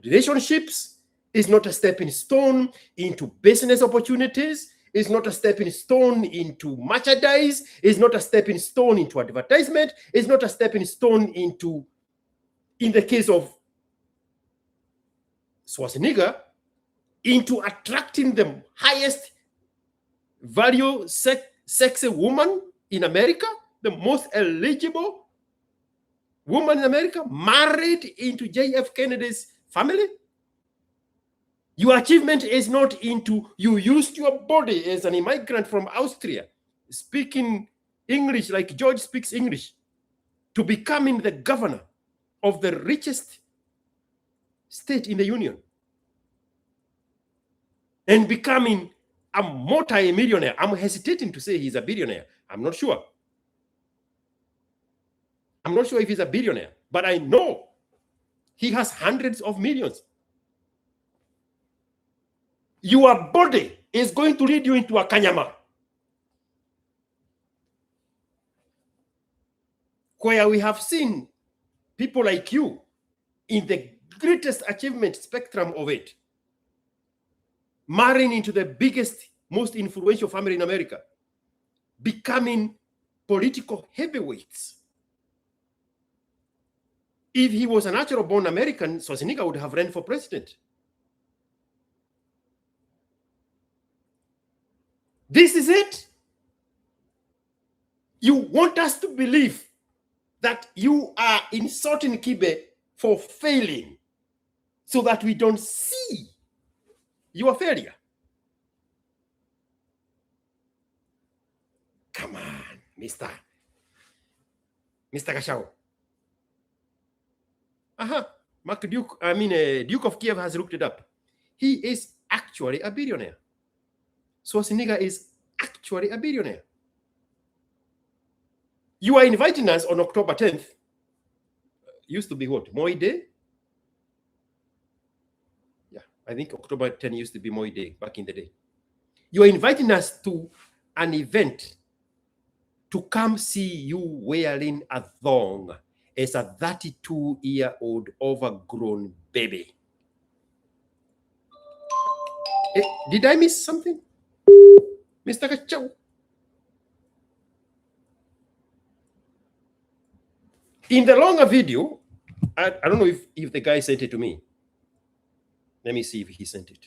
relationships, it's not a stepping stone into business opportunities, it's not a stepping stone into merchandise, it's not a stepping stone into advertisement, it's not a stepping stone into, in the case of Schwarzenegger, into attracting the highest value sexy woman in America, the most eligible woman in America, married into J.F. Kennedy's family. Your achievement is not into, you used your body as an immigrant from Austria, speaking English like George speaks English, to becoming the governor of the richest state in the Union, and becoming a multi-millionaire. I'm hesitating to say he's a billionaire. I'm not sure. I'm not sure if he's a billionaire, but I know he has hundreds of millions. Your body is going to lead you into a Kanyama, where we have seen people like you in the greatest achievement spectrum of it, marrying into the biggest, most influential family in America, becoming political heavyweights. If he was a natural-born American, Schwarzenegger would have run for president. This is it. You want us to believe that you are insulting Kibe for failing so that we don't see your failure. Come on, Mr. Gachau. Duke of Kiev has looked it up. He is actually a billionaire. Schwarzenegger is actually a billionaire. You are inviting us on October 10th used to be what? Moi Day? Yeah, I think October 10 used to be Moi Day back in the day. You are inviting us to an event to come see you wearing a thong as a 32-year-old overgrown baby. Did I miss something? Mr. Gachau? In the longer video, I don't know if the guy sent it to me. Let me see if he sent it.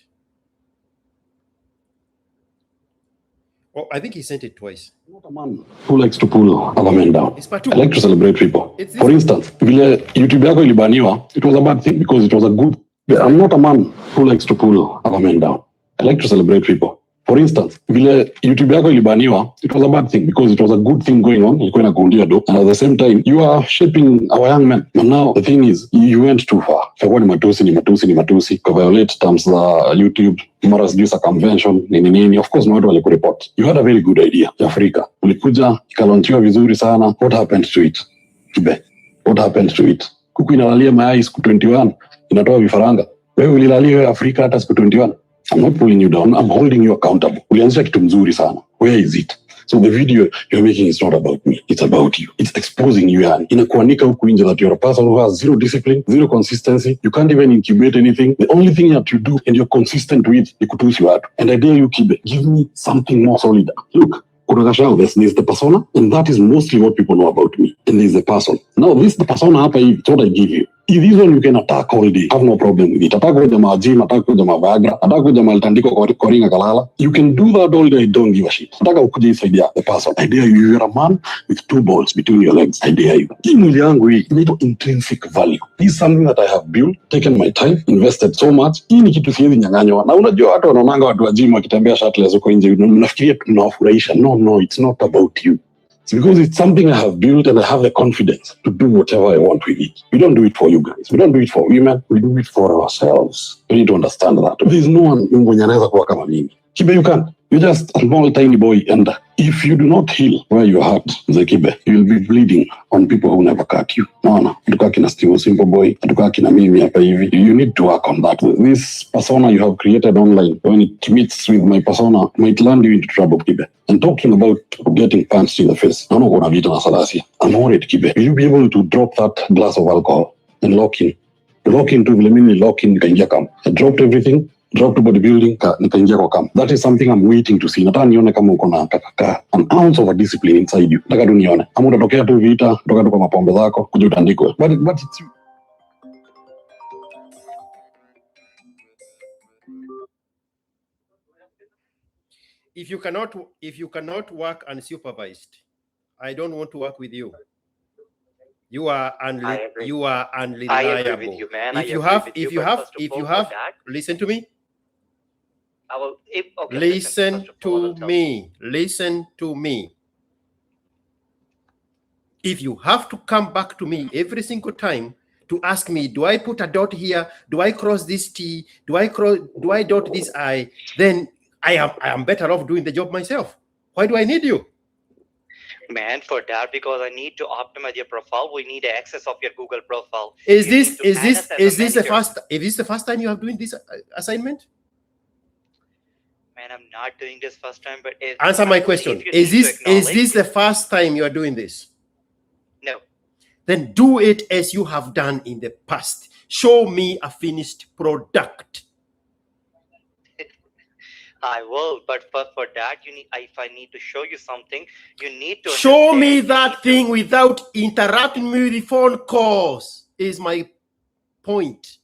Oh, I think he sent it twice. I'm not a man who likes to pull other men down. It's part two. I like to celebrate people. For instance, vile YouTube yako ilibaniwa, it was a bad thing because it was a good. I'm not a man who likes to pull other men down. I like to celebrate people. For instance, vile YouTube yako ilibaniwa, it was a bad thing because it was a good thing going on. Ilikuwa inakuundia do, and at the same time, you are shaping our young men. And now the thing is, you went too far. Kwa ni matusi, kwa violate terms za YouTube, mara sijui convention, nini. Of course, watu walikureport. You had a very good idea ya Afrika. Ulikuja, ikalaunchiwa vizuri sana. What happened to it? Kibe, what happened to it? Kuku inalalia mayai siku 21, inatoa vifaranga. Wewe ulilalia Afrika hata siku 21. I'm not pulling you down. I'm holding you accountable. Ulianzisha kitu mzuri sana. Where is it? So the video you're making is not about me. It's about you. It's exposing you. Yani inakuanika huku nje that you're a person who has zero discipline, zero consistency. You can't even incubate anything. The only thing that you do and you're consistent with ni kutusi watu. And I dare you, Kibe, give me something more solid. Look, kuna Gachau, there's the persona, and that is mostly what people know about me. And there's the person. Now this the persona hapa hivi, it's what I give you. If this one you can attack all day, I have no problem with it. Attack jamaa gym, attack jamaa Viagra, attack jamaa litandiko kwa ringa kalala. You can do that all day, I don't give a shit. Nataka ukuje isaidia the person. I dare you, you're a man with 2 balls between your legs. I dare you. Hii mwili yangu hii, inaitwa intrinsic value. This is something that I have built, taken my time, invested so much. Hii ni kitu siwezi nyang'anywa. Na unajua watu wanaonanga watu wa gym wakitembea shirtless huko nje, mnafikiria tunawafurahisha. No, it's not about you. It's because it's something I have built and I have the confidence to do whatever I want with it. We don't do it for you guys. We don't do it for women. We do it for ourselves. You need to understand that. There's no one mwenye anaweza kuwa kama mimi. Kibe, you can. You're just a small, tiny boy, and if you do not heal where you're hurt, Kibe, you will be bleeding on people who never cut you. No. Atukaa kina Steve Simple Boy, atukaa kina mimi hapa hivi. You need to work on that. This persona you have created online, when it meets with my persona, might land you into trouble, Kibe. And talking about getting punched in the face, I'm worried, Kibe. Will you be able to drop that glass of alcohol and lock in? Lock in to Vlemini, lock in, nikaingia kam. I dropped everything. Drop to bodybuilding, nikaingia kwa camp. That is something I'm waiting to see. Nataka nione kama uko na an ounce of a discipline inside you. Nataka tu nione. Ama utatokea tu vita, kutoka tu kwa mapombe zako, kuja utandikwe. But it's you. If you cannot work unsupervised, I don't want to work with you. You are unreliable. I agree with you, man. If you have, listen to me. Listen to me. If you have to come back to me every single time to ask me, do I put a dot here? Do I cross this T? Do I dot this I? Then I am better off doing the job myself. Why do I need you? Man, for that, because I need to optimize your profile, we need access of your Google profile. Is this the first time you are doing this assignment? Man, I'm not doing this first time, but answer my question. Is this the first time you are doing this? No. Then do it as you have done in the past. Show me a finished product. I will, but for that, if I need to show you something, you need to show me that thing without interrupting me with the phone calls, is my point.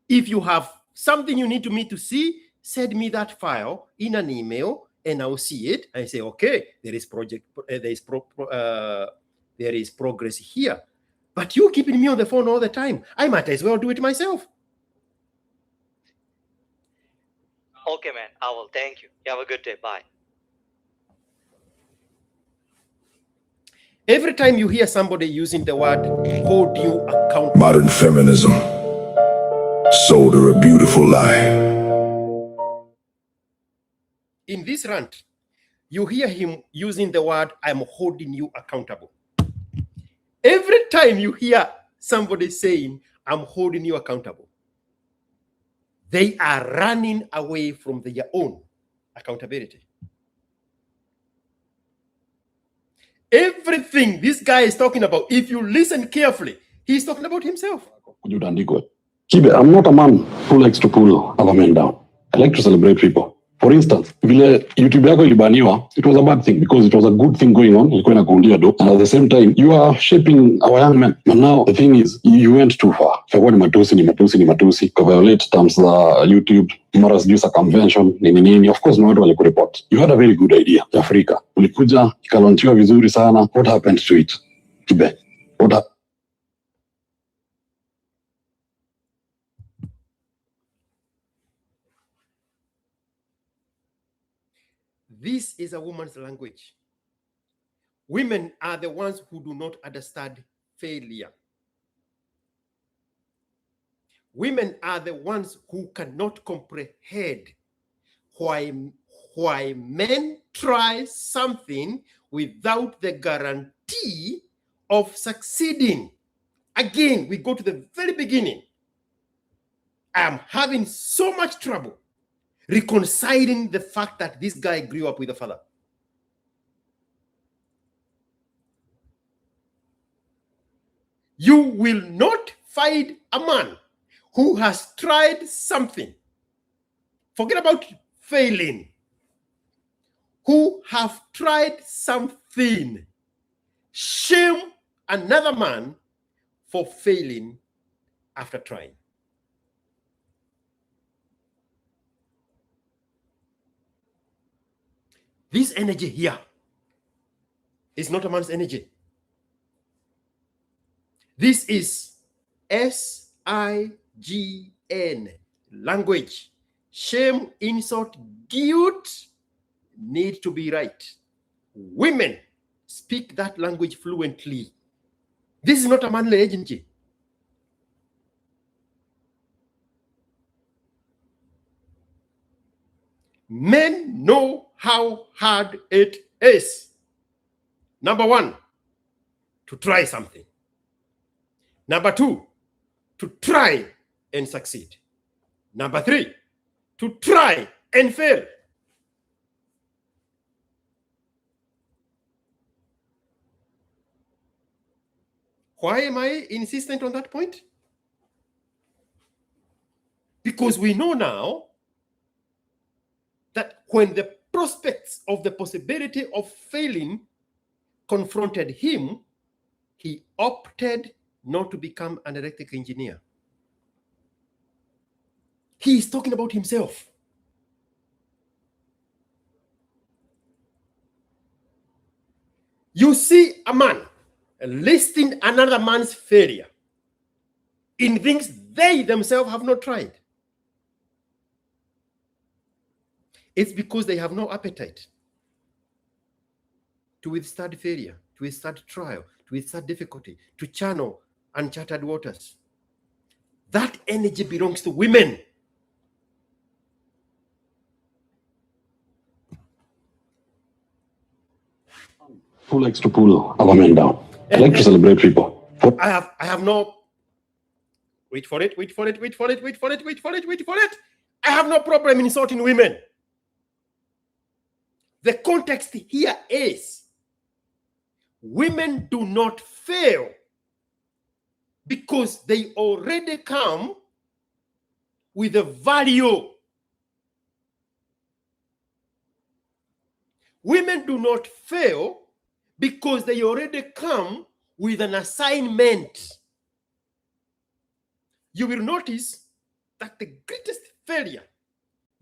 If you have something you need me to see, send me that file in an email and I'll see it. I say, okay, there is progress here. But you keeping me on the phone all the time. I might as well do it myself. Okay, man. I will. Thank you. You have a good day. Bye. Every time you hear somebody using the word hold you accountable. Modern feminism sold her a beautiful lie. In this rant, you hear him using the word I'm holding you accountable. Every time you hear somebody saying, I'm holding you accountable. They are running away from their own accountability. Everything this guy is talking about, if you listen carefully, he's talking about himself. Kibe, I'm not a man who likes to pull other men down. I like to celebrate people. For instance, vile YouTube yako ilibaniwa, it was a bad thing because it was a good thing going on. Ilikuwa inakuundia do. And at the same time, you are shaping our young men. But now, the thing is, you went too far. Ikakuwa ni matusi. Ka violate terms za YouTube. Mara sijui sa convention, nini. Of course, na watu walikureport. You had a very good idea. Ya Afrika. Ulikuja, ikalaunchiwa vizuri sana. What happened to it? Kibe, what happened? This is a woman's language. Women are the ones who do not understand failure. Women are the ones who cannot comprehend why men try something without the guarantee of succeeding. Again, we go to the very beginning. I'm having so much trouble reconciling the fact that this guy grew up with a father. You will not find a man who has tried something, forget about failing, who have tried something, shame another man for failing after trying. This energy here is not a man's energy. This is SIGN language. Shame, insult, guilt need to be right. Women speak that language fluently. This is not a manly agency. Men know how hard it is. Number one, to try something. Number two, to try and succeed. Number three, to try and fail. Why am I insistent on that point? Because we know now that when the prospects of the possibility of failing confronted him, he opted not to become an electrical engineer. He is talking about himself. You see a man listing another man's failure in things they themselves have not tried. It's because they have no appetite to withstand failure, to withstand trial, to withstand difficulty, to channel uncharted waters. That energy belongs to women. Who likes to pull other men down? I like to celebrate people. I have no. Wait for it. I have no problem insulting women. The context here is women do not fail because they already come with a value. Women do not fail because they already come with an assignment. You will notice that the greatest failure,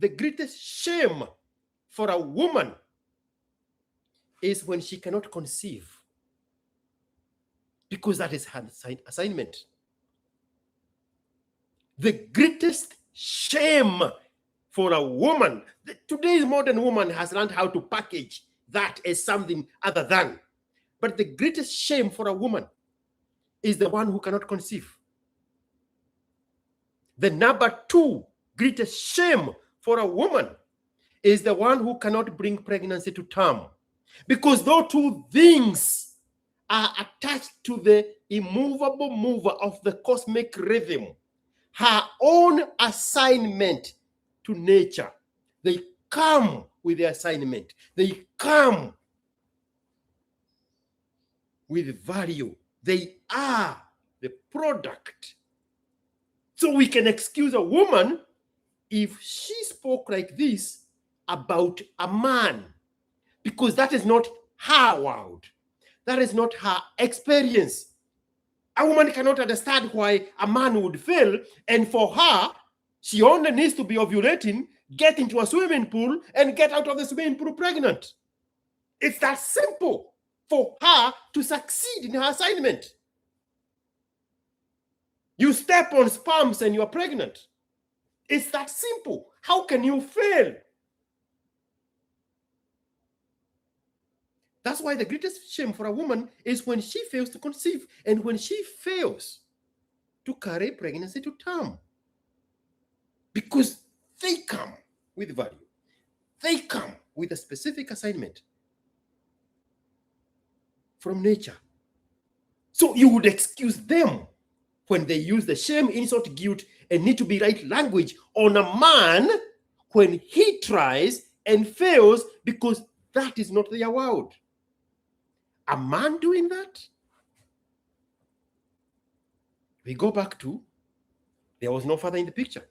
the greatest shame for a woman is when she cannot conceive, because that is her assignment. The greatest shame for a woman, today's modern woman has learned how to package that as something other than. But the greatest shame for a woman is the one who cannot conceive. The number two greatest shame for a woman is the one who cannot bring pregnancy to term. Because those two things are attached to the immovable mover of the cosmic rhythm, her own assignment to nature. They come with the assignment. They come with value. They are the product. So we can excuse a woman if she spoke like this about a man, because that is not her world. That is not her experience. A woman cannot understand why a man would fail, and for her, she only needs to be ovulating, get into a swimming pool, and get out of the swimming pool pregnant. It's that simple for her to succeed in her assignment. You step on sperms and you are pregnant. It's that simple. How can you fail? That's why the greatest shame for a woman is when she fails to conceive and when she fails to carry pregnancy to term. Because they come with value. They come with a specific assignment from nature. So you would excuse them when they use the shame, insult, guilt, and need to be right language on a man when he tries and fails, because that is not their world. A man doing that? We go back to, there was no father in the picture.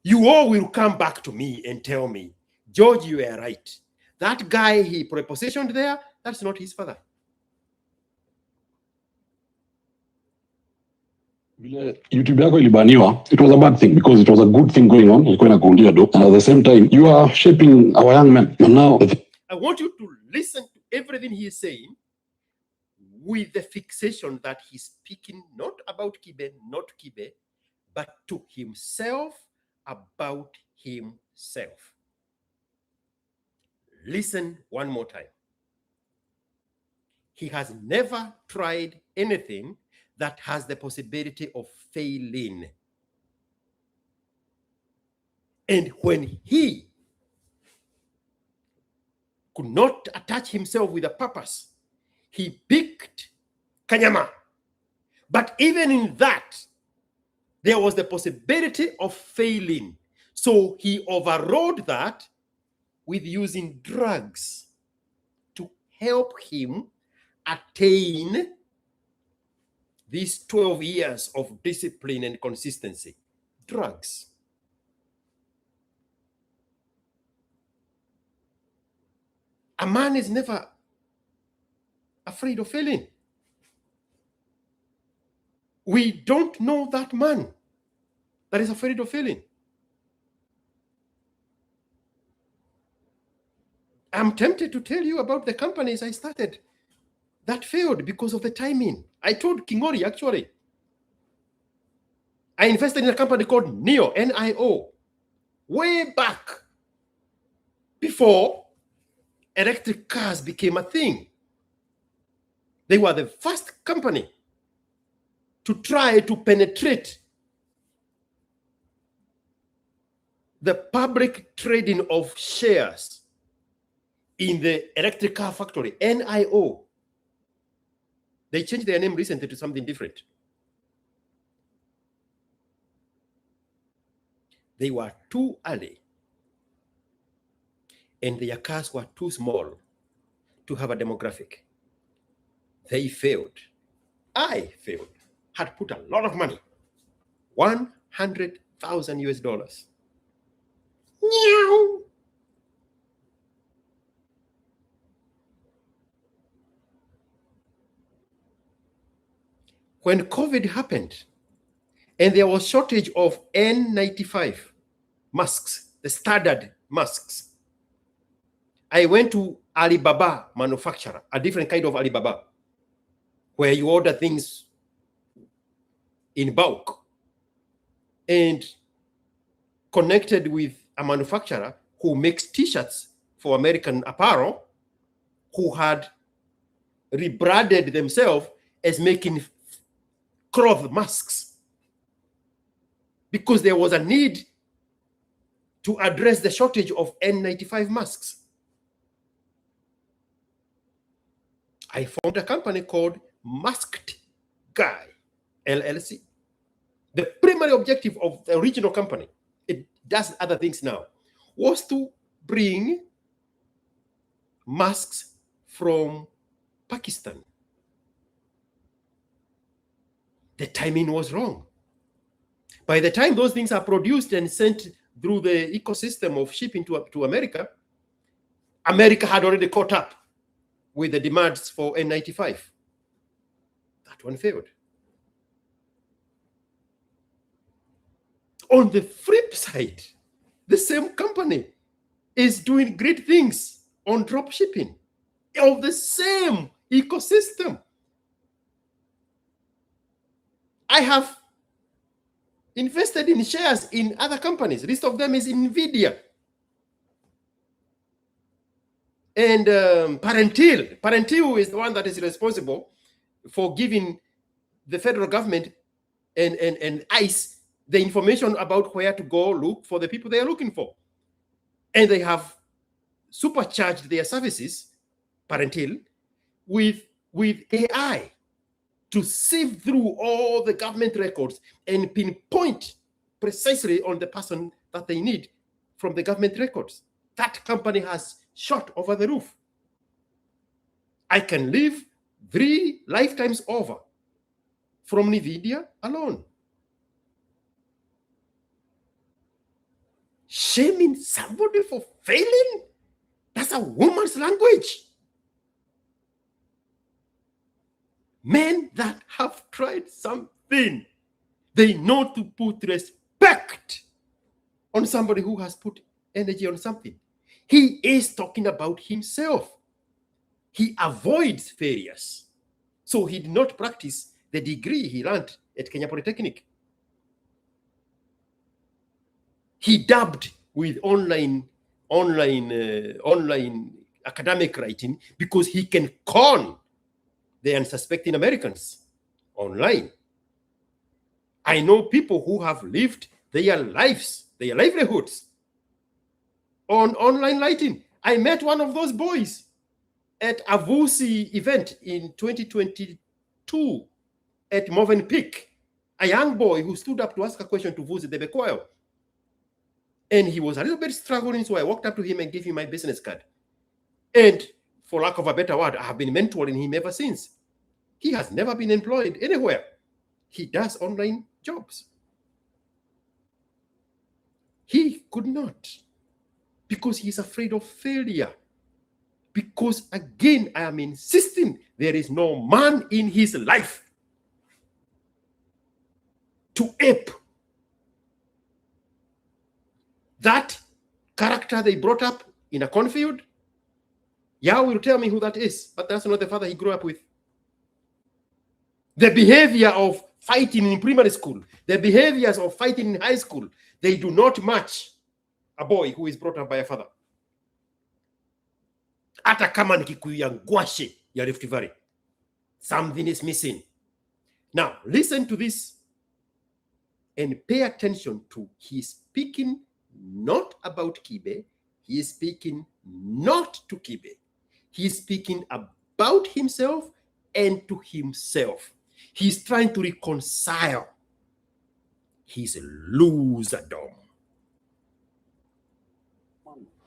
You all will come back to me and tell me, George, you are right. That guy he prepositioned there, that's not his father. YouTube yako ilibaniwa, it was a bad thing because it was a good thing going on. And at the same time, you are shaping our young men. And now I want you to listen to everything he is saying with the fixation that he's speaking not about Kibe, not Kibe, but to himself, about himself. Listen one more time. He has never tried anything that has the possibility of failing. And when he could not attach himself with a purpose, he picked Kanyama. But even in that, there was the possibility of failing. So he overrode that with using drugs to help him attain these 12 years of discipline and consistency. Drugs. A man is never afraid of failing. We don't know that man that is afraid of failing. I'm tempted to tell you about the companies I started that failed because of the timing. I told Kingori, actually. I invested in a company called NIO, N-I-O, way back before electric cars became a thing. They were the first company to try to penetrate the public trading of shares in the electric car factory, NIO. They changed their name recently to something different. They were too early, and their cars were too small to have a demographic. They failed. I failed. Had put a lot of money, $100,000 US. Meow. When COVID happened, and there was shortage of N95 masks, the standard masks, I went to Alibaba manufacturer, a different kind of Alibaba, where you order things in bulk, and connected with a manufacturer who makes t-shirts for American Apparel, who had rebranded themselves as making cloth masks, because there was a need to address the shortage of N95 masks. I formed a company called Masked Guy, LLC. The primary objective of the original company, it does other things now, was to bring masks from Pakistan. The timing was wrong. By the time those things are produced and sent through the ecosystem of shipping to America, America had already caught up with the demands for N95. That one failed. On the flip side, the same company is doing great things on drop shipping of the same ecosystem. I have invested in shares in other companies. List of them is NVIDIA and Parentil. Parentil is the one that is responsible for giving the federal government and ICE the information about where to go look for the people they are looking for. And they have supercharged their services, Parentil, with AI to sieve through all the government records and pinpoint precisely on the person that they need from the government records. That company has shot over the roof. I can live 3 lifetimes over from NVIDIA alone. Shaming somebody for failing? That's a woman's language. Men that have tried something, they know to put respect on somebody who has put energy on something. He is talking about himself. He avoids failures. So he did not practice the degree he learned at Kenya Polytechnic. He dabbed with online academic writing because he can con the unsuspecting Americans online. I know people who have lived their lives, their livelihoods on online writing. I met one of those boys at a VUSI event in 2022 at Movenpick, a young boy who stood up to ask a question to VUSI the Bekoyo. And he was a little bit struggling, so I walked up to him and gave him my business card. And for lack of a better word, I have been mentoring him ever since. He has never been employed anywhere. He does online jobs. He could not, because he's afraid of failure. Because again, I am insisting there is no man in his life to ape that character they brought up in a cornfield. Yah will tell me who that is, but that's not the father he grew up with. The behavior of fighting in primary school, the behaviors of fighting in high school, they do not match a boy who is brought up by a father. Hata kama ni Kikuyu ya Ngwashe ya Rift Valley, something is missing. Now, listen to this and pay attention to his speaking not about Kibe. He is speaking not to Kibe. He is speaking about himself and to himself. He's trying to reconcile his loserdom.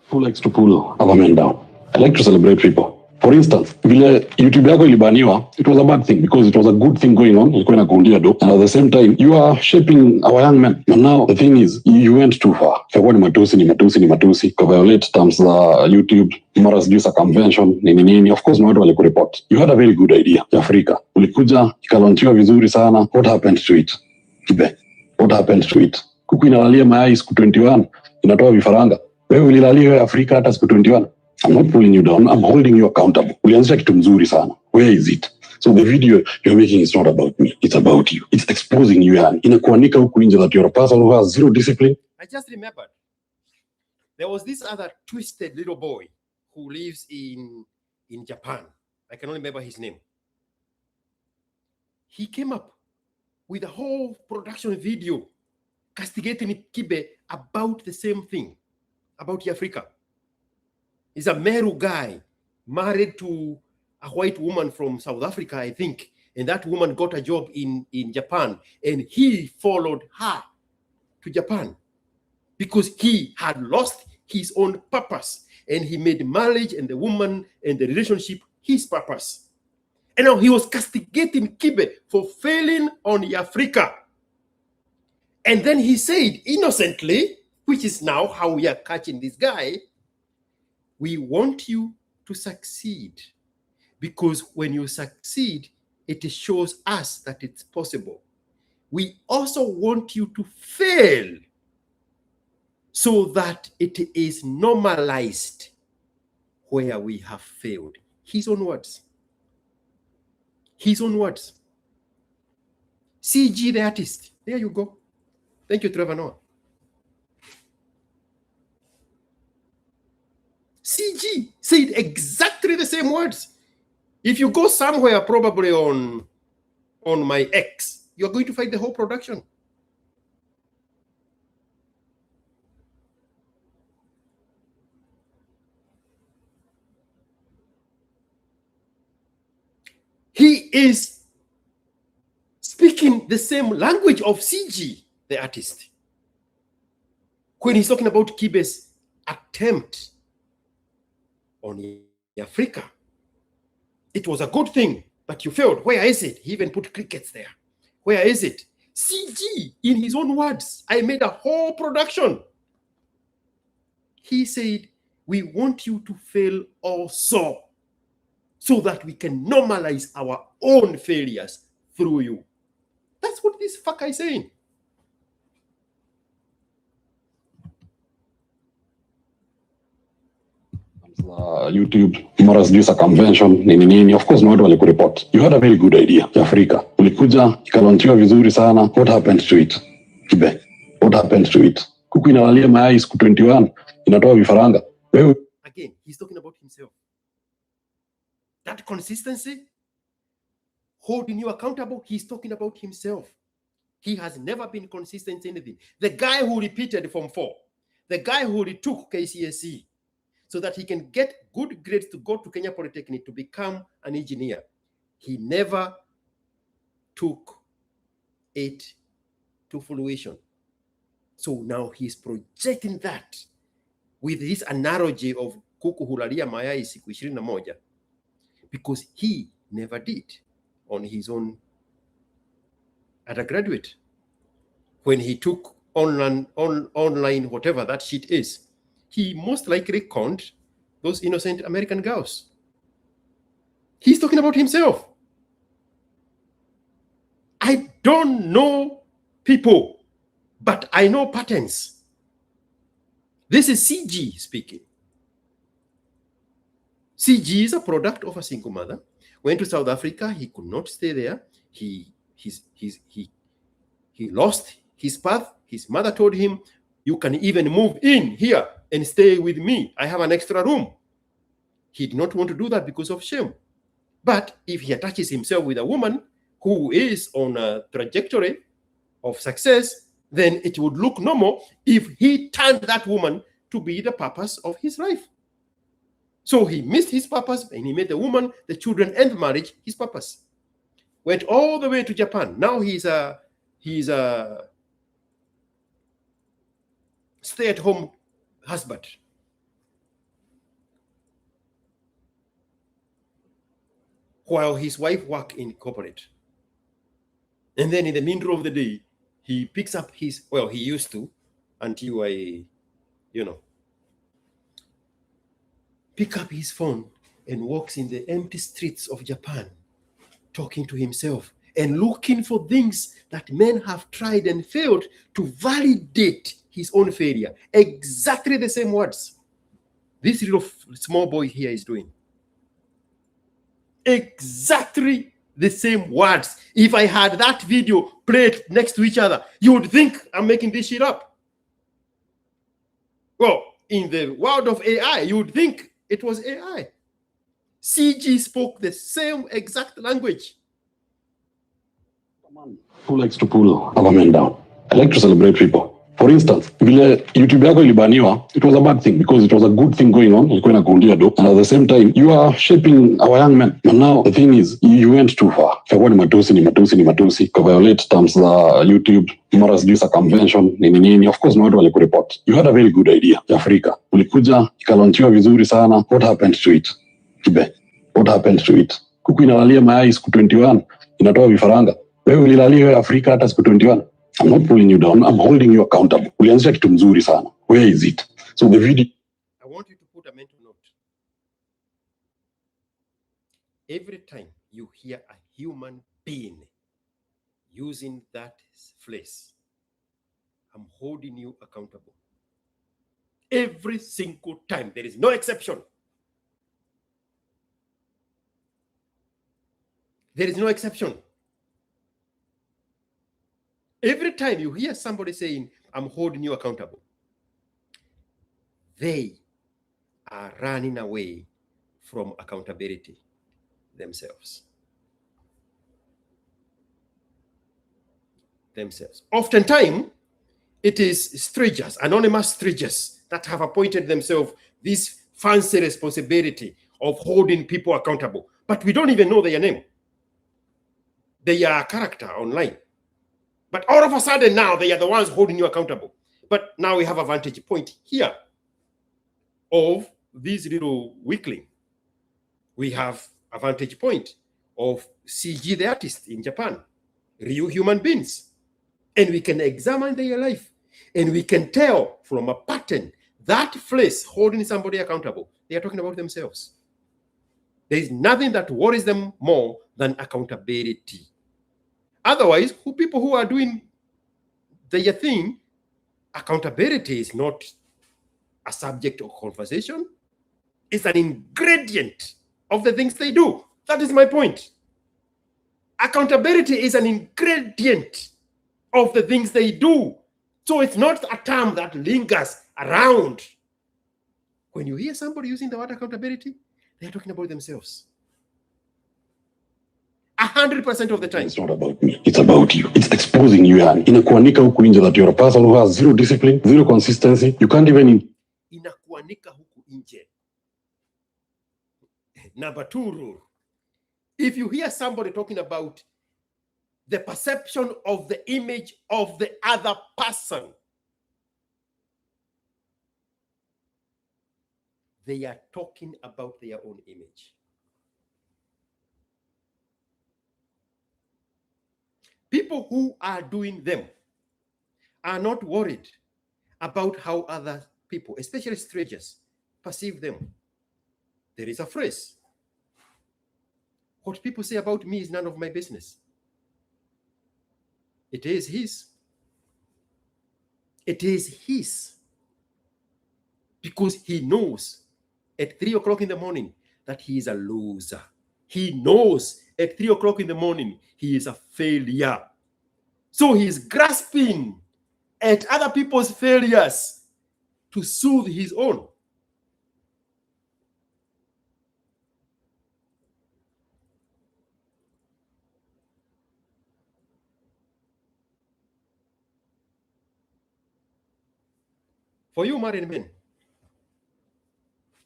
Who likes to pull other men down? I like to celebrate people. For instance, vile YouTube yako ilibaniwa, it was a bad thing because it was a good thing going on. Ilikuwa inakuundia do. And at the same time, you are shaping our young men. And now the thing is, you went too far. Ikakuwa ni matusi. Ka violate terms za YouTube. Mara sijui sa convention, nini. Of course, na watu walikureport. You had a very good idea ya Afrika. Ulikuja, ikalaunchiwa vizuri sana. What happened to it? Kibe. What happened to it? Kuku inalalia mayai siku 21. Inatoa vifaranga. Wewe ulilalia ya Afrika hata siku 21. I'm not pulling you down. I'm holding you accountable. Ulianzisha kitu mzuri sana. Where is it? So the video you're making is not about me. It's about you. It's exposing you. Yani inakuanika huku nje that you're a person who has zero discipline. I just remembered. There was this other twisted little boy who lives in Japan. I can only remember his name. He came up with a whole production video castigating Kibe about the same thing, about Africa. He's a Meru guy, married to a white woman from South Africa, I think, and that woman got a job in Japan, and he followed her to Japan because he had lost his own purpose, and he made marriage and the woman and the relationship his purpose. And now he was castigating Kibe for failing on Africa. And then he said innocently, which is now how we are catching this guy, we want you to succeed, because when you succeed, it shows us that it's possible. We also want you to fail so that it is normalized where we have failed. His own words. His own words. CG the artist. There you go. Thank you, Trevor Noah. CG said exactly the same words. If you go somewhere, probably on my X, you're going to find the whole production. He is speaking the same language of CG, the artist, when he's talking about Kibe's attempt on Africa. It was a good thing, but you failed. Where is it? He even put crickets there. Where is it? CG, in his own words, I made a whole production. He said, we want you to fail also, so that we can normalize our own failures through you. That's what this fucker is saying. YouTube, mara sijui sa convention, nini. Of course, watu walikureport. You had a very good idea ya Afrika. Ulikuja, ikalaunchiwa vizuri sana. What happened to it? Kibe, what happened to it? Kuku inalalia mayai siku 21, inatoa vifaranga. Again, he's talking about himself. That consistency, holding you accountable, he's talking about himself. He has never been consistent in anything. The guy who repeated Form 4, the guy who retook KCSE, so that he can get good grades to go to Kenya Polytechnic to become an engineer, he never took it to fruition. So now he's projecting that with his analogy of kuku hulalia mayai siku 21, because he never did on his own at a graduate. When he took online whatever that shit is, he most likely conned those innocent American girls. He's talking about himself. I don't know people, but I know patterns. This is CG speaking. CG is a product of a single mother. Went to South Africa. He could not stay there. He lost his path. His mother told him, you can even move in here and stay with me. I have an extra room. He did not want to do that because of shame. But if he attaches himself with a woman who is on a trajectory of success, then it would look normal if he turned that woman to be the purpose of his life. So he missed his purpose and he made the woman, the children, and the marriage his purpose. Went all the way to Japan. Now he's a stay-at-home husband. While his wife works in corporate. And then in the middle of the day, he picks up his, well, he used to, until pick up his phone and walks in the empty streets of Japan, talking to himself and looking for things that men have tried and failed to validate his own failure. Exactly the same words this little small boy here is doing. Exactly the same words. If I had that video played next to each other, you would think I'm making this shit up. Well, in the world of AI, you would think it was AI. CG spoke the same exact language. Who likes to pull our men down? I like to celebrate people. For instance, vile YouTube yako ilibaniwa, it was a bad thing because it was a good thing going on. Ilikuwa inakuundia do, and at the same time you are shaping our young men. And now the thing is, you went too far. Ikakuwa ni matusi, ka violate terms za YouTube, mara sijui convention nini. Of course, na watu walikureport. You had a very good idea ya Afrika. Ulikuja ikalaunchiwa vizuri sana. What happened to it? Kibe, what happened to it? Kuku inalalia mayai siku 21, inatoa vifaranga. Wewe ulilalia Afrika hata siku 21. I'm not pulling you down. I'm holding you accountable. Ulianzisha kitu mzuri sana. Where is it? So the video. I want you to put a mental note. Every time you hear a human being using that phrase, I'm holding you accountable. Every single time. There is no exception. There is no exception. Every time you hear somebody saying, I'm holding you accountable, they are running away from accountability themselves. Oftentimes, it is strangers, anonymous strangers, that have appointed themselves this fancy responsibility of holding people accountable. But we don't even know their name. They are a character online. But all of a sudden now, they are the ones holding you accountable. But now we have a vantage point here of this little weakling. We have a vantage point of CG the artist in Japan, real human beings. And we can examine their life. And we can tell from a pattern that phrase, holding somebody accountable, they are talking about themselves. There is nothing that worries them more than accountability. Otherwise, people who are doing their thing, accountability is not a subject of conversation. It's an ingredient of the things they do. That is my point. Accountability is an ingredient of the things they do. So it's not a term that lingers around. When you hear somebody using the word accountability, they're talking about themselves. 100% of the time. It's not about me. It's about you. It's exposing you. Inakuanika huku nje that you're a person who has zero discipline, zero consistency. You can't even... Inakuanika huku nje. Number 2 rule. If you hear somebody talking about the perception of the image of the other person, they are talking about their own image. People who are doing them are not worried about how other people, especially strangers, perceive them. There is a phrase. What people say about me is none of my business. It is his. It is his. Because he knows at 3 o'clock in the morning that he is a loser. He knows at 3 o'clock in the morning he is a failure. So he is grasping at other people's failures to soothe his own. For you married men,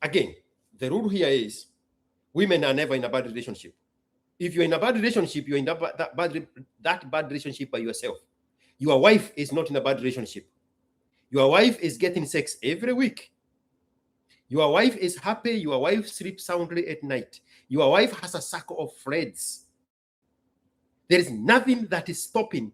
again, the rule here is women are never in a bad relationship. If you're in a bad relationship, you're in that bad relationship by yourself. Your wife is not in a bad relationship. Your wife is getting sex every week. Your wife is happy. Your wife sleeps soundly at night. Your wife has a circle of friends. There is nothing that is stopping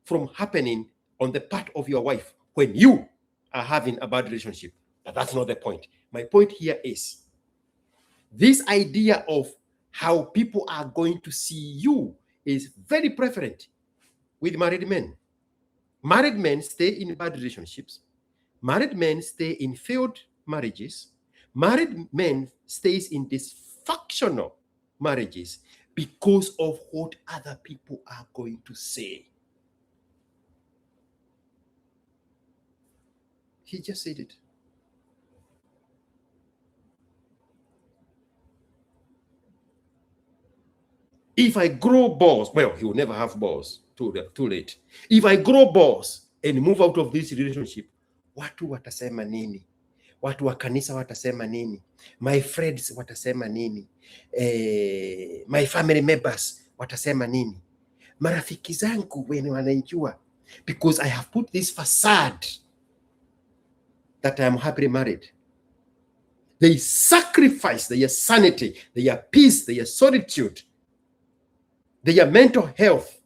from happening on the part of your wife when you are having a bad relationship. But that's not the point. My point here is this idea of how people are going to see you is very prevalent with married men. Married men stay in bad relationships. Married men stay in failed marriages. Married men stays in dysfunctional marriages because of what other people are going to say. He just said it. If I grow balls, well, he will never have balls. Too late. If I grow balls and move out of this relationship, watu watasema nini? Watu wa kanisa watasema nini? My friends watasema nini? My family members watasema nini? Marafiki zangu wenye wananijua, because I have put this facade that I am happily married. They sacrifice their sanity, their peace, their solitude, their mental health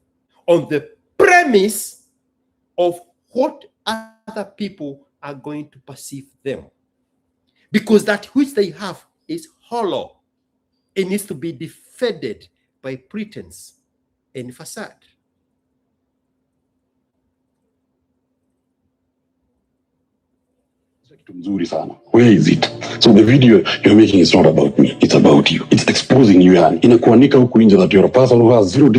on the premise of what other people are going to perceive them. Because that which they have is hollow. It needs to be defended by pretense and facade. Mzuri sana. Where is it? So the video you're making is not about me. It's about you. It's exposing you, yani. Inakuanika huku nje that you're a person who has zero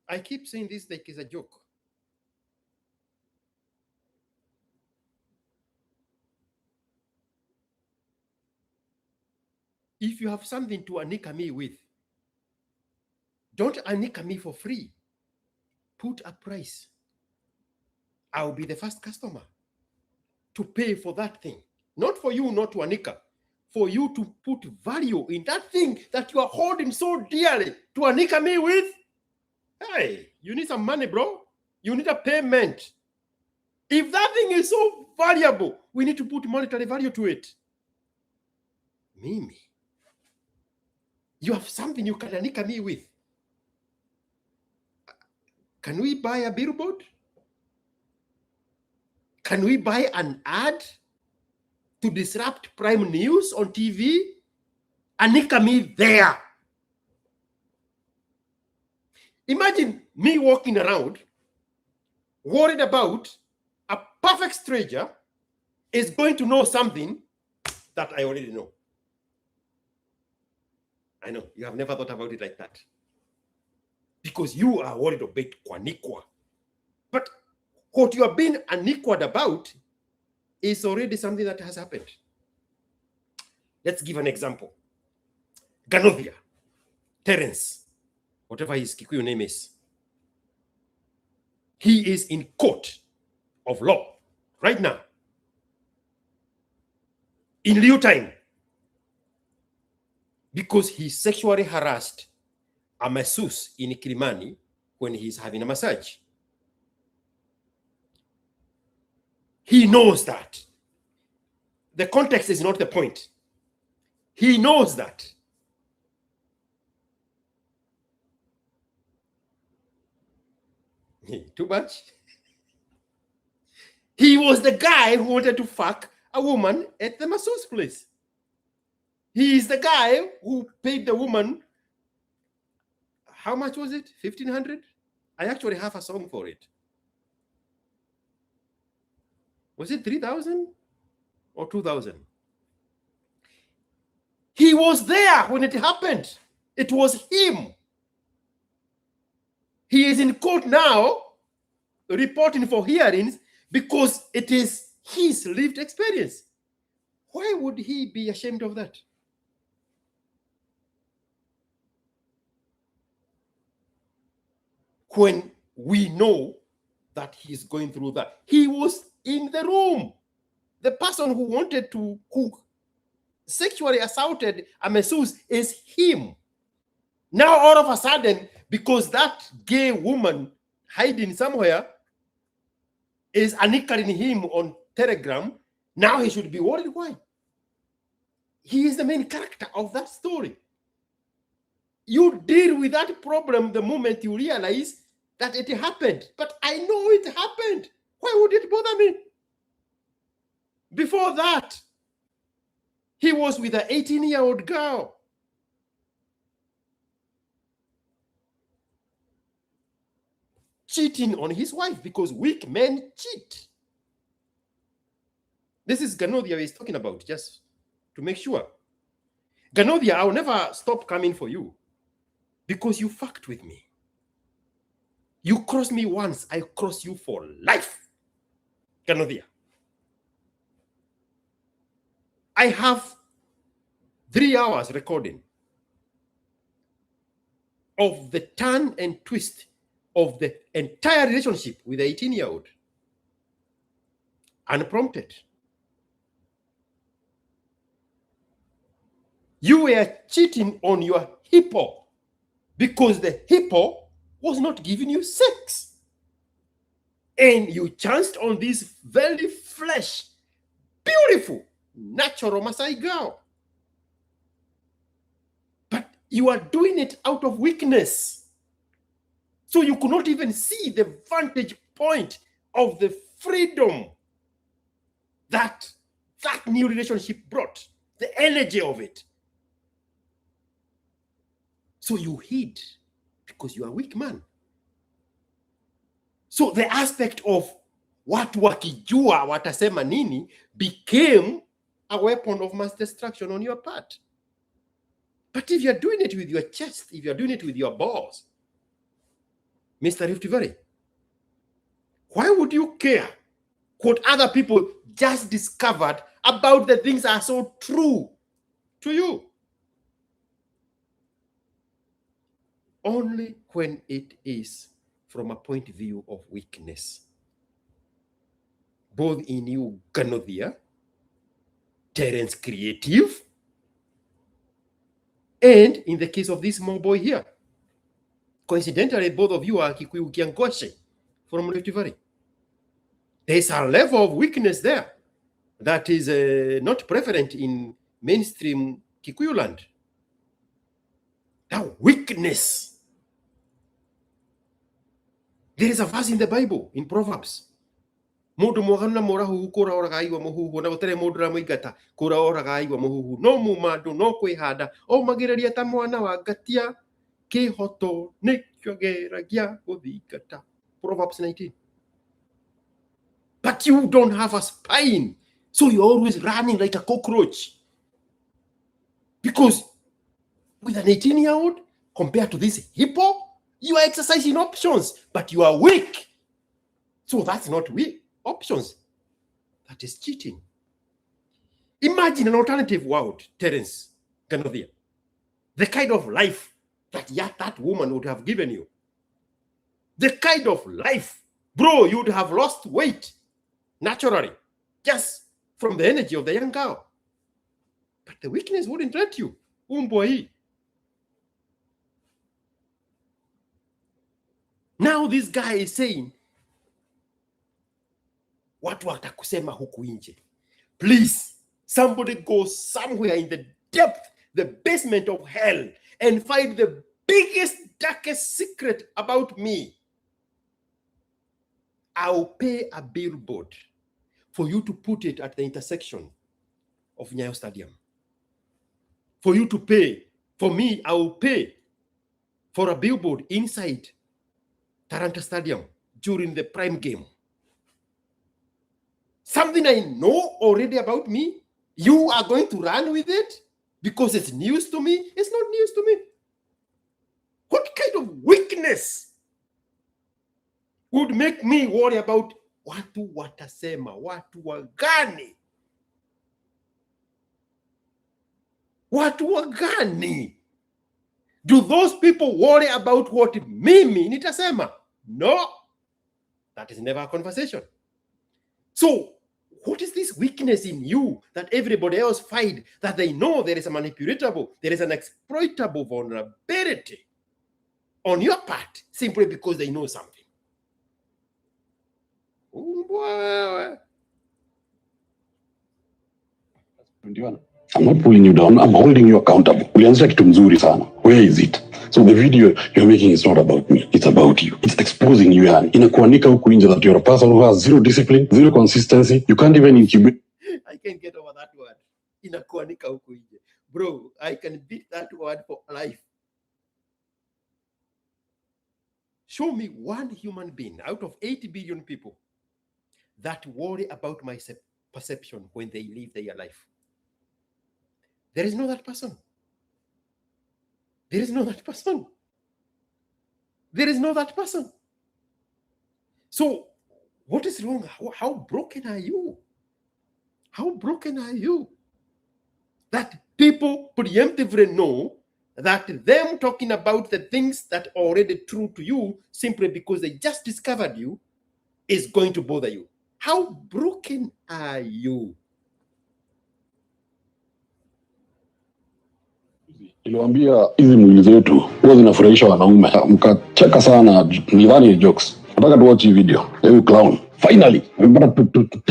I keep saying this like it's a joke. If you have something to anika me with, don't anika me for free. Put a price. I'll be the first customer to pay for that thing. Not for you not to anika, for you to put value in that thing that you are holding so dearly to anika me with. Hey, you need some money, bro. You need a payment. If that thing is so valuable, we need to put monetary value to it. Mimi, you have something you can anika me with. Can we buy a billboard? Can we buy an ad to disrupt prime news on TV? Anika me there. Imagine me walking around worried about a perfect stranger is going to know something that I already know. I know, you have never thought about it like that. Because you are worried about kwanikwa. But what you have been aniquad about is already something that has happened. Let's give an example. Ganovia, Terence, whatever his Kikuyu name is, he is in court of law right now, in real time, because he sexually harassed a masseuse in Kilimani when he's having a massage. He knows that. The context is not the point. He knows that. Too much? He was the guy who wanted to fuck a woman at the masseuse place. He is the guy who paid the woman, how much was it? 1,500? I actually have a song for it. Was it 3,000 or 2,000? He was there when it happened. It was him. He is in court now reporting for hearings because it is his lived experience. Why would he be ashamed of that? When we know that he's going through that. He was in the room. The person who wanted to, who sexually assaulted a masseuse is him. Now all of a sudden, because that gay woman hiding somewhere is anikering him on Telegram, now he should be worried. Why? He is the main character of that story. You deal with that problem the moment you realize that it happened. But I know it happened. Why would it bother me? Before that, he was with an 18-year-old girl. Cheating on his wife, because weak men cheat. This is Ganodia he's talking about, just to make sure. Ganodia, I'll never stop coming for you because you fucked with me. You crossed me once, I cross you for life. Ganodia. I have 3 hours recording. of the turn and twist of the entire relationship with the 18-year-old. Unprompted. You were cheating on your hippo because the hippo was not giving you sex. And you chanced on this very fresh, beautiful, natural Maasai girl. But you are doing it out of weakness. So you could not even see the vantage point of the freedom that that new relationship brought, the energy of it. So you hid because you are a weak man. So the aspect of watu wakijua watasema nini became a weapon of mass destruction on your part. But if you're doing it with your chest, if you're doing it with your balls, Mr. Rift Valley, why would you care what other people just discovered about the things that are so true to you? Only when it is from a point of view of weakness. Both in you, Ganothia, Terence Creative, and in the case of this small boy here. Coincidentally, both of you are Kikuyu Kiankoshe from Rift Valley. There's a level of weakness there that is not prevalent in mainstream Kikuyu land. That weakness. There is a verse in the Bible, in Proverbs. Mundu mwaganu morahu kura oraga igwa muhuhu na gutere mundu ra muigata kura oraga igwa muhuhu no mumandu no kwihanda o magireria ta mwana wa gatia kihoto nikyo geragia guthingata. Proverbs 19. But you don't have a spine, so you're always running like a cockroach. Because with an 18-year-old compared to this hippo, you are exercising options, but you are weak. So that's not weak. Options. That is cheating. Imagine an alternative world, Terence Ganothia. The kind of life that that woman would have given you. The kind of life, bro, you would have lost weight naturally, just from the energy of the young girl. But the weakness wouldn't let you. Boy. Now this guy is saying, watu watakusema huku nje. Please, somebody go somewhere in the depth, the basement of hell, and find the biggest, darkest secret about me. I'll pay a billboard for you to put it at the intersection of Nyayo Stadium. For you to pay. For me, I will pay for a billboard inside Taranta Stadium during the prime game. Something I know already about me, you are going to run with it because it's news to me? It's not news to me. What kind of weakness would make me worry about watu watasema, watu wagani? Watu wagani? Do those people worry about what mimi nitasema? No. That is never a conversation. So, what is this weakness in you that everybody else find that they know there is a manipulatable, there is an exploitable vulnerability on your part simply because they know something? I'm not pulling you down, I'm holding you accountable. Ulianzisha kitu mzuri sana. Where is it? So the video you're making is not about me, it's about you. It's exposing you, yani. Inakuanika huku nje that you're a person who has zero discipline, zero consistency. You can't even incubate. I can't get over that word. Inakuanika huku nje. Bro, I can beat that word for life. Show me one human being out of 80 billion people that worry about my perception when they live their life. There is no that person. There is no that person. There is no that person. So, what is wrong? How broken are you? How broken are you? That people preemptively know that them talking about the things that are already true to you simply because they just discovered you is going to bother you. How broken are you? Niliwaambia hizi mwili zetu huwa zinafurahisha wanaume, mkacheka sana, nidhani jokes. Nataka tu watch hii video. Hey clown, finally nimepata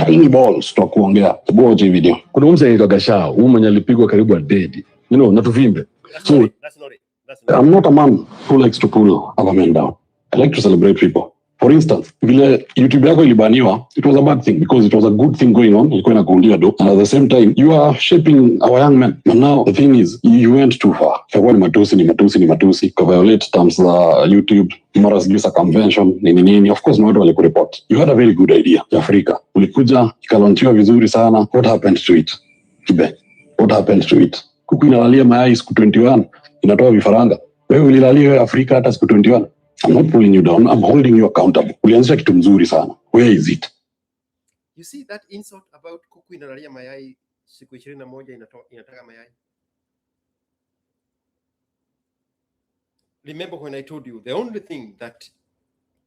tiny balls to kuongea. Watch hii video. Kuna mzee anaitwa Gachau, huyu mwenye alipigwa karibu dead. Na tuvimbe. So That's not it. I'm not a man who likes to pull other men down. I like to celebrate people. For instance, vile YouTube yako ilibaniwa, it was a bad thing because it was a good thing going on. Ilikuwa inakuundia do, and at the same time, you are shaping our young men. But now the thing is, you went too far. Kwa ni matusi, kwa violate terms za YouTube, mara sijui convention, nini. Of course, no watu walikureport. You had a very good idea ya Afrika. Ulikuja, ikalaunchiwa vizuri sana. What happened to it? Kibe, what happened to it? Kuku inalalia mayai siku 21, inatoa vifaranga. Wewe ulilalia Afrika hata siku 21. I'm not pulling you down. I'm holding you accountable. Ulianzisha kitu mzuri sana. Where is it? You see that insult about kuku inalalia mayai siku 21 inataka mayai. Remember when I told you the only thing that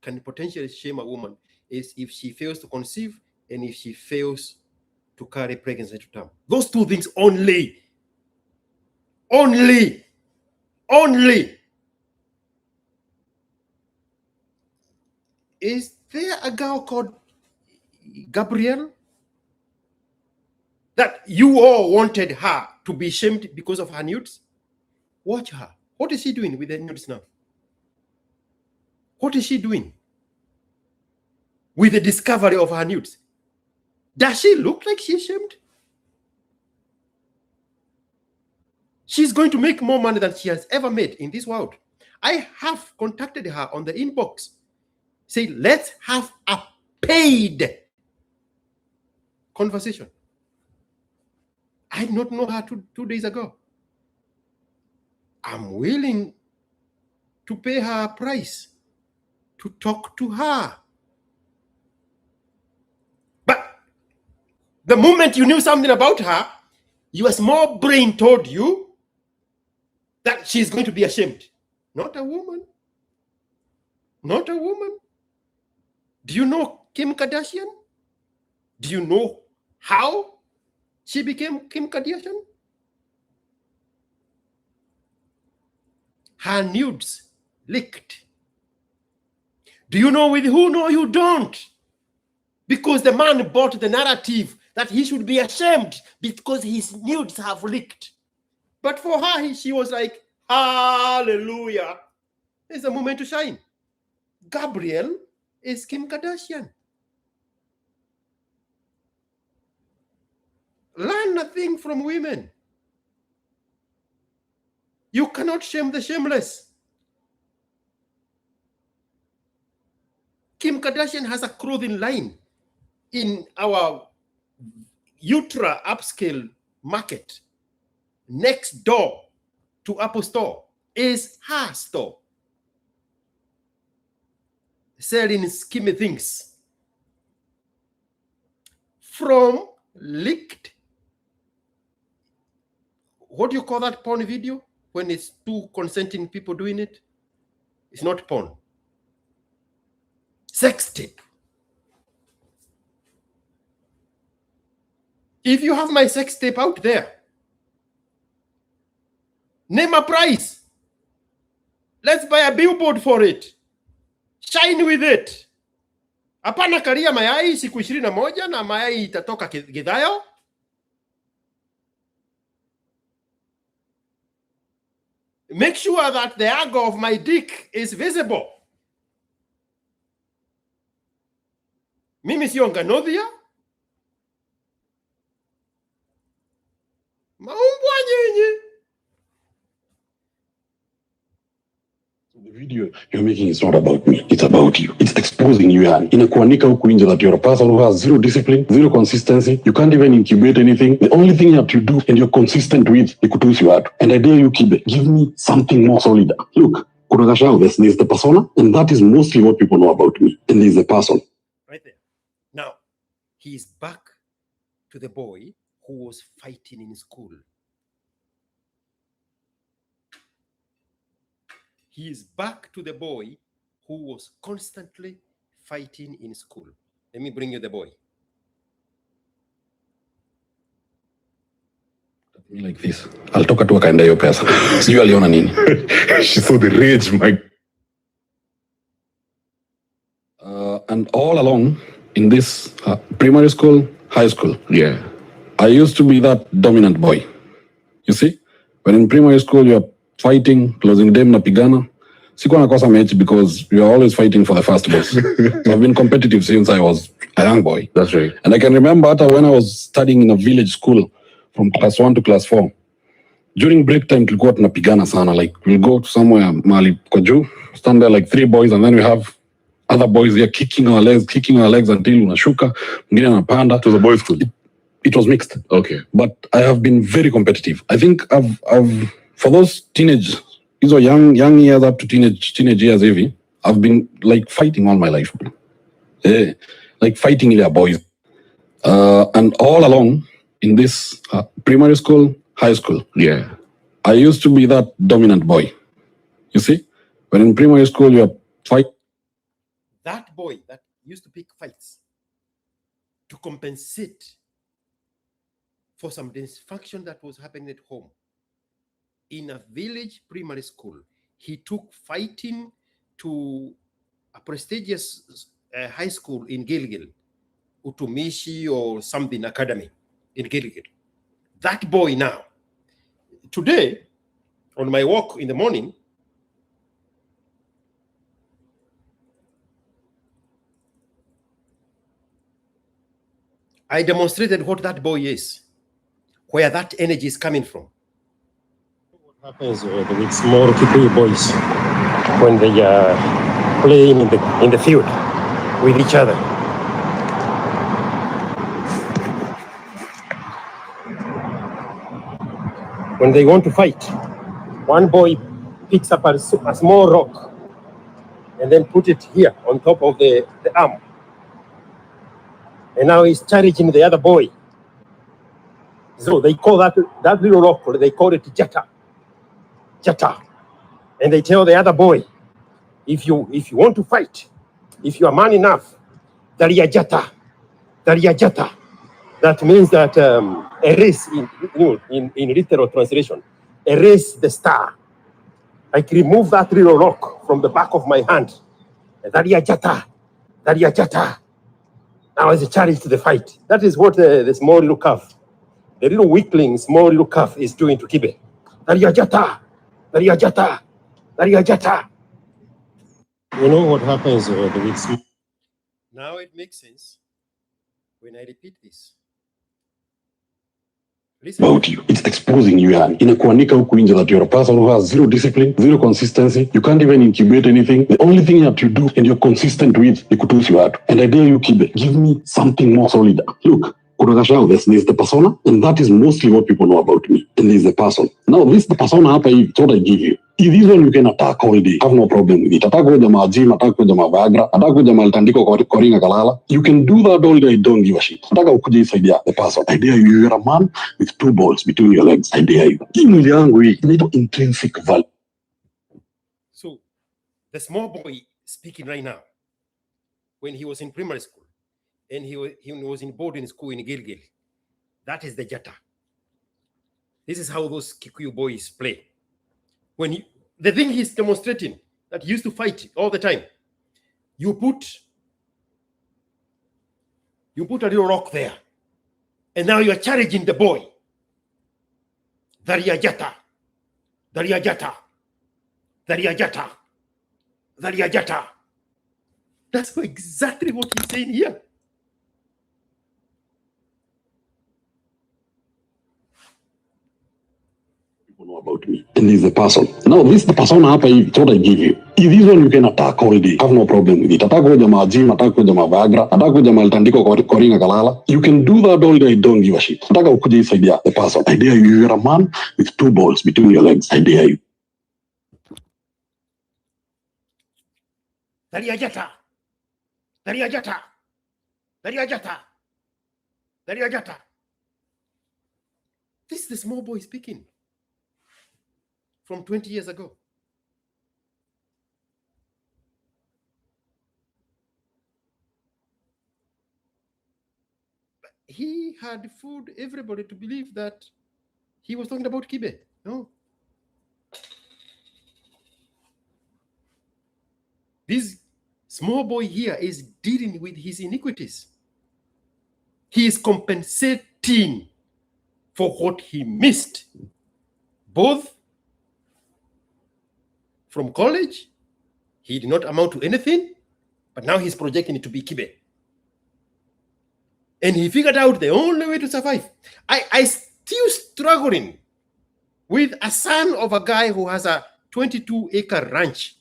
can potentially shame a woman is if she fails to conceive and if she fails to carry pregnancy to term. Those two things only. Is there a girl called Gabrielle that you all wanted her to be shamed because of her nudes? Watch her. What is she doing with the nudes now? What is she doing with the discovery of her nudes? Does she look like she's shamed? She's going to make more money than she has ever made in this world. I have contacted her on the inbox. Say, let's have a paid conversation. I did not know her two days ago. I'm willing to pay her a price to talk to her. But the moment you knew something about her, your small brain told you that she's going to be ashamed. Not a woman. Not a woman. Do you know Kim Kardashian? Do you know how she became Kim Kardashian? Her nudes leaked. Do you know with who? No, you don't. Because the man bought the narrative that he should be ashamed because his nudes have leaked. But for her, she was like, hallelujah. It's a moment to shine. Gabrielle is Kim Kardashian. Learn nothing from women. You cannot shame the shameless. Kim Kardashian has a clothing line in our ultra upscale market. Next door to Apple Store is her store. Selling skimmy things. From leaked, what do you call that porn video? When it's two consenting people doing it? It's not porn. Sex tape. If you have my sex tape out there, name a price. Let's buy a billboard for it. Shine with it. Hapana karia mayai siku 21 na mayai itatoka Githayo. Make sure that the angle of my dick is visible. Mimi sio Nganodhia. Maumbwa nyinyi. The video you're making is not about me. It's about you. It's exposing you. Inakuanika huku nje that you're a person who has zero discipline, zero consistency. You can't even incubate anything. The only thing that you do and you're consistent with ni kutusi watu. And I dare you, Kibe, give me something more solid. Look, kuna Gachau, there's the persona, and that is mostly what people know about me. And there's the person. Right there. Now, he's back to the boy who was fighting in school. he is back to the boy who was constantly fighting in school. Let me bring you the boy. Like this. Alitoka tu akaenda hiyo pesa. Sijui aliona nini. She saw the rage, my. And all along in this primary school, high school, Yeah. I used to be that dominant boy. You see, when in primary school you're fighting, closing them napigana. Sikuwa nakosa mechi because we are always fighting for the first boss. So I've been competitive since I was a young boy. That's right. And I can remember when I was studying in a village school from class 1 to class 4. During break time, tulikuwa tunapigana sana. Like we'll go to somewhere mahali kwa juu, stand there like 3 boys, and then we have other boys here kicking our legs until unashuka, mwingine anapanda. It was a boys' school. It was mixed. Okay. But I have been very competitive. I think I've for those teenage, these are young years up to teenage years, heavy. I've been like fighting all my life. Yeah, like fighting with boys. And all along in this primary school, high school, Yeah. I used to be that dominant boy. You see, when in primary school you're fight. That boy that used to pick fights to compensate for some dysfunction that was happening at home. In a village primary school, he took fighting to a prestigious high school in Gilgil, Utumishi or something academy in Gilgil. That boy now, today, on my walk in the morning, I demonstrated what that boy is, where that energy is coming from. What happens with small Kikuyu boys when they are playing in the field with each other? When they want to fight, one boy picks up a small rock and then put it here on top of the arm. And now he's challenging the other boy. So they call that little rock, they call it jata. Jata. And they tell the other boy, if you want to fight, if you are man enough, daria jata. Daria jata. That means that erase in literal translation, erase the star. Like remove that little rock from the back of my hand. Daria jata. Daria jata. Now as a challenge to the fight. That is what the small little calf, the little weakling, small little calf is doing to Kibe. Daria jata. Daria jata. Daria jata. You know what happens with small. Now it makes sense when I repeat this. About you. It's exposing you yani. Inakuanika huku nje that you're a person who has zero discipline, zero consistency. You can't even incubate anything. The only thing that you do and you're consistent with ni kutusi watu. And I dare you, Kibe, give me something more solid. Look, kuna Gachau, there's the persona, and that is mostly what people know about me. And there's the person. Now this the persona hapa hivi, it's what I give you. If this one you can attack all day, have no problem with it. Attack with the gym, attack with the Viagra, attack with the Tandiko Koringa Kalala. You can do that all day, I don't give a shit. Attack ukuje this idea, the person. I dare you, you're a man with 2 balls between your legs. I dare you. Hii mwili yangu hii, inaitwa intrinsic value. So, the small boy speaking right now, when he was in primary school, and he was in boarding school in Gilgil, that is the jata. This is how those Kikuyu boys play. When the thing he's demonstrating that he used to fight all the time, you put a little rock there, and now you are challenging the boy. Daria jata, daria jata, daria jata, daria jata. That's exactly what he's saying here. Know about me. And this is the person. Now this the persona hapa hivi, it's what I give you. If this one you can attack all day, have no problem with it. Attack with the gym, attack with the Viagra, attack with the Tandiko Koringa Kalala. You can do that all day, I don't give a shit. Attack ukuje this idea, the person. I dare you, you're a man with 2 balls between your legs. I dare you. Daria jata, daria jata, daria jata, daria jata. This is the small boy speaking from 20 years ago. he had fooled everybody to believe that he was talking about Kibe. No. This small boy here is dealing with his iniquities. He is compensating for what he missed, both from college. He did not amount to anything, but now he's projecting it to be Kibe. And he figured out the only way to survive. I still struggling with a son of a guy who has a 22-acre ranch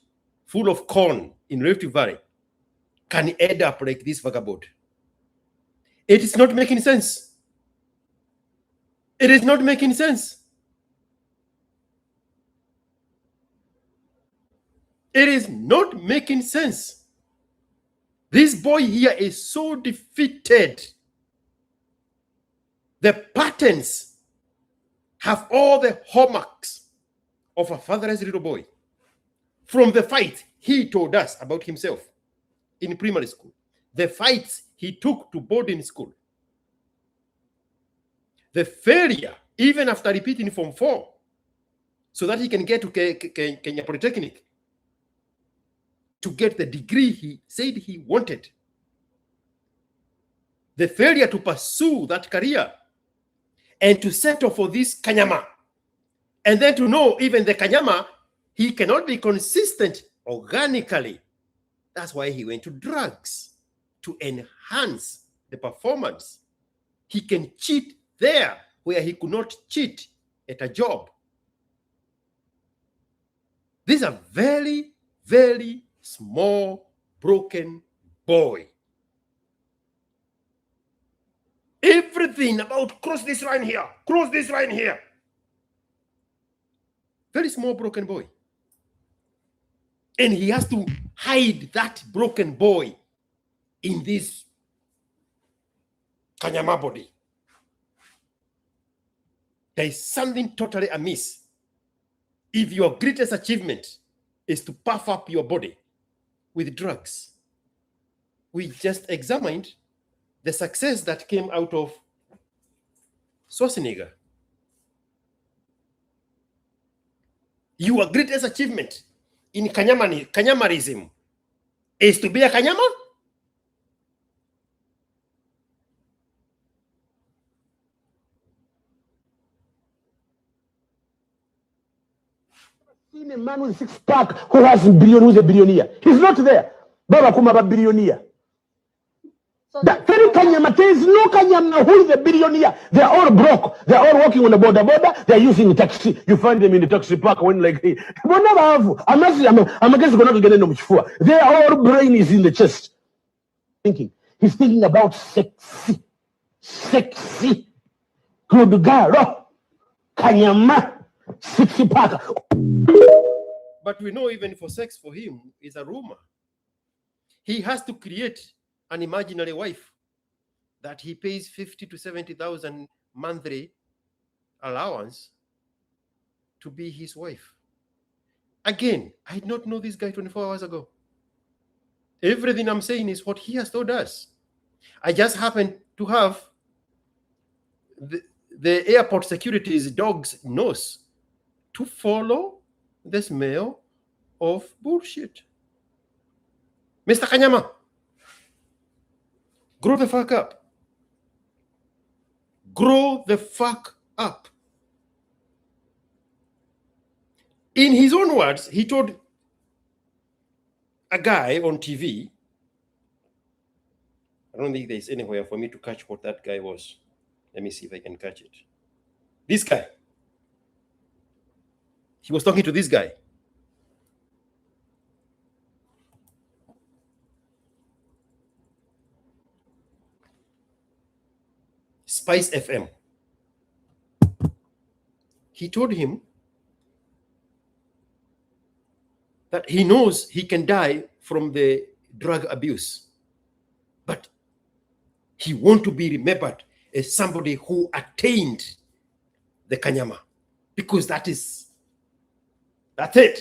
full of corn in Rift Valley can end up like this vagabond. It is not making sense. It is not making sense. It is not making sense. This boy here is so defeated. The patterns have all the hallmarks of a fatherless little boy. From the fight he told us about himself in primary school, the fights he took to boarding school, the failure even after repeating Form 4 so that he can get to Kenya Polytechnic to get the degree he said he wanted, the failure to pursue that career and to settle for this Kanyama, and then to know even the Kanyama, he cannot be consistent organically. That's why he went to drugs to enhance the performance. He can cheat there where he could not cheat at a job. This is a very, very small, broken boy. Everything about cross this line here, cross this line here. Very small, broken boy. And he has to hide that broken boy in this Kanyama body. There is something totally amiss if your greatest achievement is to puff up your body with drugs. We just examined the success that came out of Schwarzenegger. Your greatest achievement in Kanyamarism is to be a Kanyama? Seen a man with 6-pack who has a billion, who's a billionaire. He's not there. Baba Kumaba billionaire. That very Kanyama, there is no Kanyama who is a billionaire. They're all broke. They're all working on the border. They're using a taxi. You find them in the taxi park when like, hey, I'm against going to get into Muchfua. Their whole brain is in the chest. Thinking. He's thinking about sexy. Good girl. Kanyama. 60-pack. But we know even for sex for him is a rumor. He has to create an imaginary wife that he pays 50 to 70,000 monthly allowance to be his wife. Again, I did not know this guy 24 hours ago. Everything I'm saying is what he has told us. I just happen to have the airport security's dog's nose to follow the smell of bullshit. Mr. Kanyama, grow the fuck up. Grow the fuck up. In his own words, he told a guy on TV, I don't think there's anywhere for me to catch what that guy was. Let me see if I can catch it. This guy. He was talking to this guy. Spice FM. He told him that he knows he can die from the drug abuse, but he wants to be remembered as somebody who attained the Kanyama, because that's it.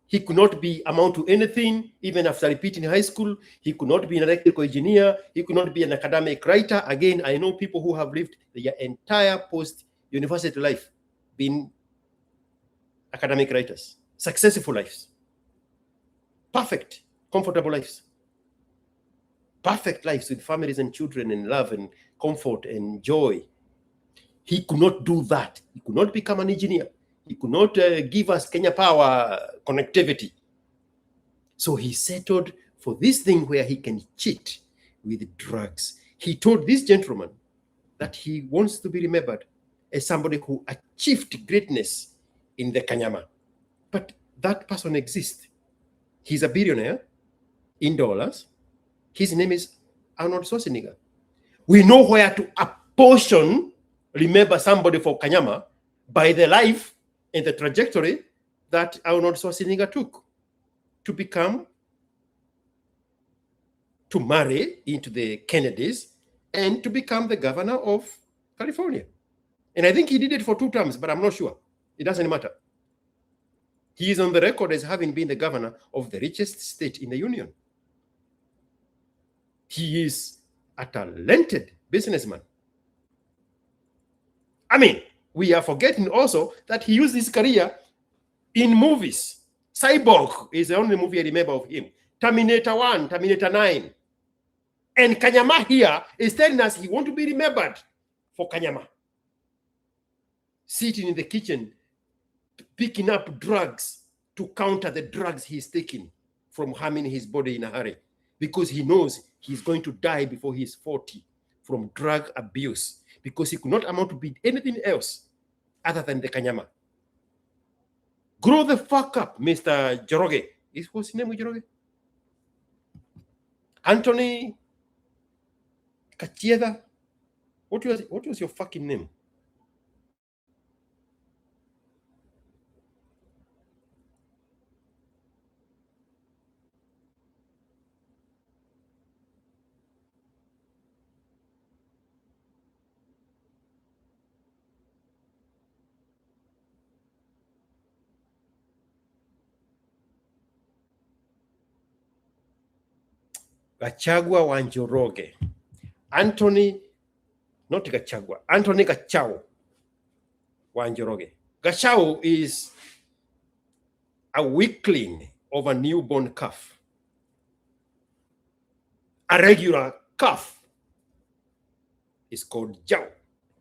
He could not amount to anything, even after repeating high school. He could not be an electrical engineer. He could not be an academic writer. Again, I know people who have lived their entire post-university life being academic writers, successful lives, perfect, comfortable lives, perfect lives with families and children and love and comfort and joy. He could not do that. He could not become an engineer. He could not give us Kenya Power connectivity. So he settled for this thing where he can cheat with drugs. He told this gentleman that he wants to be remembered as somebody who achieved greatness in the Kanyama. But that person exists. He's a billionaire in dollars. His name is Arnold Schwarzenegger. We know where to apportion, remember somebody for Kanyama, by the life and the trajectory that Arnold Schwarzenegger took to marry into the Kennedys and to become the governor of California. And I think he did it for 2 terms, but I'm not sure. It doesn't matter. He is on the record as having been the governor of the richest state in the union. He is a talented businessman. I mean, we are forgetting also that he used his career in movies. Cyborg is the only movie I remember of him. Terminator 1, Terminator 9. And Kanyama here is telling us he wants to be remembered for Kanyama. Sitting in the kitchen, picking up drugs to counter the drugs he's taking from harming his body in a hurry, because he knows he's going to die before he's 40 from drug abuse, because he could not amount to be anything else other than the Kanyama. Grow the fuck up, Mr. Joroge. What's his name, Joroge? Anthony Kachieda. What was your fucking name? Gachagua Wanjoroge. Anthony, not Gachagua, Anthony Gachau Wanjoroge. Gachau is a weakling of a newborn calf. A regular calf is called Jau,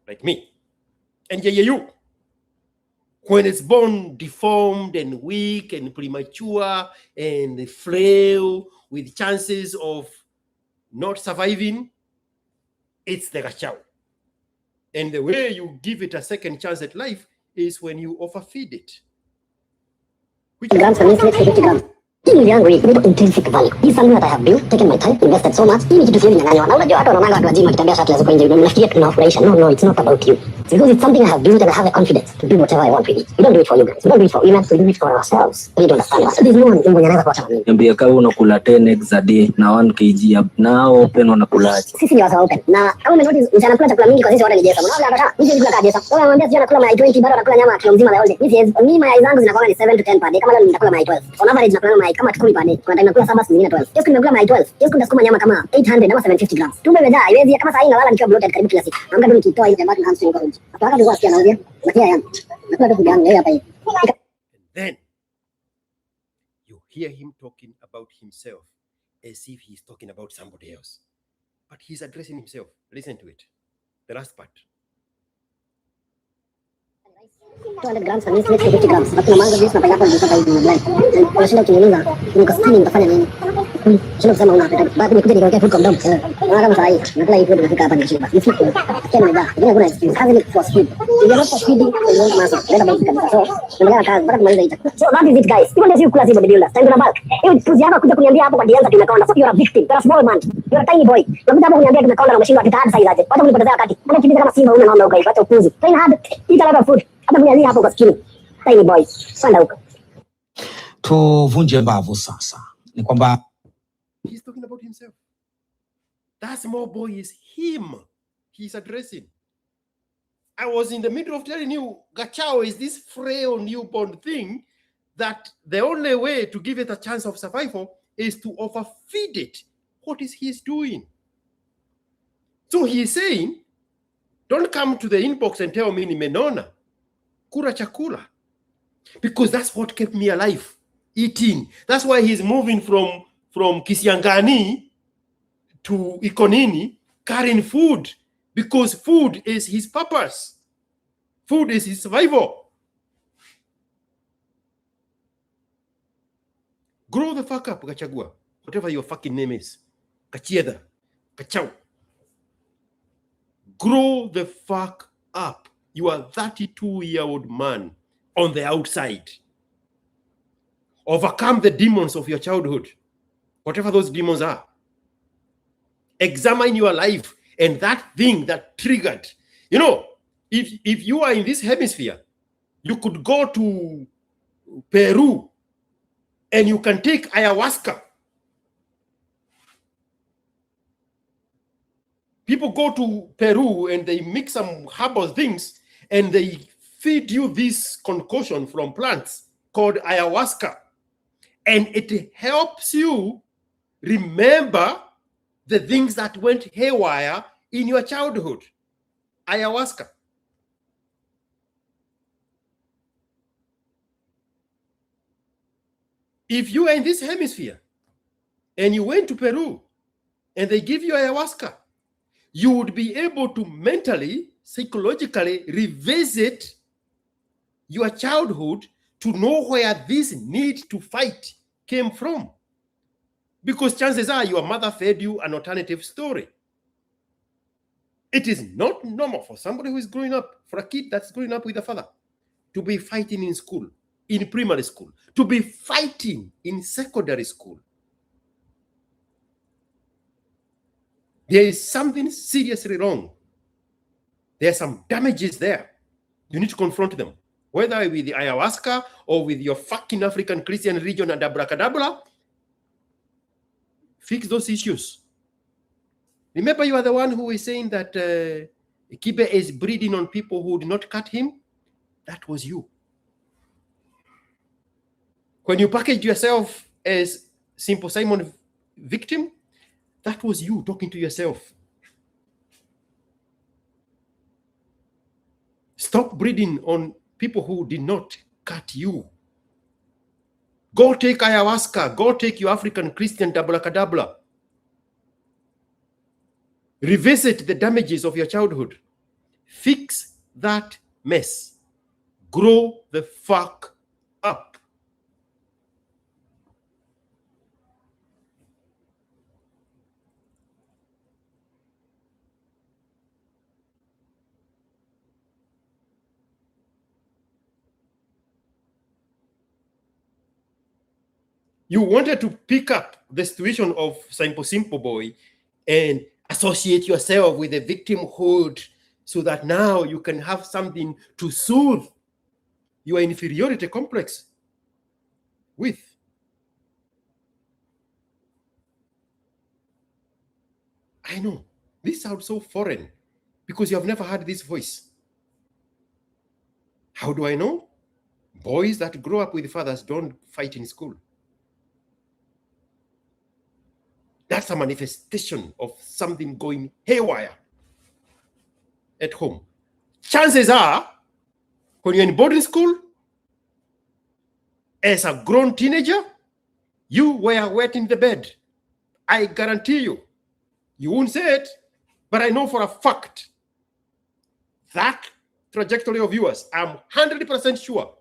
like me. And you, when it's born deformed and weak and premature and frail with chances of not surviving, it's the Gachau. And the way you give it a second chance at life is when you overfeed it. Which grams for me, 50 grams. Hii mwili yangu hii inaitwa intrinsic value. Hii something that I have built, taken my time, invested so much. Hii ni kitu siwezi nyang'anywa. Na unajua hata unaona watu wajima wakitembea shati ya zuko nje, mnafikiria tunawafurahisha. No, it's not about you. It's because it's something I have built and I have the confidence to do whatever I want with it. We don't do it for you guys. We don't do it for women. We do it for ourselves. We don't understand. So there's no one mwenye anaweza kuacha mimi. Niambia kama unakula 10 eggs a day na 1 kg na open unakula. Sisi ni wasa open. Na kama umenotice mchana kula chakula mingi kwa sisi wote ni jesa. Unaona hata mimi siwezi kula jesa. Wewe unamwambia sio nakula mayai 20 bado nakula nyama kilo mzima the whole day. Mimi mayai zangu zinakuwa ni 7 to 10 per day. Kama leo nitakula mayai 12. On average nakula mayai kama 10 per day. Kuna time nakula 7 zingine 12. Kesho nimekula mayai 12. Kesho nitasukuma nyama kama 800 ama 750 grams. Tumbe imejaa. Haiwezi kama saa hii nalala nikiwa bloated karibu kila siku. Naamka tu nikitoa ile jamani hamstring kwa nje. Hata wakati wasikia naongea. Matia yangu. Nakula tu yangu hapa hivi. Then you hear him talking about himself as if he's talking about somebody else. But he's addressing himself. Listen to it. The last part. 200 grams for me, 50 grams. But kuna mango juice na pineapple juice hapa hivi blend. Unashinda ukiniuliza niko skinny nitafanya nini? Sio kusema una appetite. Baada ya kuja nikaongea food condom. Unaona kama saa hii nakula hii food nafika hapa nishiba. Ni siku. Tena ndio. Ndio kuna excuse. Kazi ni for speed. Ndio not for speed. Ndio masa. Ndio basi kabisa. So, tunaendelea kazi mpaka tumalize hii chakula. So that is it guys. Even if you kula zero bodybuilder, time to bulk. Hiyo tuzi hapa kuja kuniambia hapo kwa Dianza tumekonda. So you are a victim. You are a small man. You are a tiny boy. Unakuja hapo kuniambia tumekonda na umeshindwa kitahadi size aje. Wacha kunipotezea wakati. Unakimbiza kama simba una ng'ombe ukaipacha upuzi. Train hard. Eat a lot of food. Hata mwenye hapo kwa skinny. Tiny boy. Kwenda huko. Tuvunje mbavu sasa. Ni kwamba he's talking about himself. That small boy is him. He's addressing. I was in the middle of telling you, Gachau is this frail newborn thing that the only way to give it a chance of survival is to overfeed it. What is he doing? So he is saying, don't come to the inbox and tell me nimenona. Kura chakula. Because that's what kept me alive. Eating. That's why he's moving from Kisiangani to Ikonini, carrying food. Because food is his purpose. Food is his survival. Grow the fuck up, Gachagua. Whatever your fucking name is. Kachieda. Gachau. Grow the fuck up. You are a 32-year-old man on the outside. Overcome the demons of your childhood. Whatever those demons are. Examine your life and that thing that triggered. You know, if you are in this hemisphere, you could go to Peru and you can take ayahuasca. People go to Peru and they mix some herbal things and they feed you this concoction from plants called ayahuasca. And it helps you remember the things that went haywire in your childhood. Ayahuasca. If you are in this hemisphere and you went to Peru and they give you ayahuasca, you would be able to mentally, psychologically revisit your childhood to know where this need to fight came from. Because chances are your mother fed you an alternative story. It is not normal for somebody who is growing up, for a kid that's growing up with a father, to be fighting in school, in primary school, to be fighting in secondary school. There is something seriously wrong. There are some damages there. You need to confront them. Whether with the ayahuasca or with your fucking African Christian religion and abracadabra, fix those issues. Remember, you are the one who is saying that Kibe is breeding on people who did not cut him. That was you. When you package yourself as Simple Simon victim, that was you talking to yourself. Stop breeding on people who did not cut you. Go take ayahuasca. Go take your African Christian abracadabra. Revisit the damages of your childhood. Fix that mess. Grow the fuck up. You wanted to pick up the situation of Simple Boy and associate yourself with the victimhood so that now you can have something to soothe your inferiority complex with. I know, this sounds so foreign because you have never heard this voice. How do I know? Boys that grow up with fathers don't fight in school. That's a manifestation of something going haywire at home. Chances are, when you're in boarding school, as a grown teenager, you were wet in the bed. I guarantee you. You won't say it, but I know for a fact that trajectory of yours, I'm 100% sure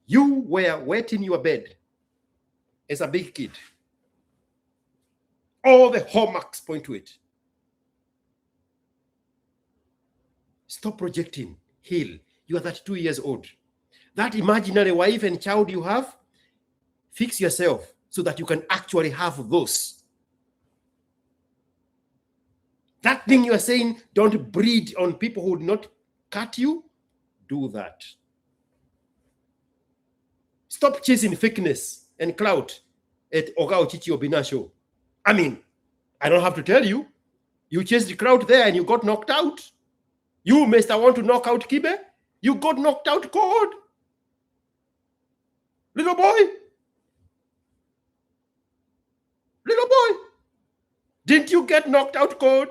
you were wet in your bed as a big kid. All the hallmarks point to it. Stop projecting. Heal. You are 32 years old. That imaginary wife and child you have, fix yourself so that you can actually have those. That thing you are saying, don't breed on people who would not cut you, do that. Stop chasing fakeness and clout at Oga Ochichi Obina show. I mean, I don't have to tell you. You chased the crowd there and you got knocked out. You, Mr. Want to knock out Kibe, you got knocked out cold. Little boy. Little boy. Didn't you get knocked out cold?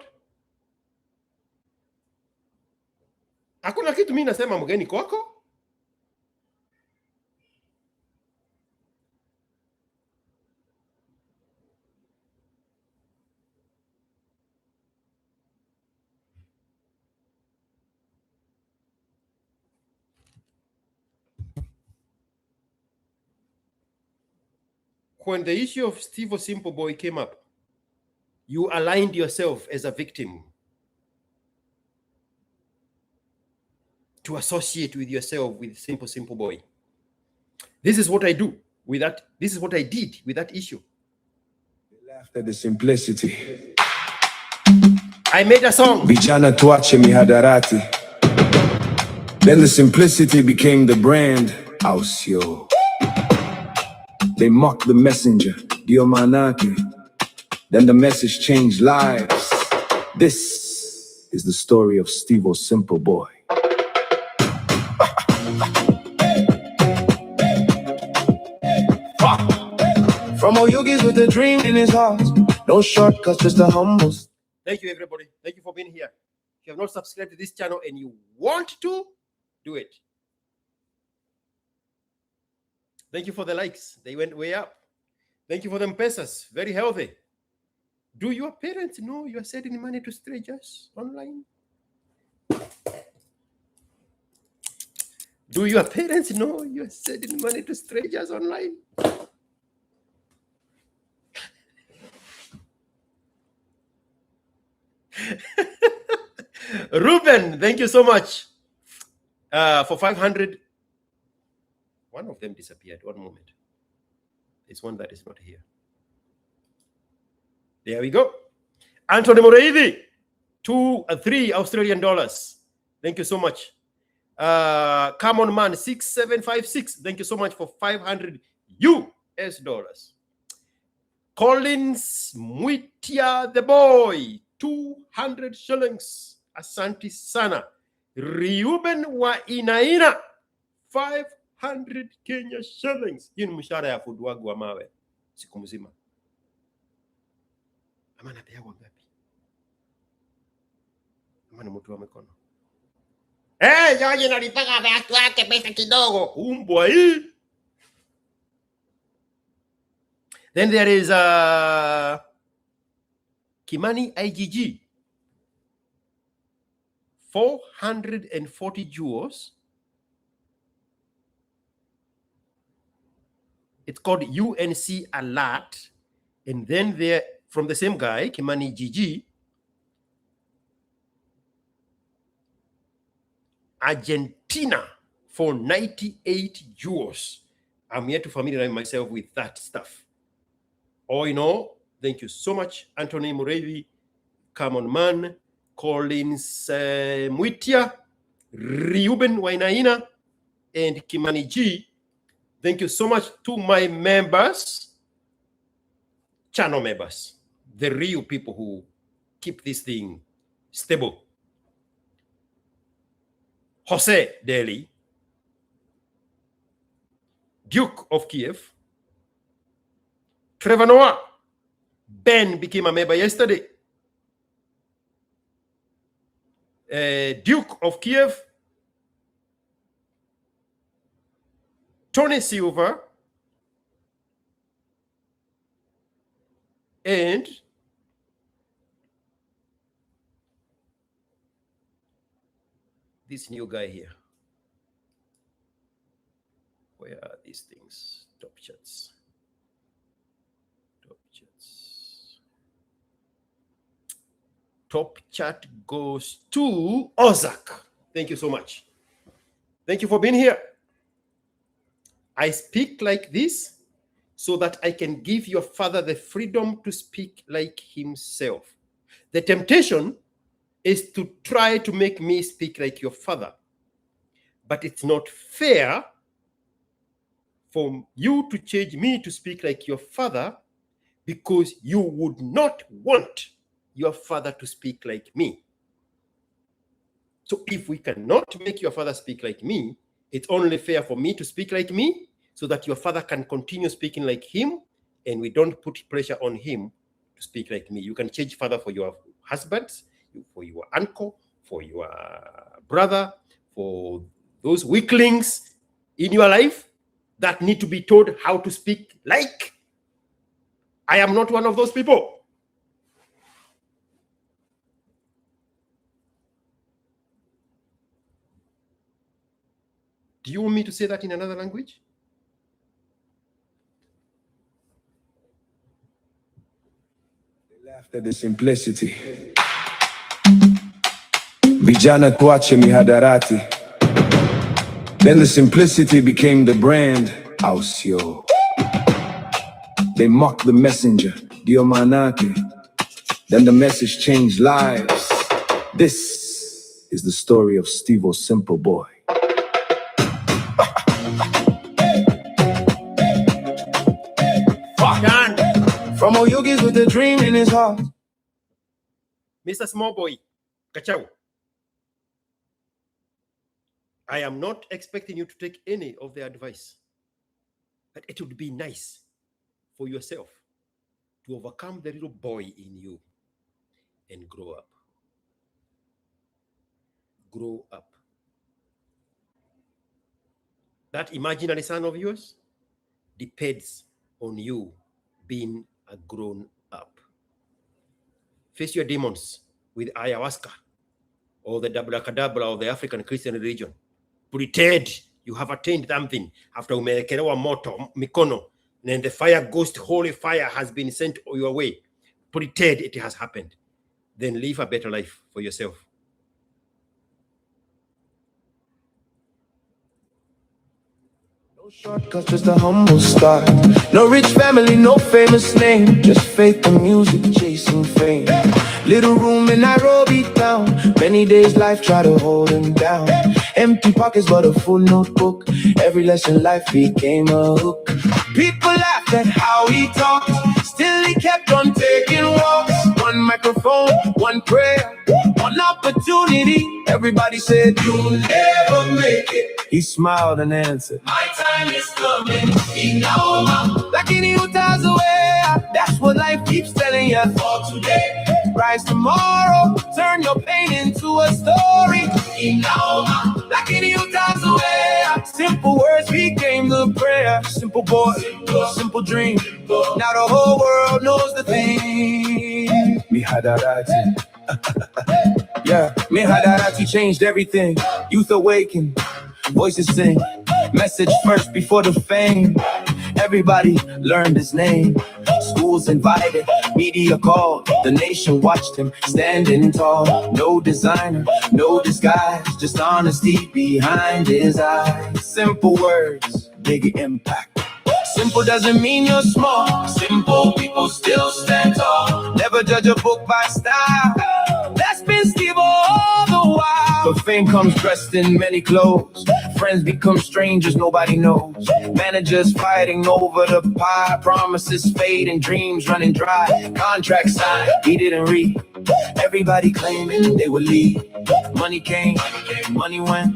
Hakuna kitu mimi nasema mgeni kwako. When the issue of Steve Simple Boy came up, you aligned yourself as a victim to associate with yourself with Simple Boy. This is what I do with that. This is what I did with that issue. They laughed at the simplicity. I made a song. Vijana tuache mihadarati. Then the simplicity became the brand. Ausio. They mocked the messenger. Dio manake. Then the message changed lives. This is the story of Steve Simple Boy. From Oyugis with a dream in his heart. No shortcuts, just a humble. Thank you, everybody. Thank you for being here. If you have not subscribed to this channel and you want to, do it. Thank you for the likes. They went way up. Thank you for the M-Pesas. Very healthy. Do your parents know you are sending money to strangers online? Do your parents know you are sending money to strangers online? Ruben, thank you so much for 500. One of them disappeared. One moment. There's one that is not here. There we go. Anthony Moreithi, 3 Australian dollars. Thank you so much. Come on, man, 6756. Thank you so much for 500 US dollars. Collins Mwitia the boy, 200 shillings. Asante sana. Reuben wa Inaina, 500 Kenya shillings. Hii ni mshahara ya fundi wangu wa mawe siku mzima. Ama napewa ngapi? Ama ni mtu wa mikono. Yaje nalipaka watu wake pesa kidogo. Umbwa hii. Then there is Kimani IGG. 440 jewels. It's called UNC Alert. And then there, from the same guy, Kimani GG, Argentina for 98 jewels. I'm here to familiarize myself with that stuff. All in all, thank you so much, Anthony Moreithi, Come on Man, Collins Mwitia, Reuben Wainaina, and Kimani G. Thank you so much to my members, channel members, the real people who keep this thing stable. Jose Daly, Duke of Kiev, Trevor Noah, Ben became a member yesterday. Duke of Kiev, Tony Silver, and this new guy here. Where are these things? Top chats. Top chats. Top chat goes to Ozak. Thank you so much. Thank you for being here. I speak like this so that I can give your father the freedom to speak like himself. The temptation is to try to make me speak like your father. But it's not fair for you to change me to speak like your father because you would not want your father to speak like me. So if we cannot make your father speak like me, it's only fair for me to speak like me so that your father can continue speaking like him, and we don't put pressure on him to speak like me. You can change father for your husband, for your uncle, for your brother, for those weaklings in your life that need to be told how to speak like. I am not one of those people. Do you want me to say that in another language? They laughed at the simplicity. Vijana tuache mihadarati. Then the simplicity became the brand, ASKiQ. They mocked the messenger, Dio manake. Then the message changed lives. This is the story of Steve-O Simple Boy. From Oyugis with a dream in his heart. Mr. Small Boy, Gachau, I am not expecting you to take any of their advice, but it would be nice for yourself to overcome the little boy in you and grow up. Grow up. That imaginary son of yours depends on you being a grown up. Face your demons with ayahuasca or the abracadabra of the African Christian religion. Pretend you have attained something after umekelewa moto mikono, and the fire ghost, holy fire has been sent your way. Pretend it has happened. Then live a better life for yourself. No shortcuts, just a humble start. No rich family, no famous name. Just faith and music, chasing fame. Little room in Nairobi town. Many days life try to hold him down. Empty pockets but a full notebook. Every lesson life became a hook. People laughed at how he talked. Still he kept on taking walks. One microphone, one prayer, one opportunity. Everybody said, you'll never make it. He smiled and answered, my time is coming. Like any who ties away. That's what life keeps telling you. For today, rise tomorrow. Turn your pain into a story. Like any who ties away. Simple words became the prayer. Simple boy, simple dream. Now the whole world knows the thing. Mihadarati. Yeah, Mihadarati changed everything. Youth awakened, voices sing. Message first before the fame. Everybody learned his name. Schools invited, media called. The nation watched him standing tall. No designer, no disguise, just honesty behind his eyes. Simple words, big impact. Simple doesn't mean you're small. Simple people still stand tall. Never judge a book by style. That's been Steve-O all the while. But fame comes dressed in many clothes. Friends become strangers nobody knows. Managers fighting over the pie. Promises fade and dreams running dry. Contract signed, he didn't read. Everybody claiming they would lead. Money came, money went.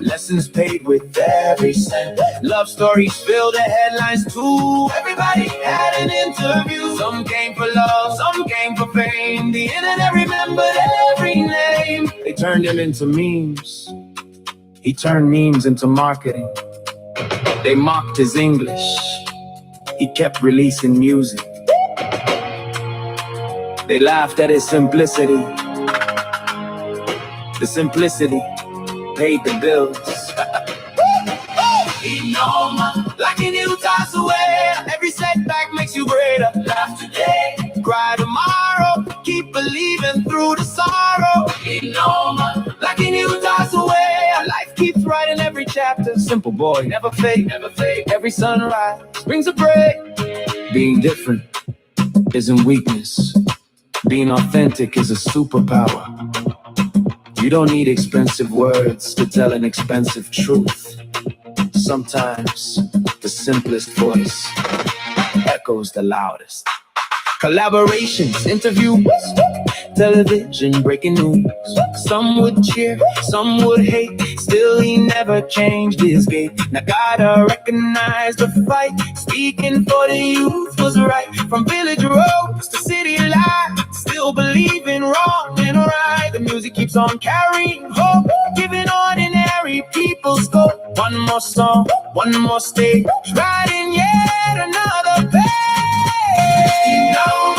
Lessons paid with every cent. Love stories fill the headlines too. Everybody had an interview. Some came for love, some came for fame. The internet remembered every name. They turned him into memes. He turned memes into marketing. They mocked his English. He kept releasing music. They laughed at his simplicity. The simplicity paid the bills. Like a new toss away. Every setback makes you greater. Laugh today, cry tomorrow. Keep believing through the sorrow. Like a new toss away. Life keeps writing every chapter. Simple boy, never fake, never fake. Every sunrise brings a break. Being different isn't weakness. Being authentic is a superpower. You don't need expensive words to tell an expensive truth. Sometimes the simplest voice echoes the loudest. Collaborations, interviews, television, breaking news. Some would cheer, some would hate, Still he never changed his gait. Now gotta recognize the fight. Speaking for the youth was right. From village roads to city lights, still believing wrong and right. The music keeps on carrying hope, giving ordinary people scope. One more song, one more stage, riding yet another page. You know,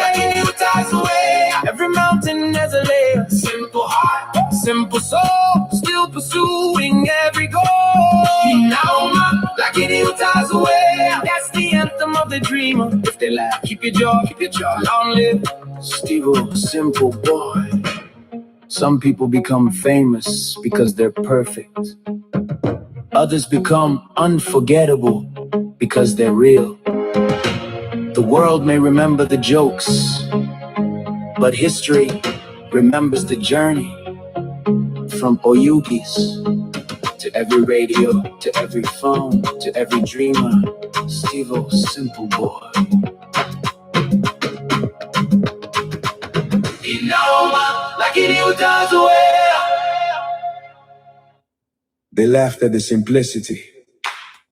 like a new ties away. Every mountain has a layer. Simple heart, simple soul, still pursuing every goal. You know, like a new ties away. That's the anthem of the dreamer. If they laugh, keep your jaw, long live Steve-O, simple boy. Some people become famous because they're perfect. Others become unforgettable because they're real. The world may remember the jokes, but history remembers the journey. From Oyugis to every radio, to every phone, to every dreamer, Steve-O, simple boy. You know, like it was away. They laughed at the simplicity.